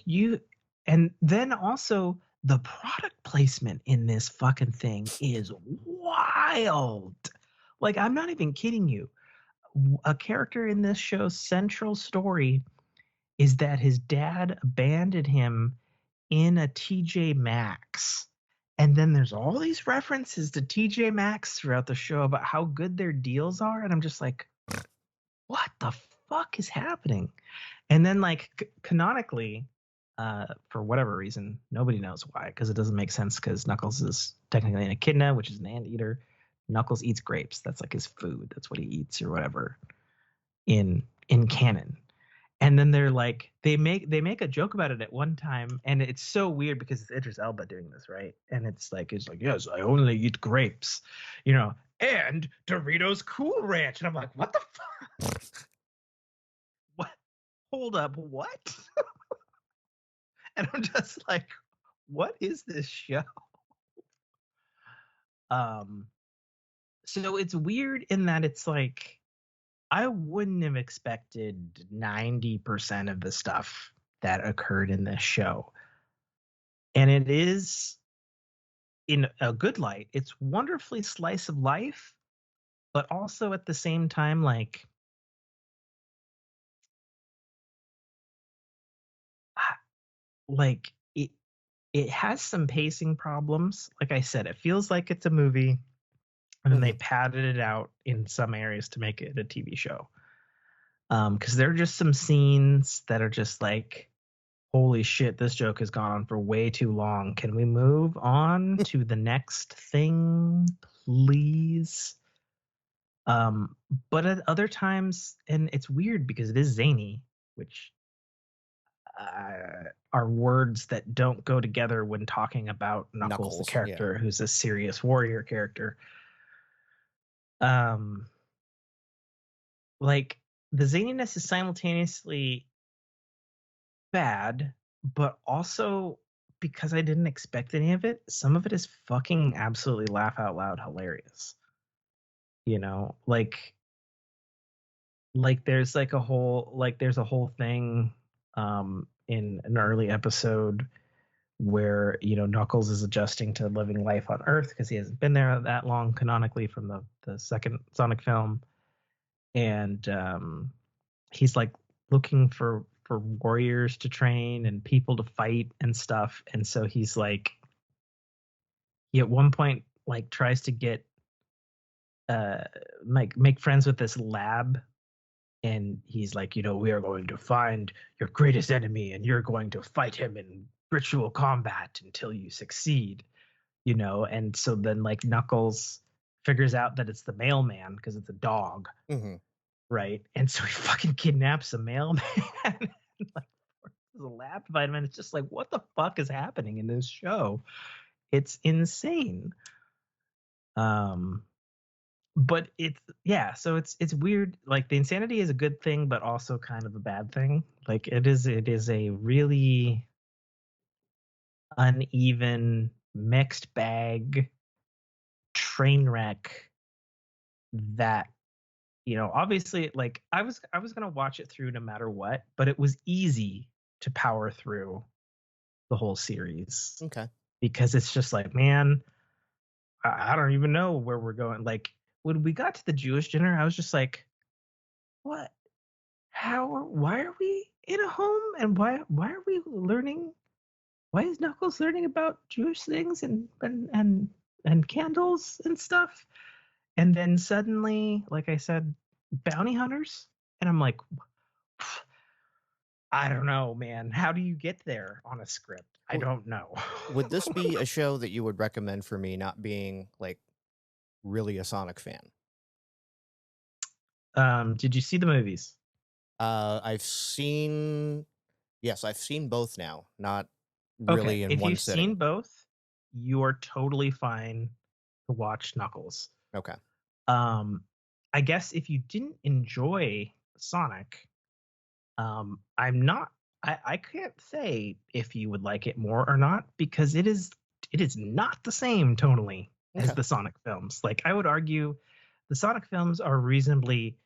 you, and then also the product placement in this fucking thing is wild. Like I'm not even kidding you. A character in this show's central story is that his dad abandoned him in a TJ Maxx. And then there's all these references to TJ Maxx throughout the show about how good their deals are. And I'm just like, what the fuck is happening? And then like canonically, for whatever reason, nobody knows why, because it doesn't make sense, because Knuckles is technically an echidna, which is an anteater. Knuckles eats grapes. That's like his food. That's what he eats or whatever in canon. And then they're like, they make a joke about it at one time, and it's so weird because it's Idris Elba doing this, right? And it's like, yes, I only eat grapes, and Doritos Cool Ranch. And I'm like, what the fuck? What? Hold up, what? And I'm just like, what is this show? So it's weird in that it's like, I wouldn't have expected 90% of the stuff that occurred in this show. And it is, in a good light, it's wonderfully slice of life, but also at the same time, like it has some pacing problems. Like I said, it feels like it's a movie, and then they padded it out in some areas to make it a TV show. Because there are just some scenes that are just like, holy shit, this joke has gone on for way too long. Can we move on to the next thing, please? But at other times, and it's weird because it is zany, which are words that don't go together when talking about Knuckles, the character who's a serious warrior character. Like, the zaniness is simultaneously bad, but also, because I didn't expect any of it, some of it is fucking absolutely laugh out loud hilarious. Like there's a whole thing in an early episode where Knuckles is adjusting to living life on Earth because he hasn't been there that long canonically from the second Sonic film, and he's like looking for warriors to train and people to fight and stuff. And so he's like, he at one point like tries to get make friends with this lab, and he's like, we are going to find your greatest enemy and you're going to fight him in ritual combat until you succeed. And so then like Knuckles figures out that it's the mailman because it's a dog. Right? And so he fucking kidnaps a mailman and like forces a lab to fight him. And it's just like, what the fuck is happening in this show? It's insane. But so it's weird. Like, the insanity is a good thing, but also kind of a bad thing. Like, it is a really uneven, mixed bag train wreck that, obviously, like, I was gonna watch it through no matter what, but it was easy to power through the whole series. Okay. Because it's just like, man, I don't even know where we're going. Like, when we got to the Jewish dinner, I was just like, what? Why are we in a home? And why are we learning? Why is Knuckles learning about Jewish things and candles and stuff? And then suddenly, like I said, bounty hunters. And I'm like, I don't know, man. How do you get there on a script? I don't know. Would this be a show that you would recommend for me, not being like really a Sonic fan? Did you see the movies? I've seen both now, not really in if one you've sitting. seen both, you are totally fine to watch Knuckles. Okay. I guess if you didn't enjoy Sonic, I can't say if you would like it more or not, because it is not the same tonally as the Sonic films. Like, I would argue the Sonic films are reasonably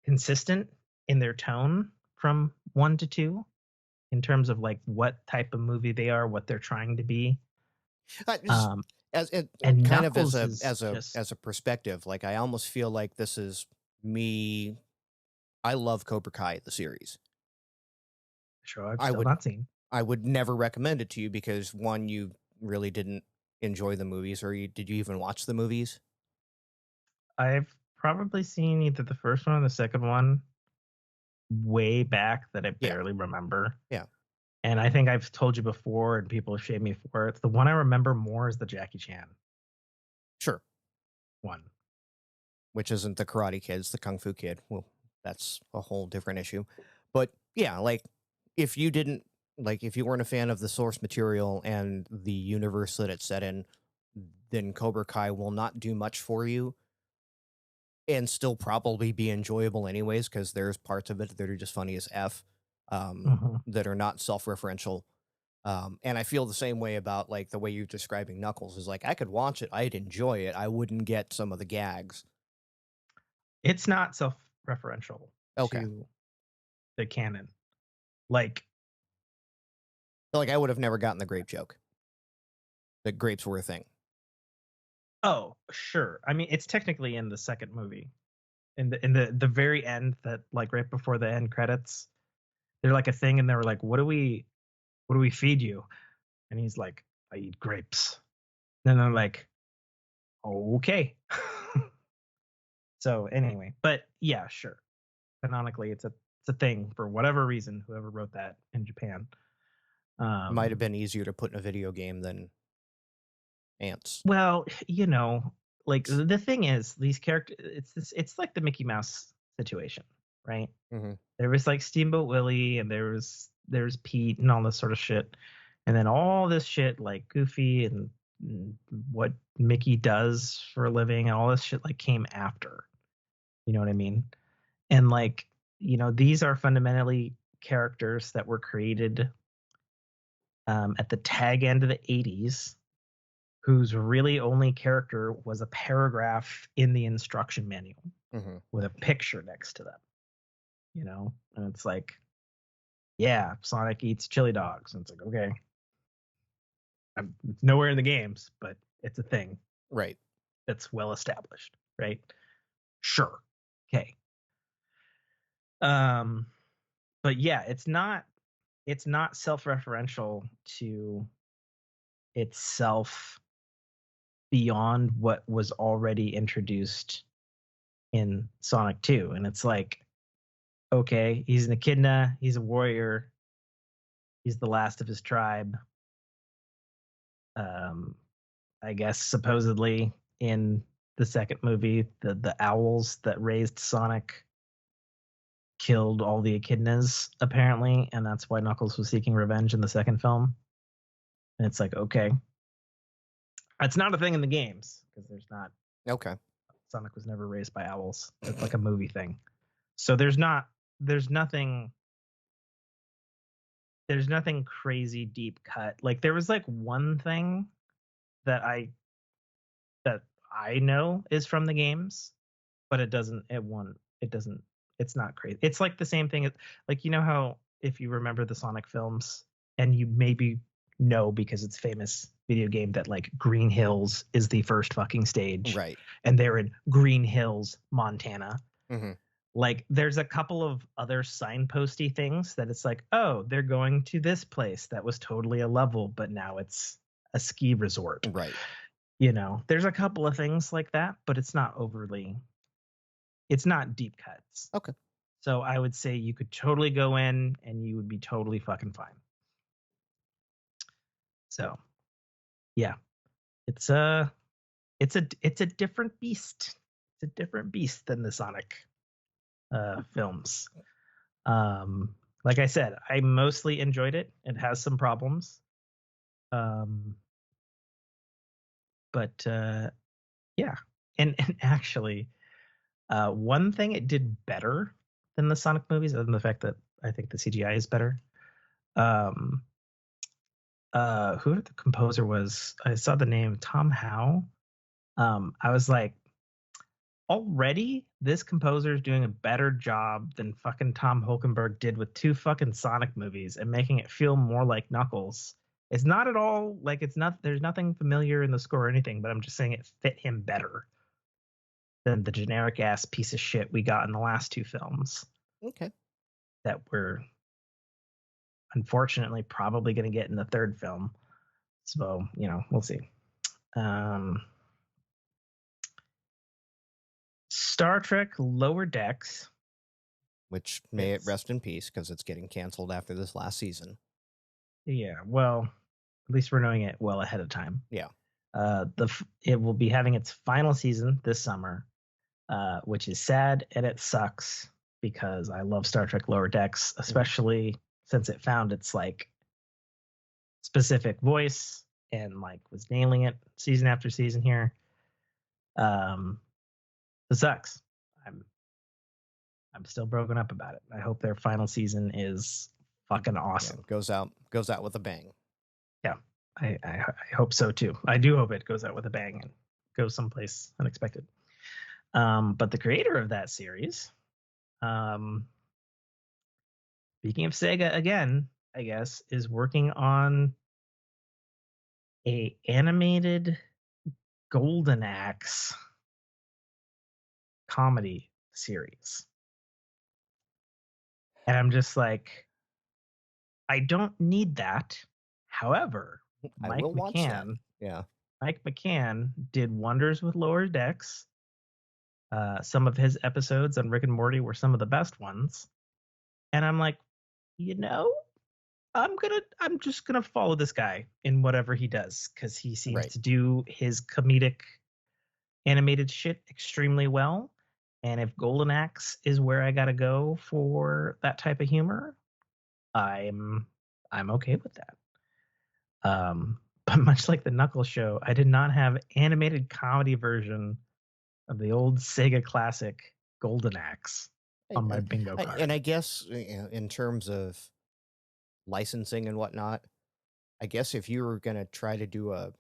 consistent in their tone from 1 to 2 in terms of like what type of movie they are, what they're trying to be. As a perspective, like, I almost feel like this is me. I love Cobra Kai, the series. Sure, I've still not seen. I would never recommend it to you because, one, you really didn't enjoy the movies, or did you even watch the movies? I've probably seen either the first one or the second one way back that I barely remember. Yeah. And I think I've told you before, and people have shamed me for it. The one I remember more is the Jackie Chan. Sure. One. Which isn't the Karate Kid, it's the Kung Fu Kid. Well, that's a whole different issue. But Yeah, like if you didn't like if you weren't a fan of the source material and the universe that it's set in, then Cobra Kai will not do much for you and still probably be enjoyable anyways because there's parts of it that are just funny as f, Mm-hmm. that are not self-referential. And I feel the same way about like the way you're describing Knuckles is like I could watch it, I'd enjoy it, I wouldn't get some of the gags. It's not self-referential Okay, to the canon. Like, like I would have never gotten the grape joke. That grapes were a thing. oh, sure. I mean, it's technically in the second movie. In the very end, that like right before the end credits, they're like a thing, and they were like, what do we feed you? And he's like, I eat grapes. And they're like, okay. So anyway, but yeah, sure. Canonically, it's a thing for whatever reason. Whoever wrote that in Japan. Might have been easier to put in a video game than ants. Well, like the thing is, these characters, it's like the Mickey Mouse situation, right? Mm-hmm. There was like Steamboat Willie, and there's Pete and all this sort of shit, and then all this shit like Goofy and what Mickey does for a living and all this shit like came after. You know what I mean? And like, these are fundamentally characters that were created at the tag end of the 80s, whose really only character was a paragraph in the instruction manual with a picture next to them, and it's like, yeah, Sonic eats chili dogs. And it's like, okay, it's nowhere in the games, but it's a thing. Right. That's well established, right? Sure. Okay. But yeah, it's not self-referential to itself beyond what was already introduced in Sonic 2. And it's like, okay, he's an echidna, he's a warrior, he's the last of his tribe. I guess supposedly in the second movie, the owls that raised Sonic killed all the echidnas, apparently, and that's why Knuckles was seeking revenge in the second film. And it's like, okay. It's not a thing in the games, because there's not. Okay. Sonic was never raised by owls. It's like a movie thing. So there's nothing crazy deep cut. Like there was like one thing that I know is from the games, but it's not crazy. It's like the same thing. Like, how if you remember the Sonic films, and you maybe know because it's famous video game, that like Green Hills is the first fucking stage, Right. and they're in Green Hills, Montana. Mm-hmm. Like there's a couple of other signposty things that it's like, oh, they're going to this place that was totally a level, but now it's a ski resort. Right. There's a couple of things like that, but it's not deep cuts. Okay. So I would say you could totally go in and you would be totally fucking fine. So yeah, it's a different beast. It's a different beast than the Sonic films. Like I said, I mostly enjoyed it. It has some problems. But yeah. And actually, one thing it did better than the Sonic movies, other than the fact that I think the CGI is better. Who the composer was? I saw the name Tom Howe. I was like, already this composer is doing a better job than fucking Tom Hulkenberg did with 2 fucking Sonic movies and making it feel more like Knuckles. It's not at all like there's nothing familiar in the score or anything, but I'm just saying it fit him better than the generic ass piece of shit we got in the last 2 films. Okay. That we're unfortunately probably going to get in the third film. So, we'll see. Star Trek Lower Decks. Which may it rest in peace because it's getting canceled after this last season. Yeah, well, at least we're knowing it well ahead of time. Yeah. It will be having its final season this summer, which is sad and it sucks. because I love Star Trek Lower Decks, especially since it found its like specific voice and like was nailing it season after season here. It sucks. I'm still broken up about it. I hope their final season is fucking awesome. Yeah, goes out with a bang. Yeah, I hope so too. I do hope it goes out with a bang and goes someplace unexpected. But the creator of that series, speaking of Sega again, I guess, is working on a animated Golden Axe comedy series. And I'm just like, I don't need that. However, I Mike will watch that. McCann, Yeah. Mike McCann did wonders with Lower Decks. Some of his episodes on Rick and Morty were some of the best ones. And I'm like, you know, I'm just gonna follow this guy in whatever he does, because he seems to do his comedic animated shit extremely well. And if Golden Axe is where I gotta go for that type of humor, I'm okay with that. But much like the Knuckles show, I did not have animated comedy version of the old Sega classic Golden Axe on my bingo card. And I guess in terms of licensing and whatnot, I guess if you were going to try to do a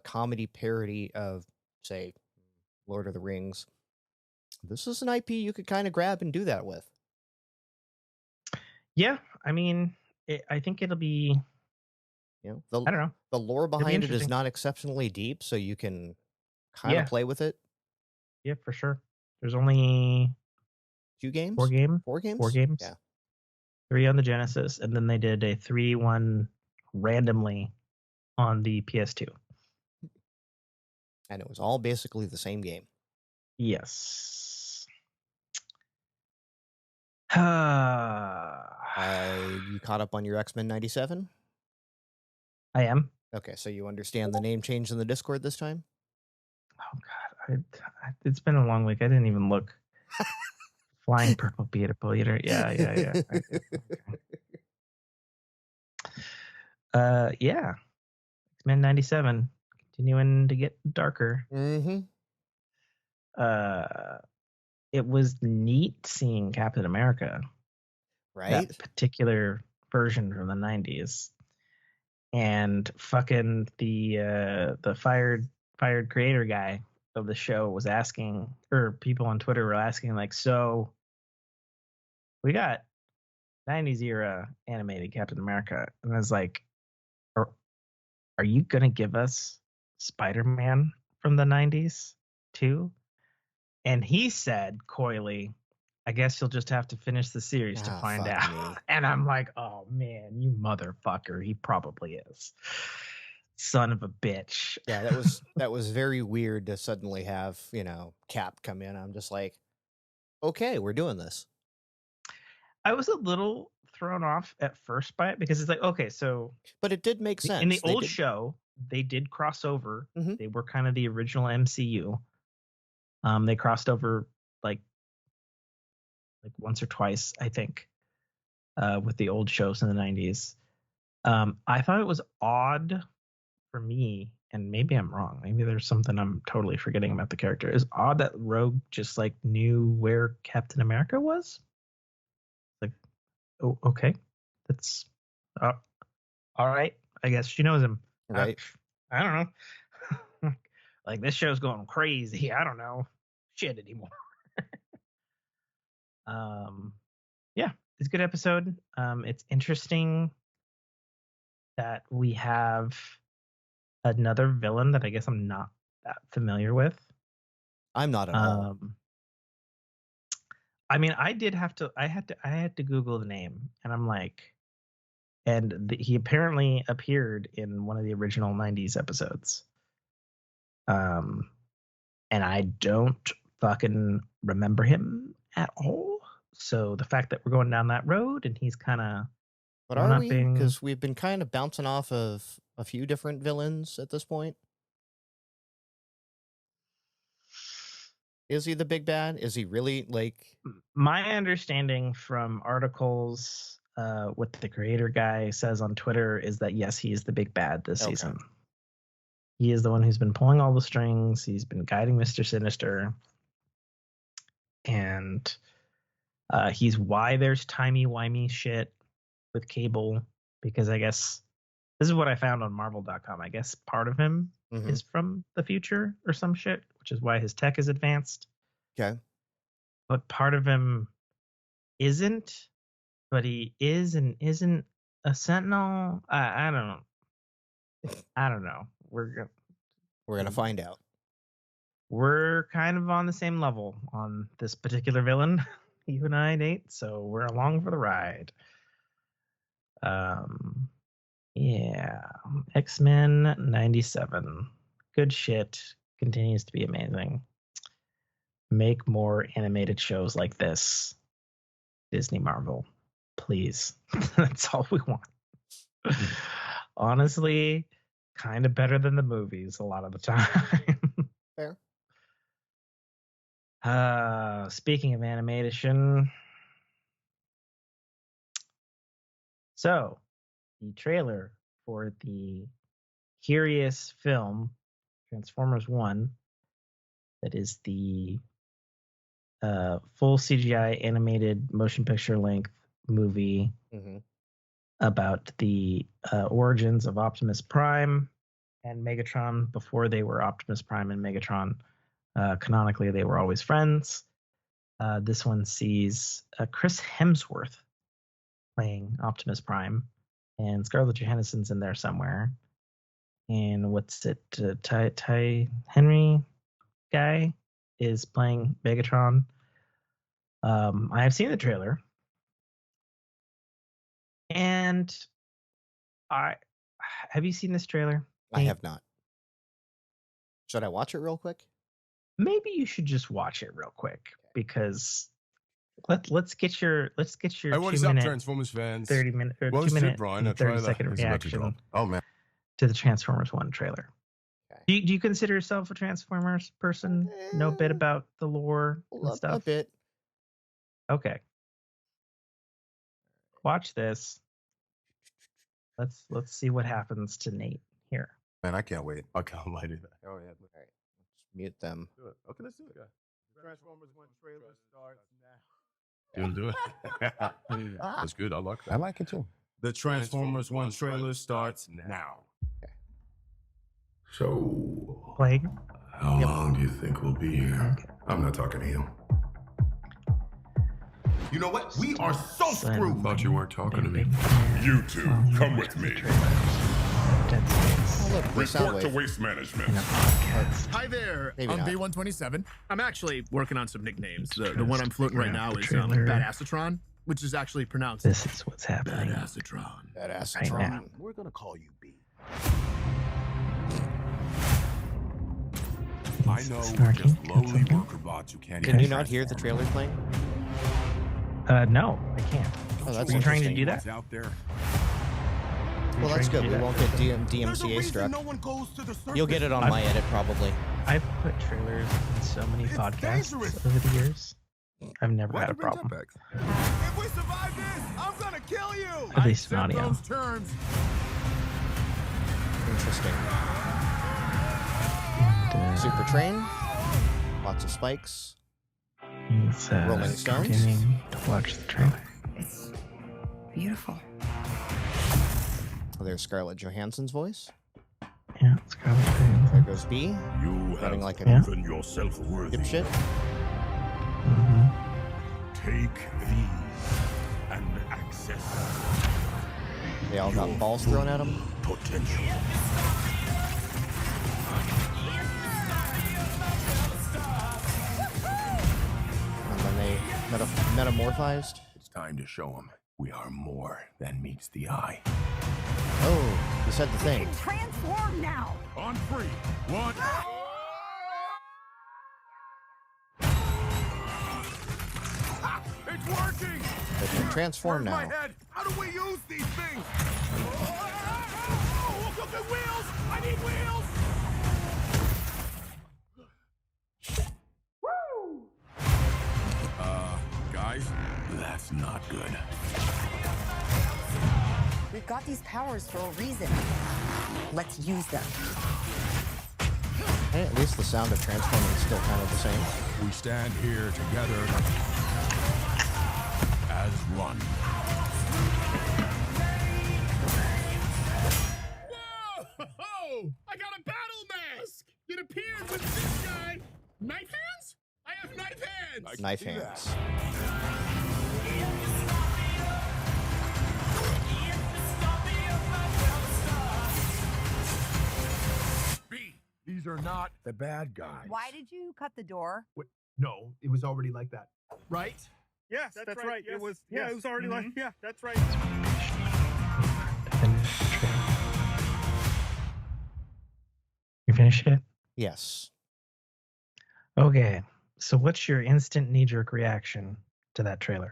comedy parody of, say, Lord of the Rings, this is an IP you could kind of grab and do that with. Yeah, I mean, I think it'll be. I don't know. The lore behind it is not exceptionally deep, so you can kind of play with it. Yeah, for sure. There's only 2 games? 4 games? 4 games? 4 games. Yeah. 3 on the Genesis, and then they did a 3-1 randomly on the PS2. And it was all basically the same game. Yes. You caught up on your X-Men 97? I am. Okay, so you understand the name change in the Discord this time? Oh God, it's been a long week. I didn't even look. Flying Purple Beautiful Eater. Yeah. Yeah. X-Men 97 continuing to get darker. Mm-hmm. It was neat seeing Captain America, right? That particular version from the 90s, and fucking the fired creator guy of the show was asking, or people on Twitter were asking, like, so we got 90s era animated Captain America, and I was like, are you gonna give us Spider-Man from the 90s too? And he said coyly, I guess you'll just have to finish the series to find out. And I'm like, oh man, you motherfucker. He probably is. Son of a bitch. Yeah, that was very weird to suddenly have, Cap come in. I'm just like, okay, we're doing this. I was a little thrown off at first by it, because it's like, okay, so. But it did make sense. In the old show, they did cross over. Mm-hmm. They were kind of the original MCU. They crossed over like once or twice, I think, with the old shows in the 90s. I thought it was odd for me, and maybe I'm wrong. Maybe there's something I'm totally forgetting about the character. It's odd that Rogue just like knew where Captain America was. Like, oh, okay, that's all right. I guess she knows him. Right. I don't know. Like, this show's going crazy. I don't know shit anymore. Yeah, it's a good episode. It's interesting that we have another villain that I guess I'm not that familiar with. I'm not at all. I mean, I had to Google the name, and I'm like, and he apparently appeared in one of the original 90s episodes. And I don't fucking remember him at all. So the fact that we're going down that road and he's kind of. But are we? Because we've been kind of bouncing off of a few different villains at this point. Is he the big bad? Is he really like? My understanding from articles, what the creator guy says on Twitter is that yes, he is the big bad this season. He is the one who's been pulling all the strings. He's been guiding Mr. Sinister. And he's why there's timey-wimey shit with Cable, because I guess this is what I found on Marvel.com. I guess part of him is from the future or some shit, which is why his tech is advanced. Okay. But part of him isn't, but he is and isn't a Sentinel. I don't know. I don't know. We're gonna find out. We're kind of on the same level on this particular villain, you and I, Nate. So we're along for the ride. Yeah, X-Men 97. Good shit. Continues to be amazing. Make more animated shows like this. Disney Marvel. Please. That's all we want. Honestly, kind of better than the movies a lot of the time. Fair. Speaking of animation. So, the trailer for the Curious film, Transformers 1, that is the full CGI animated motion picture length movie about the origins of Optimus Prime and Megatron before they were Optimus Prime and Megatron. Canonically, they were always friends. This one sees Chris Hemsworth playing Optimus Prime, and Scarlett Johansson's in there somewhere. And what's it? Ty Henry guy is playing Megatron. I have seen the trailer, and have you seen this trailer? I have not. Should I watch it real quick? Maybe you should just watch it real quick, because let's get your Hey, what is up, Transformers fans? 30-minute or Well, 2-minute, Brian, 30-second reaction. Oh man, to the Transformers 1 trailer. Okay. Do you consider yourself a Transformers person? Know a bit about the lore and stuff? A bit. Okay. Watch this. Let's see what happens to Nate here. Man, I can't wait. Okay, I might do that. Oh yeah. All right. Let's mute them. Do it. Okay, let's do it. Transformers 1 trailer starts now. Do it. That's good. I like that. I like it too. The Transformers 1 trailer starts now. Okay. So, Playing. How long do you think we'll be here? Okay. I'm not talking to you. You know what? We are so screwed. Thought you weren't talking to me. You two, come with me. Oh, look, Report to Waste Management. Hi there, Maybe I'm not. B127. I'm actually working on some nicknames. The one I'm floating right now is Badassatron, which is actually pronounced. This is what's happening. Badassatron. Badassatron. Right now. We're gonna call you B. I know we're just lowly worker bots who can't. Can you not hear the trailer playing? No, I can't. Oh, that's Were you trying to interesting. do that? Out there. Well, that's good. We won't get DMCA struck. You'll get it on my edit, probably. I've put trailers in so many podcasts over the years. I've never had a problem. If we survive this, I'm gonna kill you. At least in audio. Interesting. And, Super train. Lots of spikes. He's Rolling Stones. continuing to watch the trailer. It's beautiful. Oh, there's Scarlett Johansson's voice. Yeah, it's Scarlett Johansson. There goes B. You Running like a proven yourself worthy. dipshit. Take these and access. They all got balls thrown at them. Potential. And then they metamorphized. It's time to show them we are more than meets the eye. Oh, you said the thing. Transform now. On 3, 1. It's working. They can transform Where's now. my head? How do we use these things? Oh, look at wheels! I need wheels! guys? That's not good. We've got these powers for a reason. Let's use them. Hey, at least the sound of transforming is still kind of the same. We stand here together as one. Whoa! I got a battle mask! It appeared with this guy. Knife hands? I have knife hands! Knife hands. B, these are not the bad guys. Why did you cut the door? No, it was already like that. Right? Yes, that's right. Yes. It was. Yes. Yeah, it was already like. Yeah, that's right. You finished it? Yes. Okay. So what's your instant knee-jerk reaction to that trailer?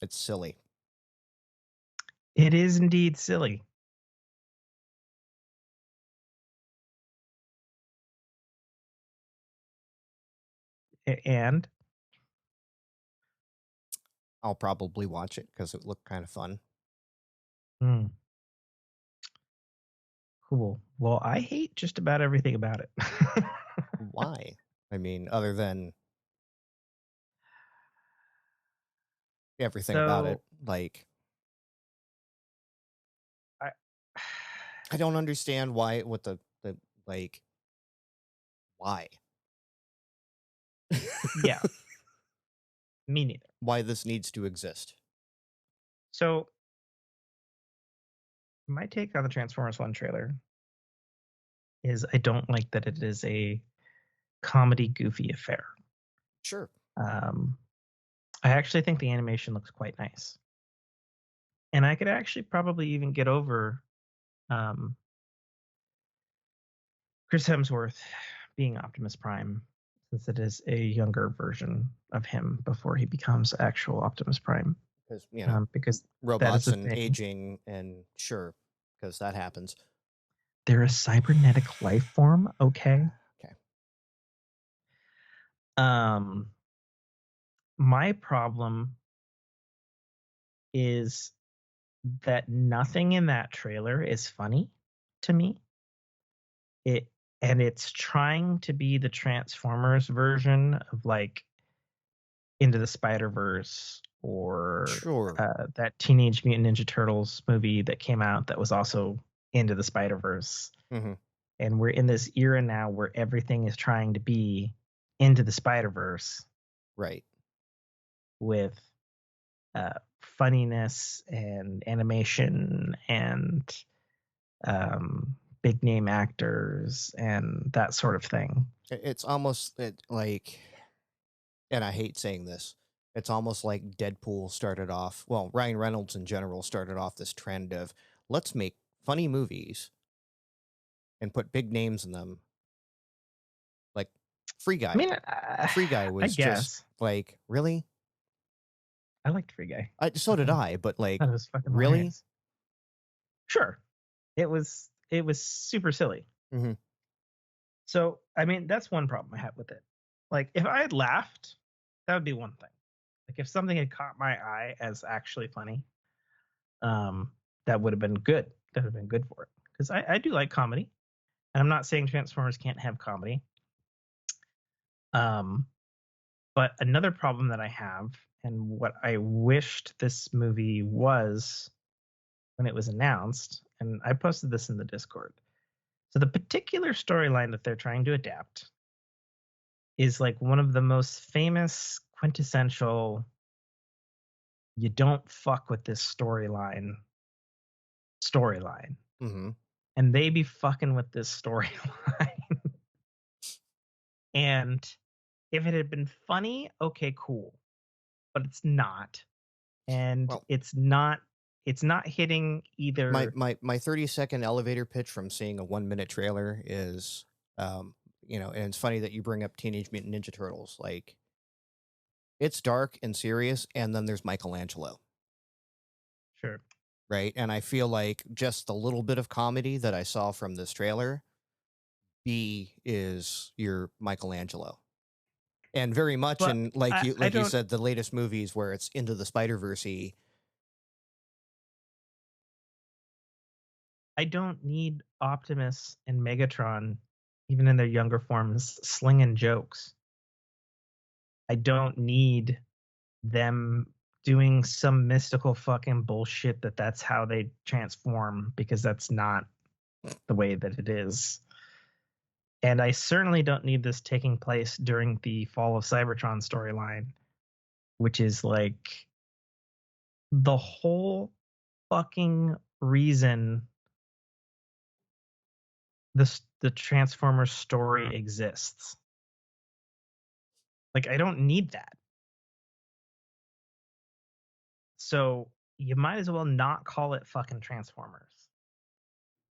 It's silly. It is indeed silly. And I'll probably watch it because it looked kind of fun. Cool. Well, I hate just about everything about it. Why? I mean, other than everything about it, like I don't understand why. What the like? Why? Yeah. Me neither. Why this needs to exist? So my take on the Transformers 1 trailer is I don't like that it is a comedy goofy affair. Sure. I actually think the animation looks quite nice. And I could actually probably even get over Chris Hemsworth being Optimus Prime, since it is a younger version of him before he becomes actual Optimus Prime. Because, you know, because robots and thing. aging, and sure, because that happens. They're a cybernetic life form, okay? Okay. My problem is that nothing in that trailer is funny to me. It's trying to be the Transformers version of like Into the Spider-Verse or that Teenage Mutant Ninja Turtles movie that came out that was also Into the Spider-Verse. Mm-hmm. And we're in this era now where everything is trying to be Into the Spider-Verse. Right. With funniness and animation and big name actors and that sort of thing. It's almost like, and I hate saying this, it's almost like Deadpool started off, well, Ryan Reynolds in general started off this trend of let's make funny movies and put big names in them. Like Free Guy. I mean, Free Guy was just like, really? I liked Free Guy. So did I, but like, it was fucking really? Hilarious. Sure. It was super silly. Mm-hmm. So, I mean, that's one problem I have with it. Like, if I had laughed, that would be one thing. Like, if something had caught my eye as actually funny, that would have been good. That would have been good for it. Because I do like comedy. And I'm not saying Transformers can't have comedy. But another problem that I have, and what I wished this movie was when it was announced, and I posted this in the Discord. So the particular storyline that they're trying to adapt is like one of the most famous quintessential you don't fuck with this storyline. Mm-hmm. And they be fucking with this storyline. And if it had been funny, okay, cool. But it's not. And it's not hitting either. My 30-second elevator pitch from seeing a 1-minute trailer is, you know, and it's funny that you bring up Teenage Mutant Ninja Turtles. Like, it's dark and serious, and then there's Michelangelo. Sure. Right? And I feel like just the little bit of comedy that I saw from this trailer, B is your Michelangelo. And very much But in I you don't- said, the latest movies where it's into the Spider-Verse-y. I don't need Optimus and Megatron, even in their younger forms, slinging jokes. I don't need them doing some mystical fucking bullshit that's how they transform, because that's not the way that it is. And I certainly don't need this taking place during the Fall of Cybertron storyline, which is like the whole fucking reason the Transformers story exists. Like, I don't need that. So you might as well not call it fucking Transformers.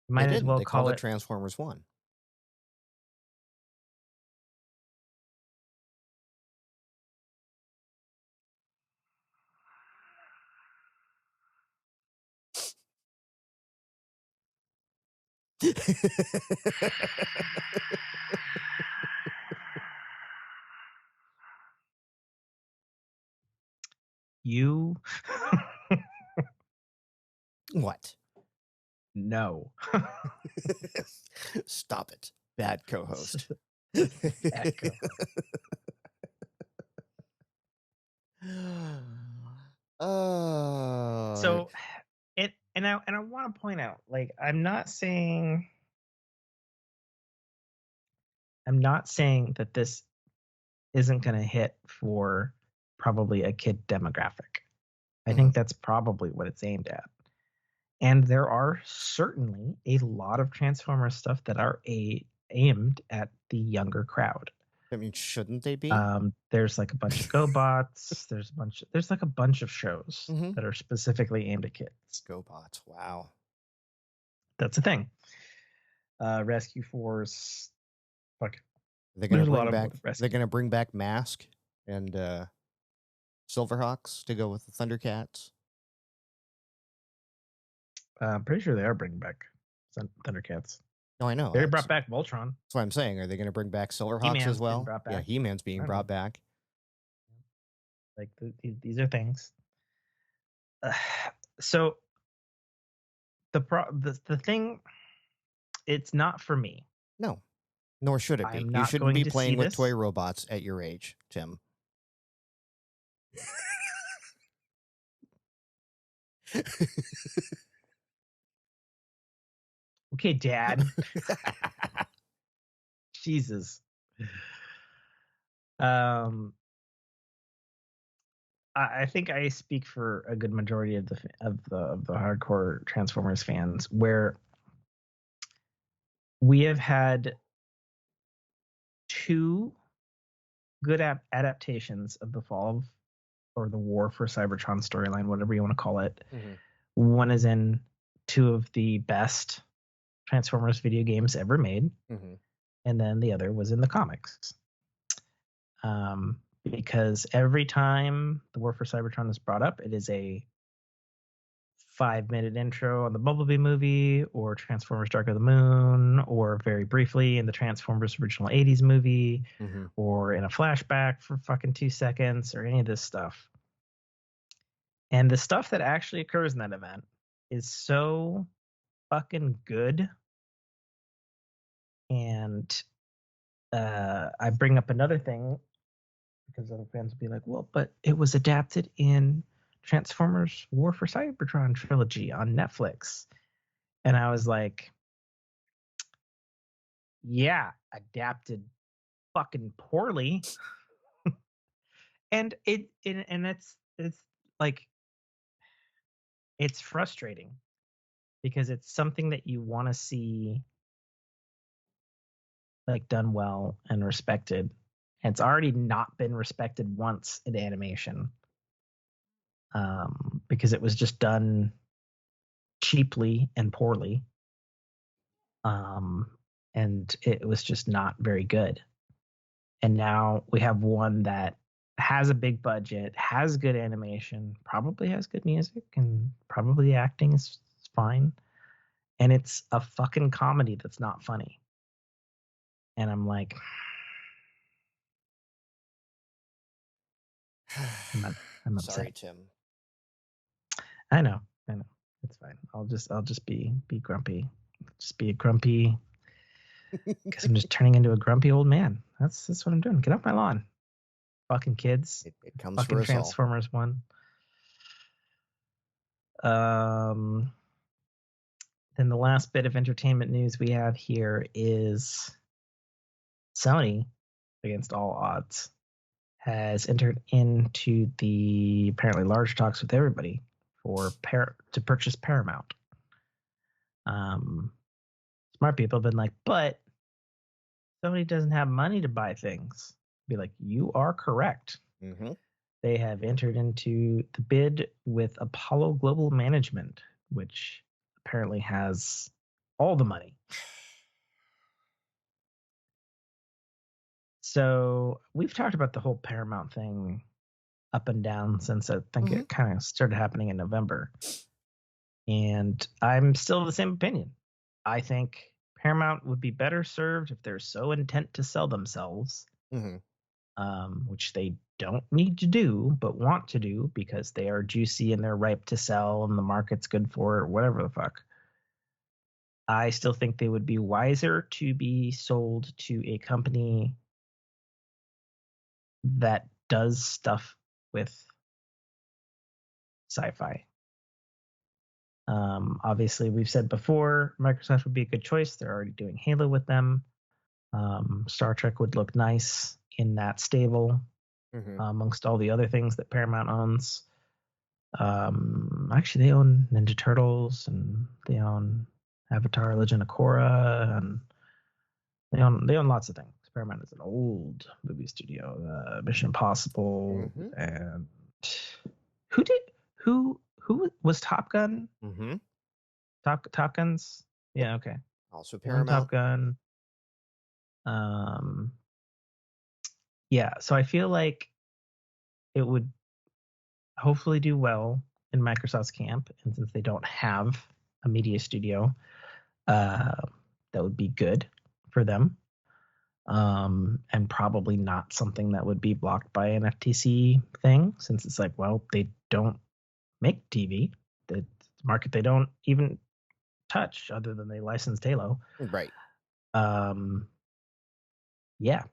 You might as well They call called it Transformers 1. you. What? No. Stop it. Bad co-host. Bad co-host. So I want to point out, like, I'm not saying that this isn't going to hit for probably a kid demographic. I think that's probably what it's aimed at. And there are certainly a lot of Transformers stuff that are aimed at the younger crowd. I mean, shouldn't they be? There's like a bunch of GoBots. There's like a bunch of shows that are specifically aimed at kids. GoBots, wow. That's a thing. Rescue Force. Fuck. They're gonna There's a lot bring of back. rescue. They're gonna bring back Mask and Silverhawks to go with the Thundercats. I'm pretty sure they are bringing back Thundercats. No, I know. They brought back Voltron. That's what I'm saying. Are they going to bring back Silverhawks He-Man's as well? been brought Yeah, back. He-Man's being brought back. Like these are things. So the thing, it's not for me. No, nor should it be. You shouldn't be playing with toy robots at your age, Tim. Okay, Dad. Jesus. I think I speak for a good majority of the hardcore Transformers fans, where we have had two good adaptations of the Fall of, or the War for Cybertron storyline, whatever you want to call it. One is in two of the best Transformers video games ever made, and then the other was in the comics. Because every time the War for Cybertron is brought up, it is a 5-minute intro on the Bumblebee movie, or Transformers Dark of the Moon, or very briefly in the Transformers original 80s movie, or in a flashback for fucking 2 seconds, or any of this stuff. And the stuff that actually occurs in that event is so fucking good. And I bring up another thing because other fans will be like, well, but it was adapted in Transformers War for Cybertron trilogy on Netflix. And I was like, yeah, adapted fucking poorly. And it's like, it's frustrating because it's something that you want to see like done well and respected. And it's already not been respected once in animation. Because it was just done cheaply and poorly. And it was just not very good. And now we have one that has a big budget, has good animation, probably has good music, and probably the acting is fine. And it's a fucking comedy that's not funny. And I'm like, I'm upset. Sorry, Tim. I know. It's fine. I'll just be grumpy. Just be a grumpy. Because I'm just turning into a grumpy old man. That's what I'm doing. Get off my lawn. Fucking kids. It comes Fucking for us all. Transformers 1. Then the last bit of entertainment news we have here is Sony, against all odds, has entered into the apparently large talks with everybody to purchase Paramount. Smart people have been like, but Sony doesn't have money to buy things. Be like, you are correct. Mm-hmm. They have entered into the bid with Apollo Global Management, which apparently has all the money. So we've talked about the whole Paramount thing up and down since I think it kind of started happening in November. And I'm still of the same opinion. I think Paramount would be better served if they're so intent to sell themselves, which they don't need to do, but want to do because they are juicy and they're ripe to sell and the market's good for it, whatever the fuck. I still think they would be wiser to be sold to a company that does stuff with sci-fi. Obviously, we've said before, Microsoft would be a good choice. They're already doing Halo with them. Star Trek would look nice in that stable, amongst all the other things that Paramount owns. Actually, they own Ninja Turtles, and they own Avatar: Legend of Korra, and they own lots of things. Paramount is an old movie studio. Mission Impossible, and who was Top Gun? Top Guns? Yeah, okay. Also Paramount. Top Gun. Yeah, so I feel like it would hopefully do well in Microsoft's camp, and since they don't have a media studio, that would be good for them. And probably not something that would be blocked by an FTC thing, since it's like, well, they don't make TV. The market they don't even touch other than they licensed Halo. Right. Yeah.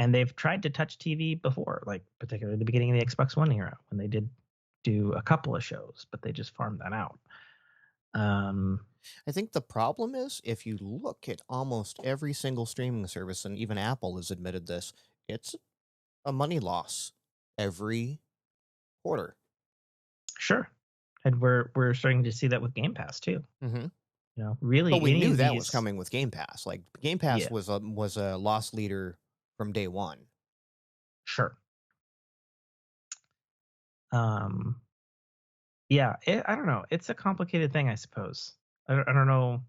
And they've tried to touch TV before, like particularly the beginning of the Xbox One era when they did do a couple of shows, but they just farmed that out. I think the problem is if you look at almost every single streaming service, and even Apple has admitted this, it's a money loss every quarter. Sure. And we're starting to see that with Game Pass too. You know, really, but we knew that was coming with Game Pass. Like Game Pass was a loss leader from day one. Sure. Yeah, I don't know. It's a complicated thing, I suppose. I don't know.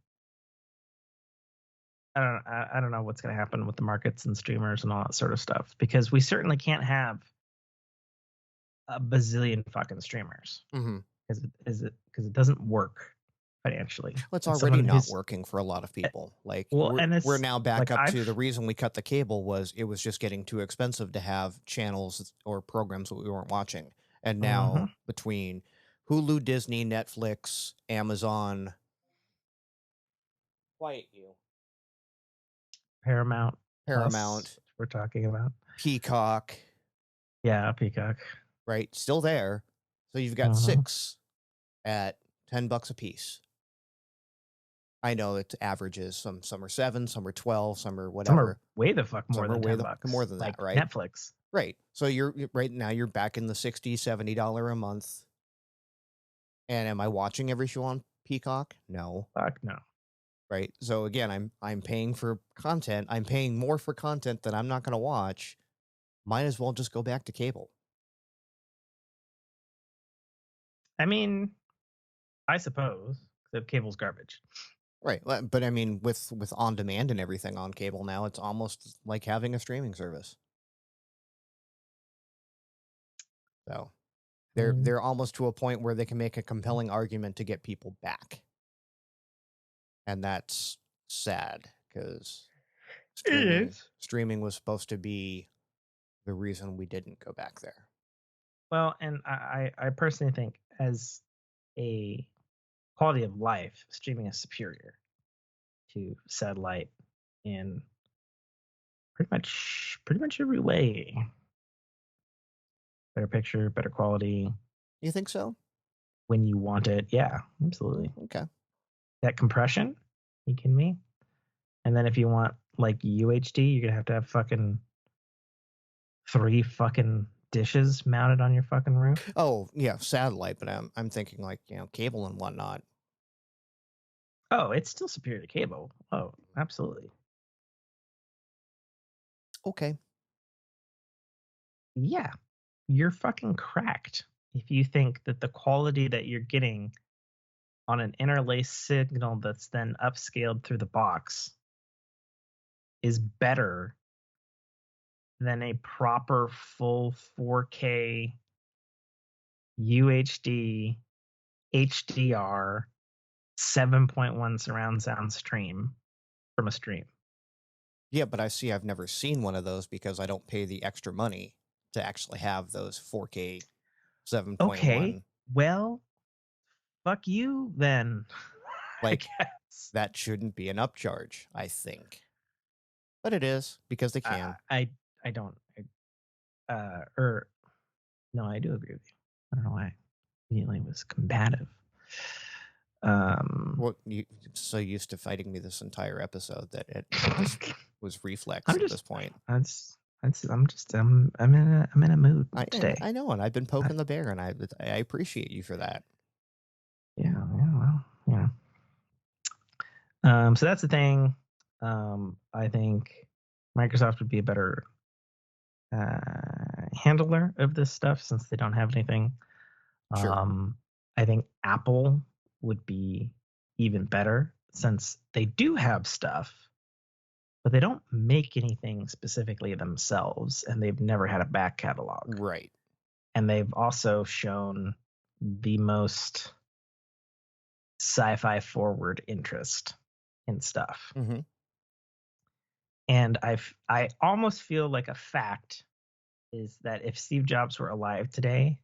I don't know what's going to happen with the markets and streamers and all that sort of stuff, because we certainly can't have a bazillion fucking streamers because it doesn't work financially. Well, it's already not working for a lot of people. Like, we're now back up to the reason we cut the cable was it was just getting too expensive to have channels or programs that we weren't watching. And now between Hulu, Disney, Netflix, Amazon, quiet you, Paramount, we're talking about Peacock. Yeah, Peacock. Right, still there. So you've got 6 at $10 a piece. I know it averages some are 7, some are 12, some are whatever. Some are way the fuck more than $10. More than like that, right? Netflix. Right. So you're right now you're back in the $60, $70 a month. And am I watching every show on Peacock? No. Fuck no. Right. So again, I'm paying for content. I'm paying more for content that I'm not going to watch. Might as well just go back to cable. I mean, I suppose that cable's garbage. Right. But I mean, with on demand and everything on cable now, it's almost like having a streaming service. So they're almost to a point where they can make a compelling argument to get people back. And that's sad because streaming was supposed to be the reason we didn't go back there. Well, and I personally think as a quality of life, streaming is superior to satellite in pretty much every way. Better picture, better quality You think so? when you want it. Yeah, absolutely. Okay. That compression, you kidding me? And then if you want like UHD, you're gonna have to have fucking 3 fucking dishes mounted on your fucking roof. Oh yeah, satellite, but I'm thinking like cable and whatnot. Oh, it's still superior to cable. Oh, absolutely. Okay. Yeah, you're fucking cracked if you think that the quality that you're getting on an interlaced signal that's then upscaled through the box is better than a proper full 4K UHD HDR 7.1 surround sound stream from a stream. Yeah, but I've never seen one of those because I don't pay the extra money to actually have those 4K 7.1. Okay, well, fuck you then. Like, I guess. that shouldn't be an upcharge, I think. But it is because they can. I don't. Or no, I do agree with you. I don't know why. Immediately was combative. Well, you so used to fighting me this entire episode that it just was reflex at this point. I'm in a mood today. I know, and I've been poking the bear, and I appreciate you for that. Yeah, well, yeah. So that's the thing. I think Microsoft would be a better handler of this stuff since they don't have anything. Sure. I think Apple would be even better since they do have stuff, but they don't make anything specifically themselves, and they've never had a back catalog. Right. And they've also shown the most sci-fi forward interest in stuff. Mm-hmm. And I almost feel like a fact is that if Steve Jobs were alive today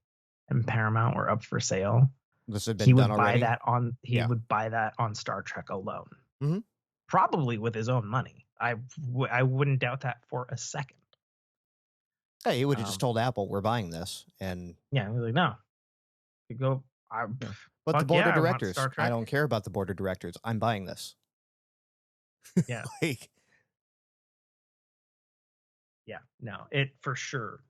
and Paramount were up for sale, This had been he would done buy already? that on Yeah. would buy that on Star Trek alone. Mm-hmm. Probably with his own money. I wouldn't doubt that for a second. Hey, he would have just told Apple, "We're buying this," and yeah, he was like, "No, you go." But the board of I want directors, Star I Trek. don't care about the board of directors. I'm buying this. Yeah, Like, yeah, no, it for sure.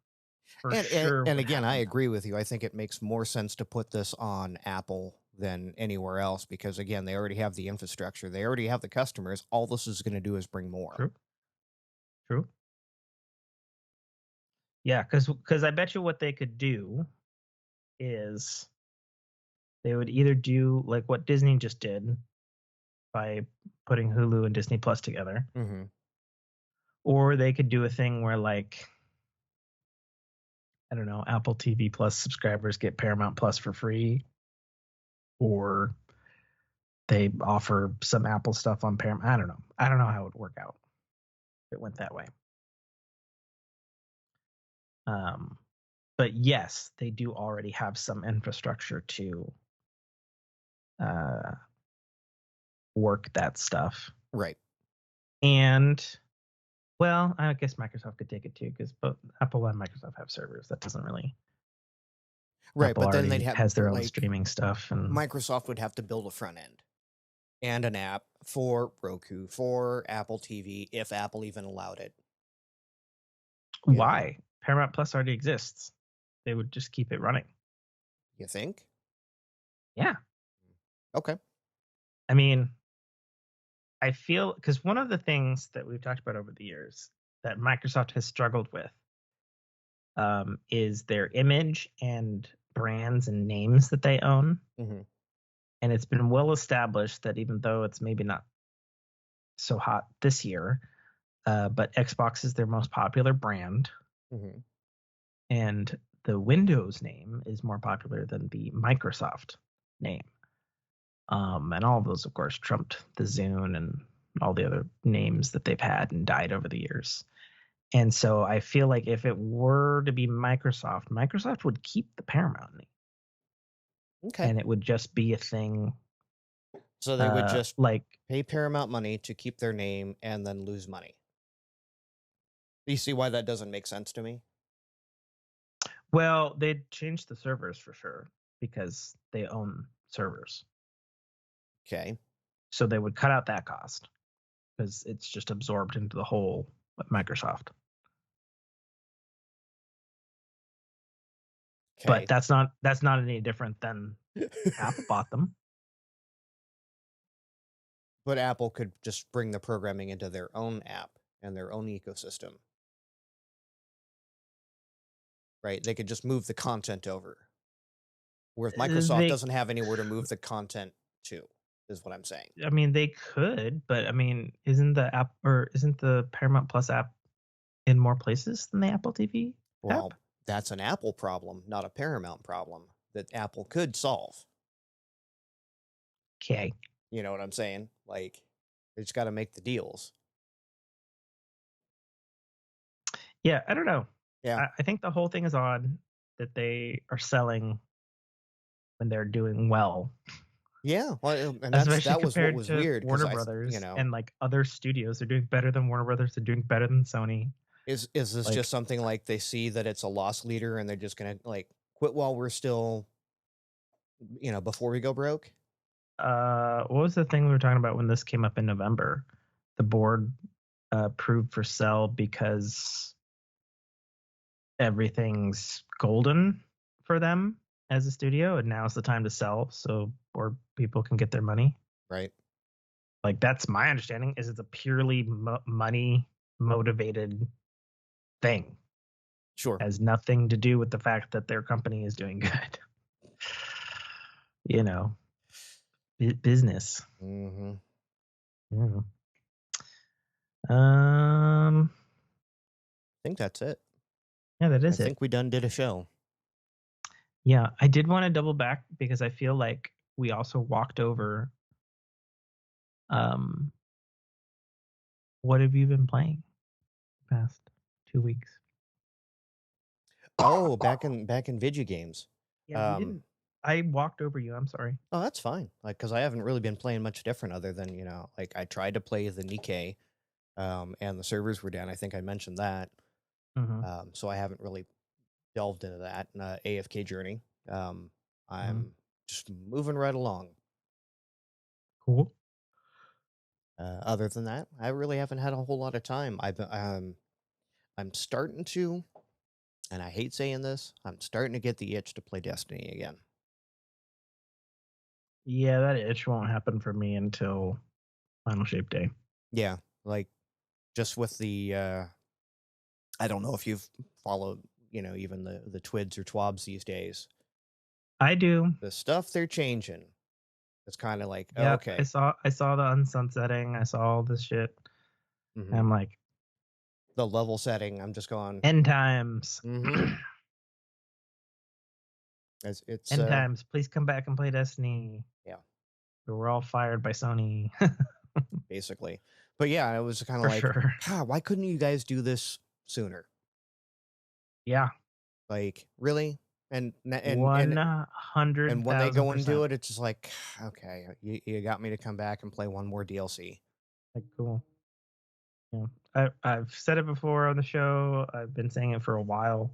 And again, I agree with you. I think it makes more sense to put this on Apple than anywhere else because, again, they already have the infrastructure. They already have the customers. All this is going to do is bring more. True. Yeah, because I bet you what they could do is they would either do like what Disney just did by putting Hulu and Disney Plus together, Mm-hmm. or they could do a thing where like, I don't know, Apple TV Plus subscribers get Paramount Plus for free, or they offer some Apple stuff on Paramount. I don't know how it would work out if it went that way. But yes, they do already have some infrastructure to work that stuff. Right. And well, I guess Microsoft could take it too because both Apple and Microsoft have servers. That doesn't really. Right, Apple but then they'd have has their own streaming stuff, and Microsoft would have to build a front end and an app for Roku, for Apple TV, if Apple even allowed it. Why? Paramount Plus already exists. They would just keep it running. You think? Yeah. Okay. I mean, I feel because one of the things that we've talked about over the years that Microsoft has struggled with is their image and brands and names that they own. Mm-hmm. And it's been well established that even though it's maybe not so hot this year, but Xbox is their most popular brand. Mm-hmm. And the Windows name is more popular than the Microsoft name. And all of those, of course, trumped the Zune and all the other names that they've had and died over the years. And so I feel like if it were to be Microsoft would keep the Paramount name. Okay. And it would just be a thing. So they would just like pay Paramount money to keep their name and then lose money. Do you see why that doesn't make sense to me? Well, they'd change the servers for sure because they own servers. Okay. So they would cut out that cost because it's just absorbed into the whole Microsoft. Okay. But that's not any different than Apple bought them. But Apple could just bring the programming into their own app and their own ecosystem. Right? They could just move the content over. Whereas Microsoft doesn't have anywhere to move the content to, is what I'm saying. I mean, they could, but I mean, isn't the Paramount Plus app in more places than the Apple TV Well, app? that's an Apple problem, not a Paramount problem that Apple could solve. Okay. You know what I'm saying? Like, they just got to make the deals. Yeah, I don't know. Yeah. I think the whole thing is odd that they are selling when they're doing well. Yeah, well, and Especially that was what compared was to weird. Warner Brothers, you know, and like other studios, they're doing better than Warner Brothers. They're doing better than Sony. is this like, just something like they see that it's a loss leader and they're just gonna like quit while we're still, you know, before we go broke? What was the thing we were talking about when this came up in November? The board approved for sell because everything's golden for them as a studio, and now's the time to sell so more people can get their money. Right. Like, that's my understanding, is it's a purely money motivated thing. Sure. Has nothing to do with the fact that their company is doing good. You know, business. Mm-hmm. Yeah. I think that's it. Yeah, that is I it. think we done did a show. Yeah, I did want to double back because I feel like we also walked over. What have you been playing the past 2 weeks? Oh, back in video games. Yeah, we didn't. I walked over you. I'm sorry. Oh, that's fine. Like, because I haven't really been playing much different other than, you know, like I tried to play the Nikkei, and the servers were down. I think I mentioned that. Mm-hmm. So I haven't really delved into that AFK journey. I'm just moving right along. Cool. Other than that, I really haven't had a whole lot of time. I'm starting to, and I hate saying this, I'm starting to get the itch to play Destiny again. Yeah, that itch won't happen for me until Final Shape Day. Yeah, like just with the, I don't know if you've followed, you know, even the Twids or Twabs these days. I do. The stuff they're changing. It's kind of like, Yeah, okay. I saw the unsunsetting. I saw all this shit. Mm-hmm. I'm like, the level setting. I'm just going end times. Mm-hmm. It's end times. Please come back and play Destiny. Yeah, we're all fired by Sony. Basically, but yeah, it was kind of like, sure. God, why couldn't you guys do this sooner? Yeah, like really. And 100. And when they go and do it, it's just like, okay, you got me to come back and play one more DLC. Like, cool. Yeah, I've said it before on the show. I've been saying it for a while.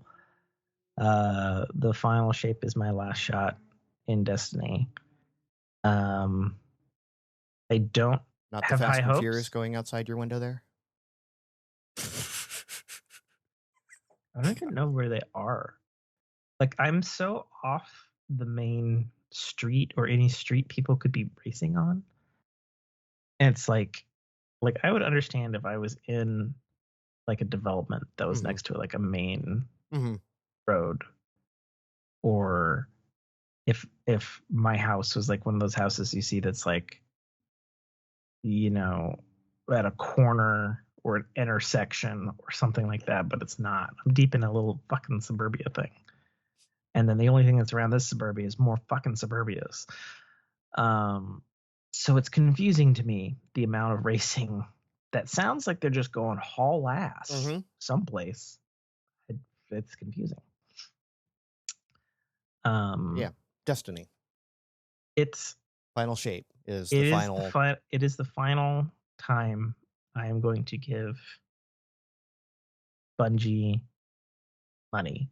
The Final Shape is my last shot in Destiny. I don't not have the Fast high and hopes. Furious going outside your window there. I don't even know where they are. Like, I'm so off the main street or any street people could be racing on. And it's like I would understand if I was in like a development that was next to like a main road, or if my house was like one of those houses you see that's like, you know, at a corner or an intersection or something like that, but it's not. I'm deep in a little fucking suburbia thing. And then the only thing that's around this suburbia is more fucking suburbias. So it's confusing to me, the amount of racing that sounds like they're just going haul ass Mhm. someplace. It's confusing. Yeah, Destiny. It's Final Shape is it the is final. it is the final time I am going to give Bungie money.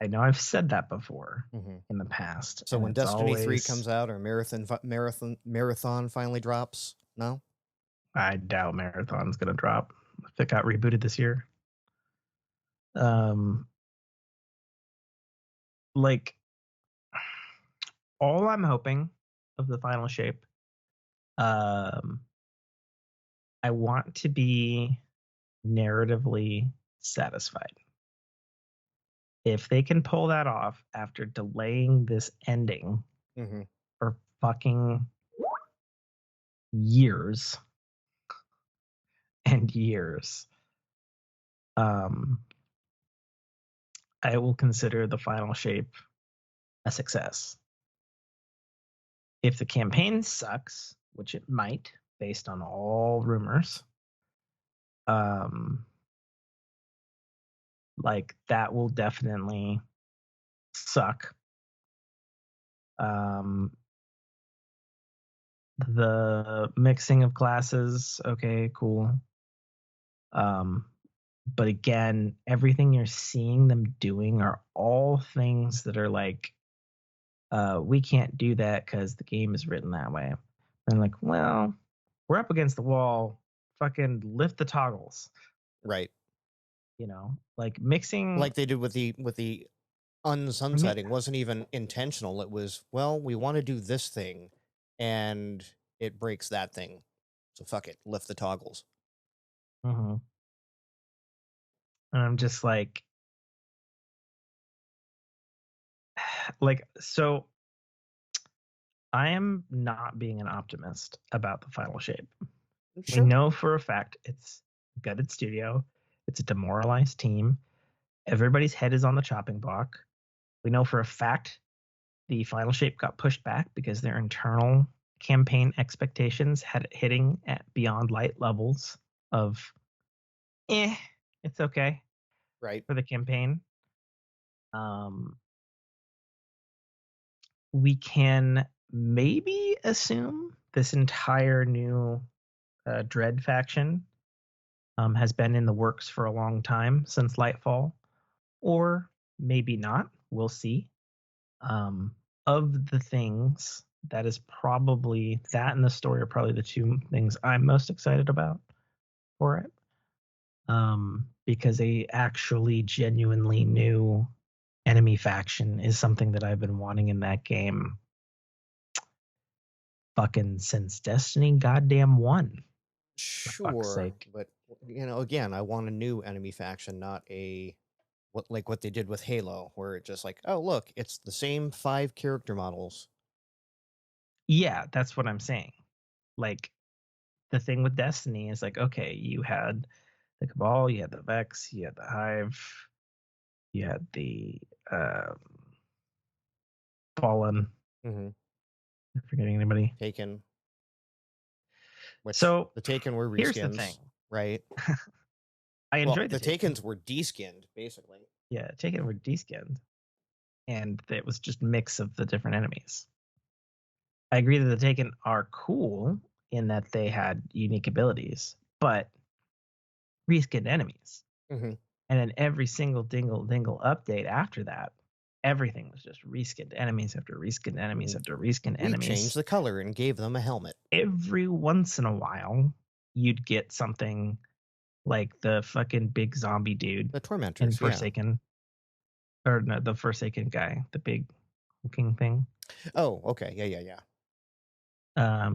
I know I've said that before Mhm. in the past. So and when it's Destiny 3 always, comes out or Marathon finally drops, no? I doubt Marathon's gonna drop if it got rebooted this year. Like all I'm hoping of the final shape, I want to be narratively satisfied. If they can pull that off after delaying this ending Mm-hmm. for fucking years and years, I will consider the final shape a success. If the campaign sucks, which it might, based on all rumors, like that will definitely suck. The mixing of classes, okay, cool. But again, everything you're seeing them doing are all things that are like, we can't do that because the game is written that way. And like, well, we're up against the wall. Fucking lift the toggles. Right. You know, like mixing, like they did with the unsunsetting wasn't even intentional. It was, well, we want to do this thing, and it breaks that thing, so fuck it, lift the toggles. Mm-hmm. And I'm just like, so I am not being an optimist about the final shape. Sure. We know for a fact it's a gutted studio. It's a demoralized team. Everybody's head is on the chopping block. We know for a fact the final shape got pushed back because their internal campaign expectations had it hitting at beyond light levels of, it's okay, Right. for the campaign. We can maybe assume this entire new Dread faction has been in the works for a long time since Lightfall, or maybe not. We'll see. Of the things, that is probably, that and the story are probably the two things I'm most excited about for it. Because a actually genuinely new enemy faction is something that I've been wanting in that game fucking since Destiny goddamn 1. For fuck's Sure, sake. but again, I want a new enemy faction, not what they did with Halo, where it just like, oh look, it's the same 5 character models. Yeah, that's what I'm saying. Like, the thing with Destiny is like, okay, you had the Cabal, you had the Vex, you had the Hive, you had the Fallen. Mm-hmm. I'm forgetting anybody. Taken. Which So the Taken were here's the reskins, thing. right? I enjoyed the Taken. Takens were deskinned, basically. Yeah, Taken were deskinned, and it was just a mix of the different enemies. I agree that the Taken are cool in that they had unique abilities, but reskinned enemies. Mm-hmm. And then every single dingle update after that, everything was just reskinned enemies after reskinned enemies after reskinned enemies. We changed the color and gave them a helmet. Every once in a while, you'd get something like the fucking big zombie dude, the Tormentors, in Forsaken, or no, the Forsaken guy, the big hulking thing. Oh, okay, yeah.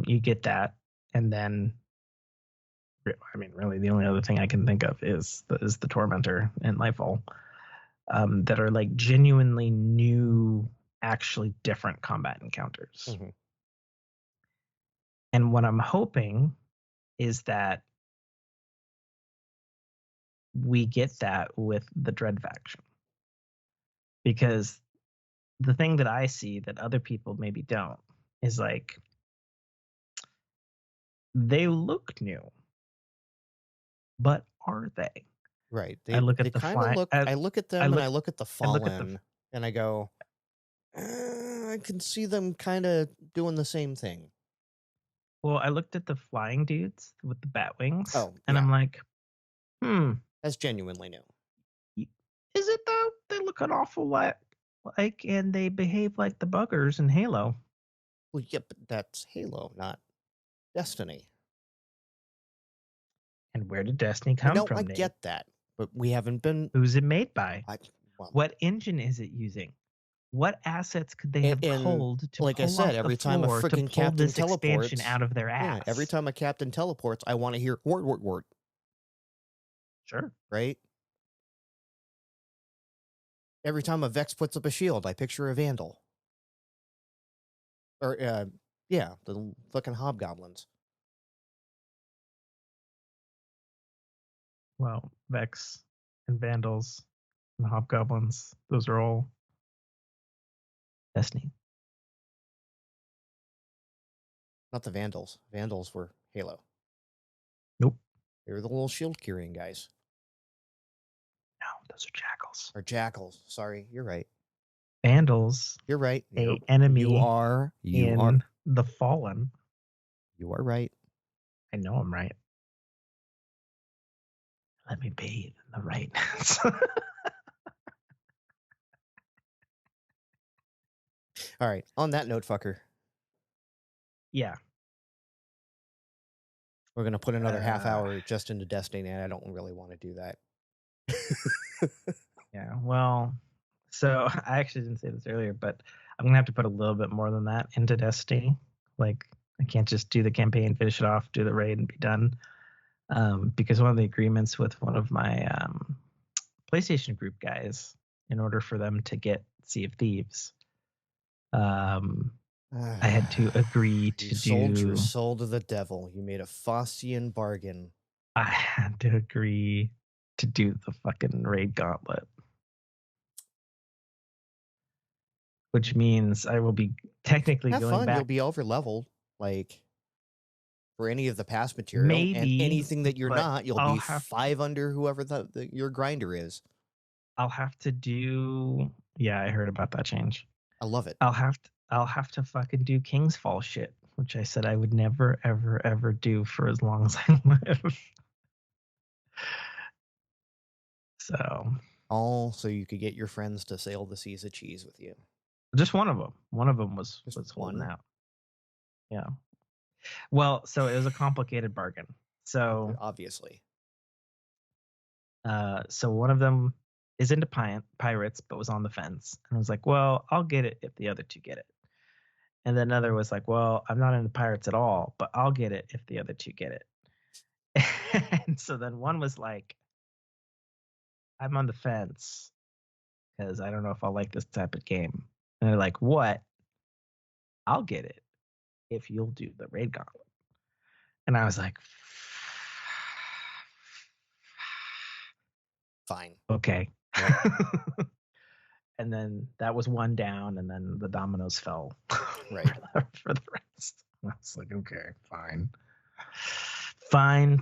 You get that, and then, I mean, really, the only other thing I can think of is the Tormentor in Lightfall, that are like genuinely new, actually different combat encounters. Mm-hmm. And what I'm hoping is that we get that with the Dread faction, because the thing that I see that other people maybe don't is like, they look new. but are they? Right. I look at they the kind of fly. look. I look at them and I look at the I look at Fallen, and I go, I can see them kind of doing the same thing. Well, I looked at the flying dudes with the bat wings, Oh, and yeah. I'm like, That's genuinely new. is it though? They look an awful lot like, and they behave like the buggers in Halo. Well, yeah, but that's Halo, not Destiny. And where did Destiny come from? I Nate? get that, but we haven't been. Who's it made by? Well, What engine is it using? What assets could they have pulled to like I pull said, off every the time a floor to freaking pull captain this teleports expansion out of their ass? Yeah, every time a captain teleports, I want to hear word, word, word. Sure. Right? Every time a Vex puts up a shield, I picture a Vandal. Or, yeah, the fucking hobgoblins. Well, Vex and Vandals and Hobgoblins, those are all Destiny. Not the Vandals. Vandals were Halo. Nope. They were the little shield carrying guys. No, those are Jackals. Or Jackals. Sorry, you're right. Vandals. You're right. Enemy. You are the Fallen. You are right. I know I'm right. Let me bathe in the rightness. All right. On that note, fucker. Yeah. We're going to put another half hour just into Destiny, and I don't really want to do that. Yeah, well, so I actually didn't say this earlier, but I'm going to have to put a little bit more than that into Destiny. Like, I can't just do the campaign, finish it off, do the raid, and be done. Because one of the agreements with one of my PlayStation group guys, in order for them to get Sea of Thieves, I had to agree to sold your soul to the devil. You made a Faustian bargain. I had to agree to do the fucking raid gauntlet. Which means I will be technically going back. You'll be over leveled, like for any of the past material. Maybe, and anything that you're not, you'll be 5 under whoever your grinder is. I'll have to do. Yeah, I heard about that change. I love it. I'll have to fucking do King's Fall shit, which I said I would never, ever, ever do for as long as I live. So. All so you could get your friends to sail the seas of cheese with you. Just one of them. One of them was holding out. Yeah. Well, so it was a complicated bargain. So obviously. So one of them is into pirates, but was on the fence, and I was like, "Well, I'll get it if the other two get it." And then another was like, "Well, I'm not into pirates at all, but I'll get it if the other two get it." And so then one was like, "I'm on the fence because I don't know if I'll like this type of game." And they're like, "What? I'll get it if you'll do the raid gauntlet." And I was like, fine. Okay. Yep. And then that was one down, and then the dominoes fell right for the rest. I was like, okay, fine. Fine.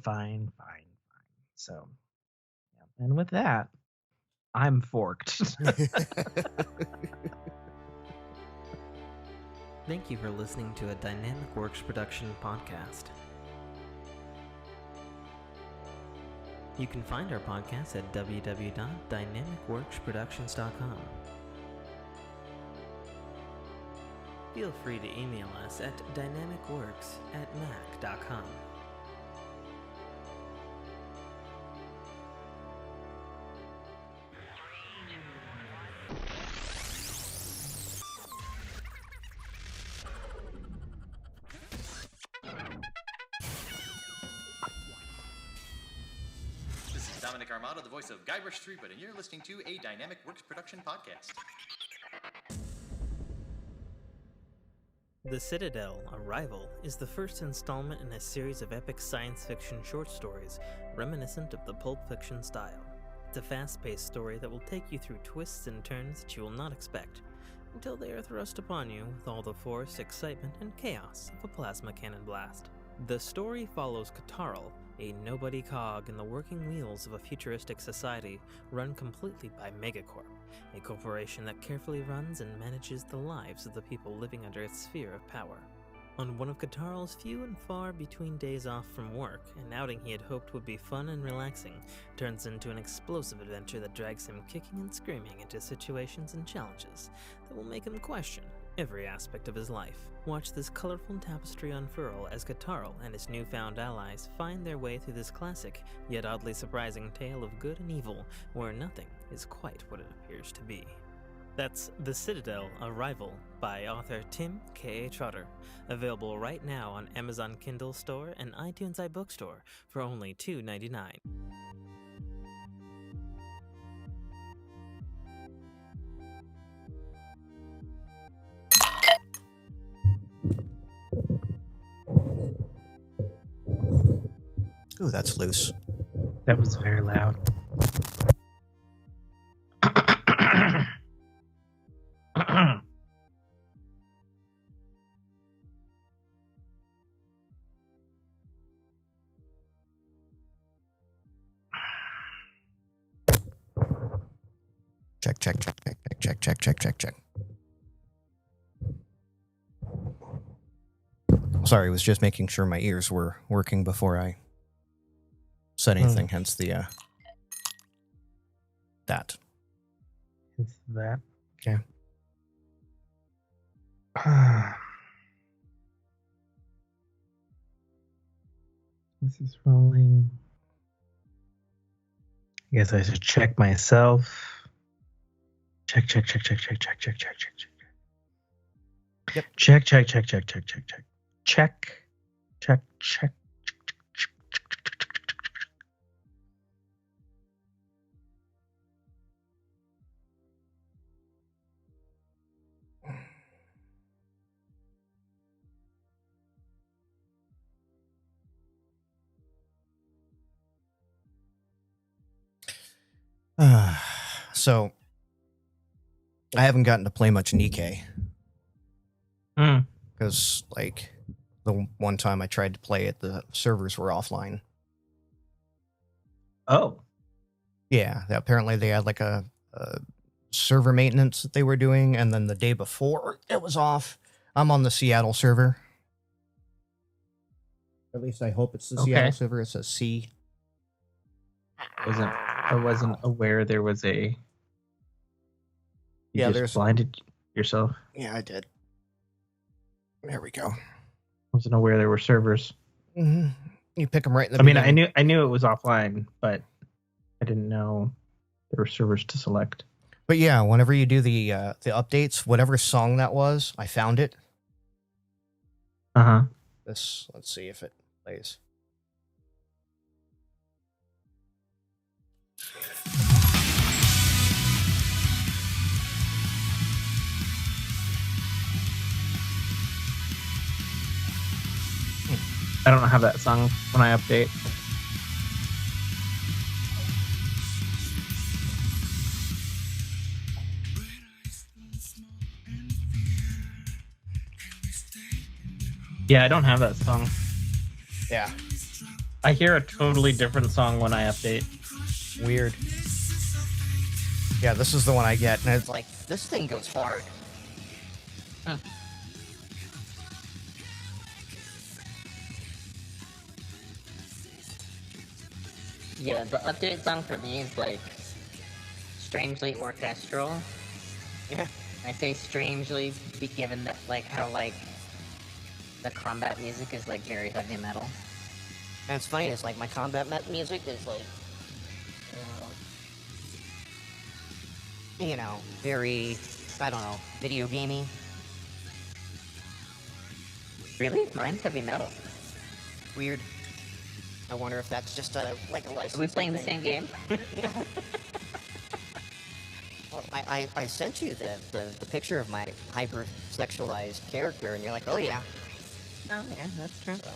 So, yeah. And with that, I'm forked. Thank you for listening to a Dynamic Works production podcast. You can find our podcast at www.dynamicworksproductions.com. Feel free to email us at dynamicworks@mac.com. Armado, the voice of Guybrush Threepwood, and you're listening to a Dynamic Works production podcast. The Citadel, Arrival, is the first installment in a series of epic science fiction short stories reminiscent of the Pulp Fiction style. It's a fast-paced story that will take you through twists and turns that you will not expect, until they are thrust upon you with all the force, excitement, and chaos of a plasma cannon blast. The story follows Katarl, a nobody cog in the working wheels of a futuristic society run completely by Megacorp, a corporation that carefully runs and manages the lives of the people living under its sphere of power. On one of Katarl's few and far between days off from work, an outing he had hoped would be fun and relaxing turns into an explosive adventure that drags him kicking and screaming into situations and challenges that will make him question every aspect of his life. Watch this colorful tapestry unfurl as Katarl and his newfound allies find their way through this classic, yet oddly surprising tale of good and evil, where nothing is quite what it appears to be. That's The Citadel, A Rival by author Tim K. Trotter, available right now on Amazon Kindle Store and iTunes iBookstore for only $2.99. Ooh, that's loose. That was very loud. Check. Sorry, I was just making sure my ears were working before I said anything, hence the, that. It's that. Okay. This is rolling. I guess I should check myself. Check. Yep. Check. So, I haven't gotten to play much Nikkei. Because, like, the one time I tried to play it, the servers were offline. Oh. Yeah, apparently they had, like, a server maintenance that they were doing, and then the day before, it was off. I'm on the Seattle server. At least I hope it's the Seattle server. It says C. I wasn't aware there was a... You there's blinded yourself. Yeah, I did. There we go. Wasn't aware there were servers. Mm-hmm. You pick them right in the I mean, beginning. I knew it was offline, but I didn't know there were servers to select. But yeah, whenever you do the updates, whatever song that was, I found it. Uh-huh. Let's see if it plays. I don't have that song when I update. Yeah, I don't have that song. Yeah. I hear a totally different song when I update. Weird. Yeah, this is the one I get, and it's like, This thing goes hard. Yeah, the updated song for me is like strangely orchestral. Yeah. I say strangely, given that like how like the combat music is like very heavy metal. And it's funny, it's like my combat music is like, you know, very, I don't know, video gamey. Really? Mine's heavy metal. Weird. I wonder if that's just like a license. Are we playing the same game? Well, I sent you the picture of my hyper-sexualized character, and you're like, oh yeah. Oh yeah, that's true. So.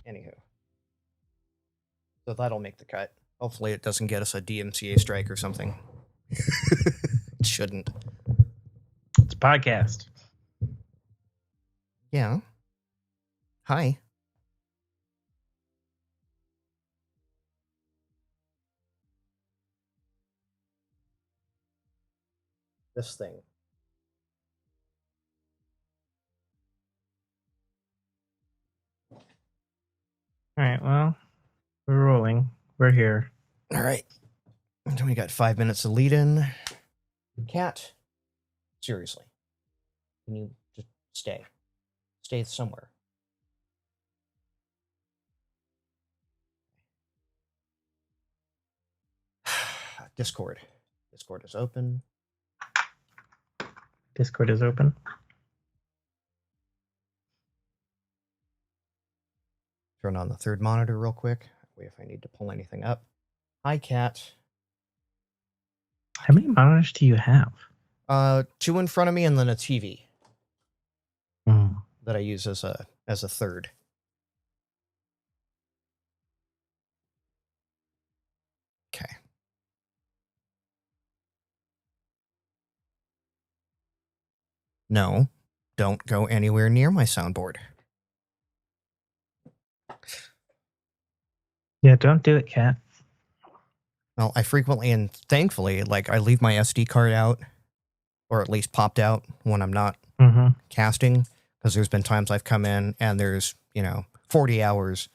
Anywho. So that'll make the cut. Hopefully it doesn't get us a DMCA strike or something. It shouldn't. It's a podcast. Yeah. Hi. This thing. All right, well, we're rolling. We're here. All right. And we got 5 minutes to lead in. Cat, seriously. Can you just stay? Stay somewhere. Discord. Discord is open. Discord is open. Turn on the third monitor real quick. Wait if I need to pull anything up. Hi, Cat. How many monitors do you have? 2 in front of me and then a TV Hmm. that I use as a third. Okay. No, don't go anywhere near my soundboard. Yeah, don't do it, Cat. Well, I frequently and thankfully, like, I leave my SD card out, or at least popped out when I'm not Mm-hmm. casting, because there's been times I've come in and there's, 40 hours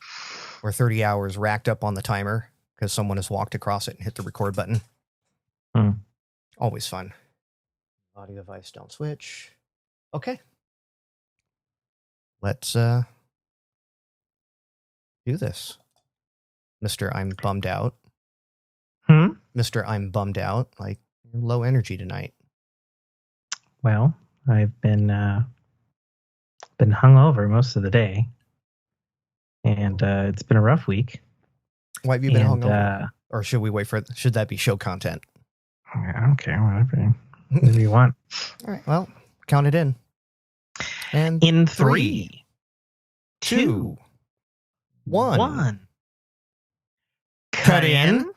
or 30 hours racked up on the timer because someone has walked across it and hit the record button. Hmm. Always fun. Audio device don't switch. Okay. Let's do this. Mr. I'm bummed out. Mr. I'm bummed out. Like, you're low energy tonight. Well, I've been hungover most of the day, and it's been a rough week. Why have you been hungover? Or should we wait for it? Should that be show content? I don't care. Whatever you want. All right. Well, count it in. And In 3, 2, 1. Cut in.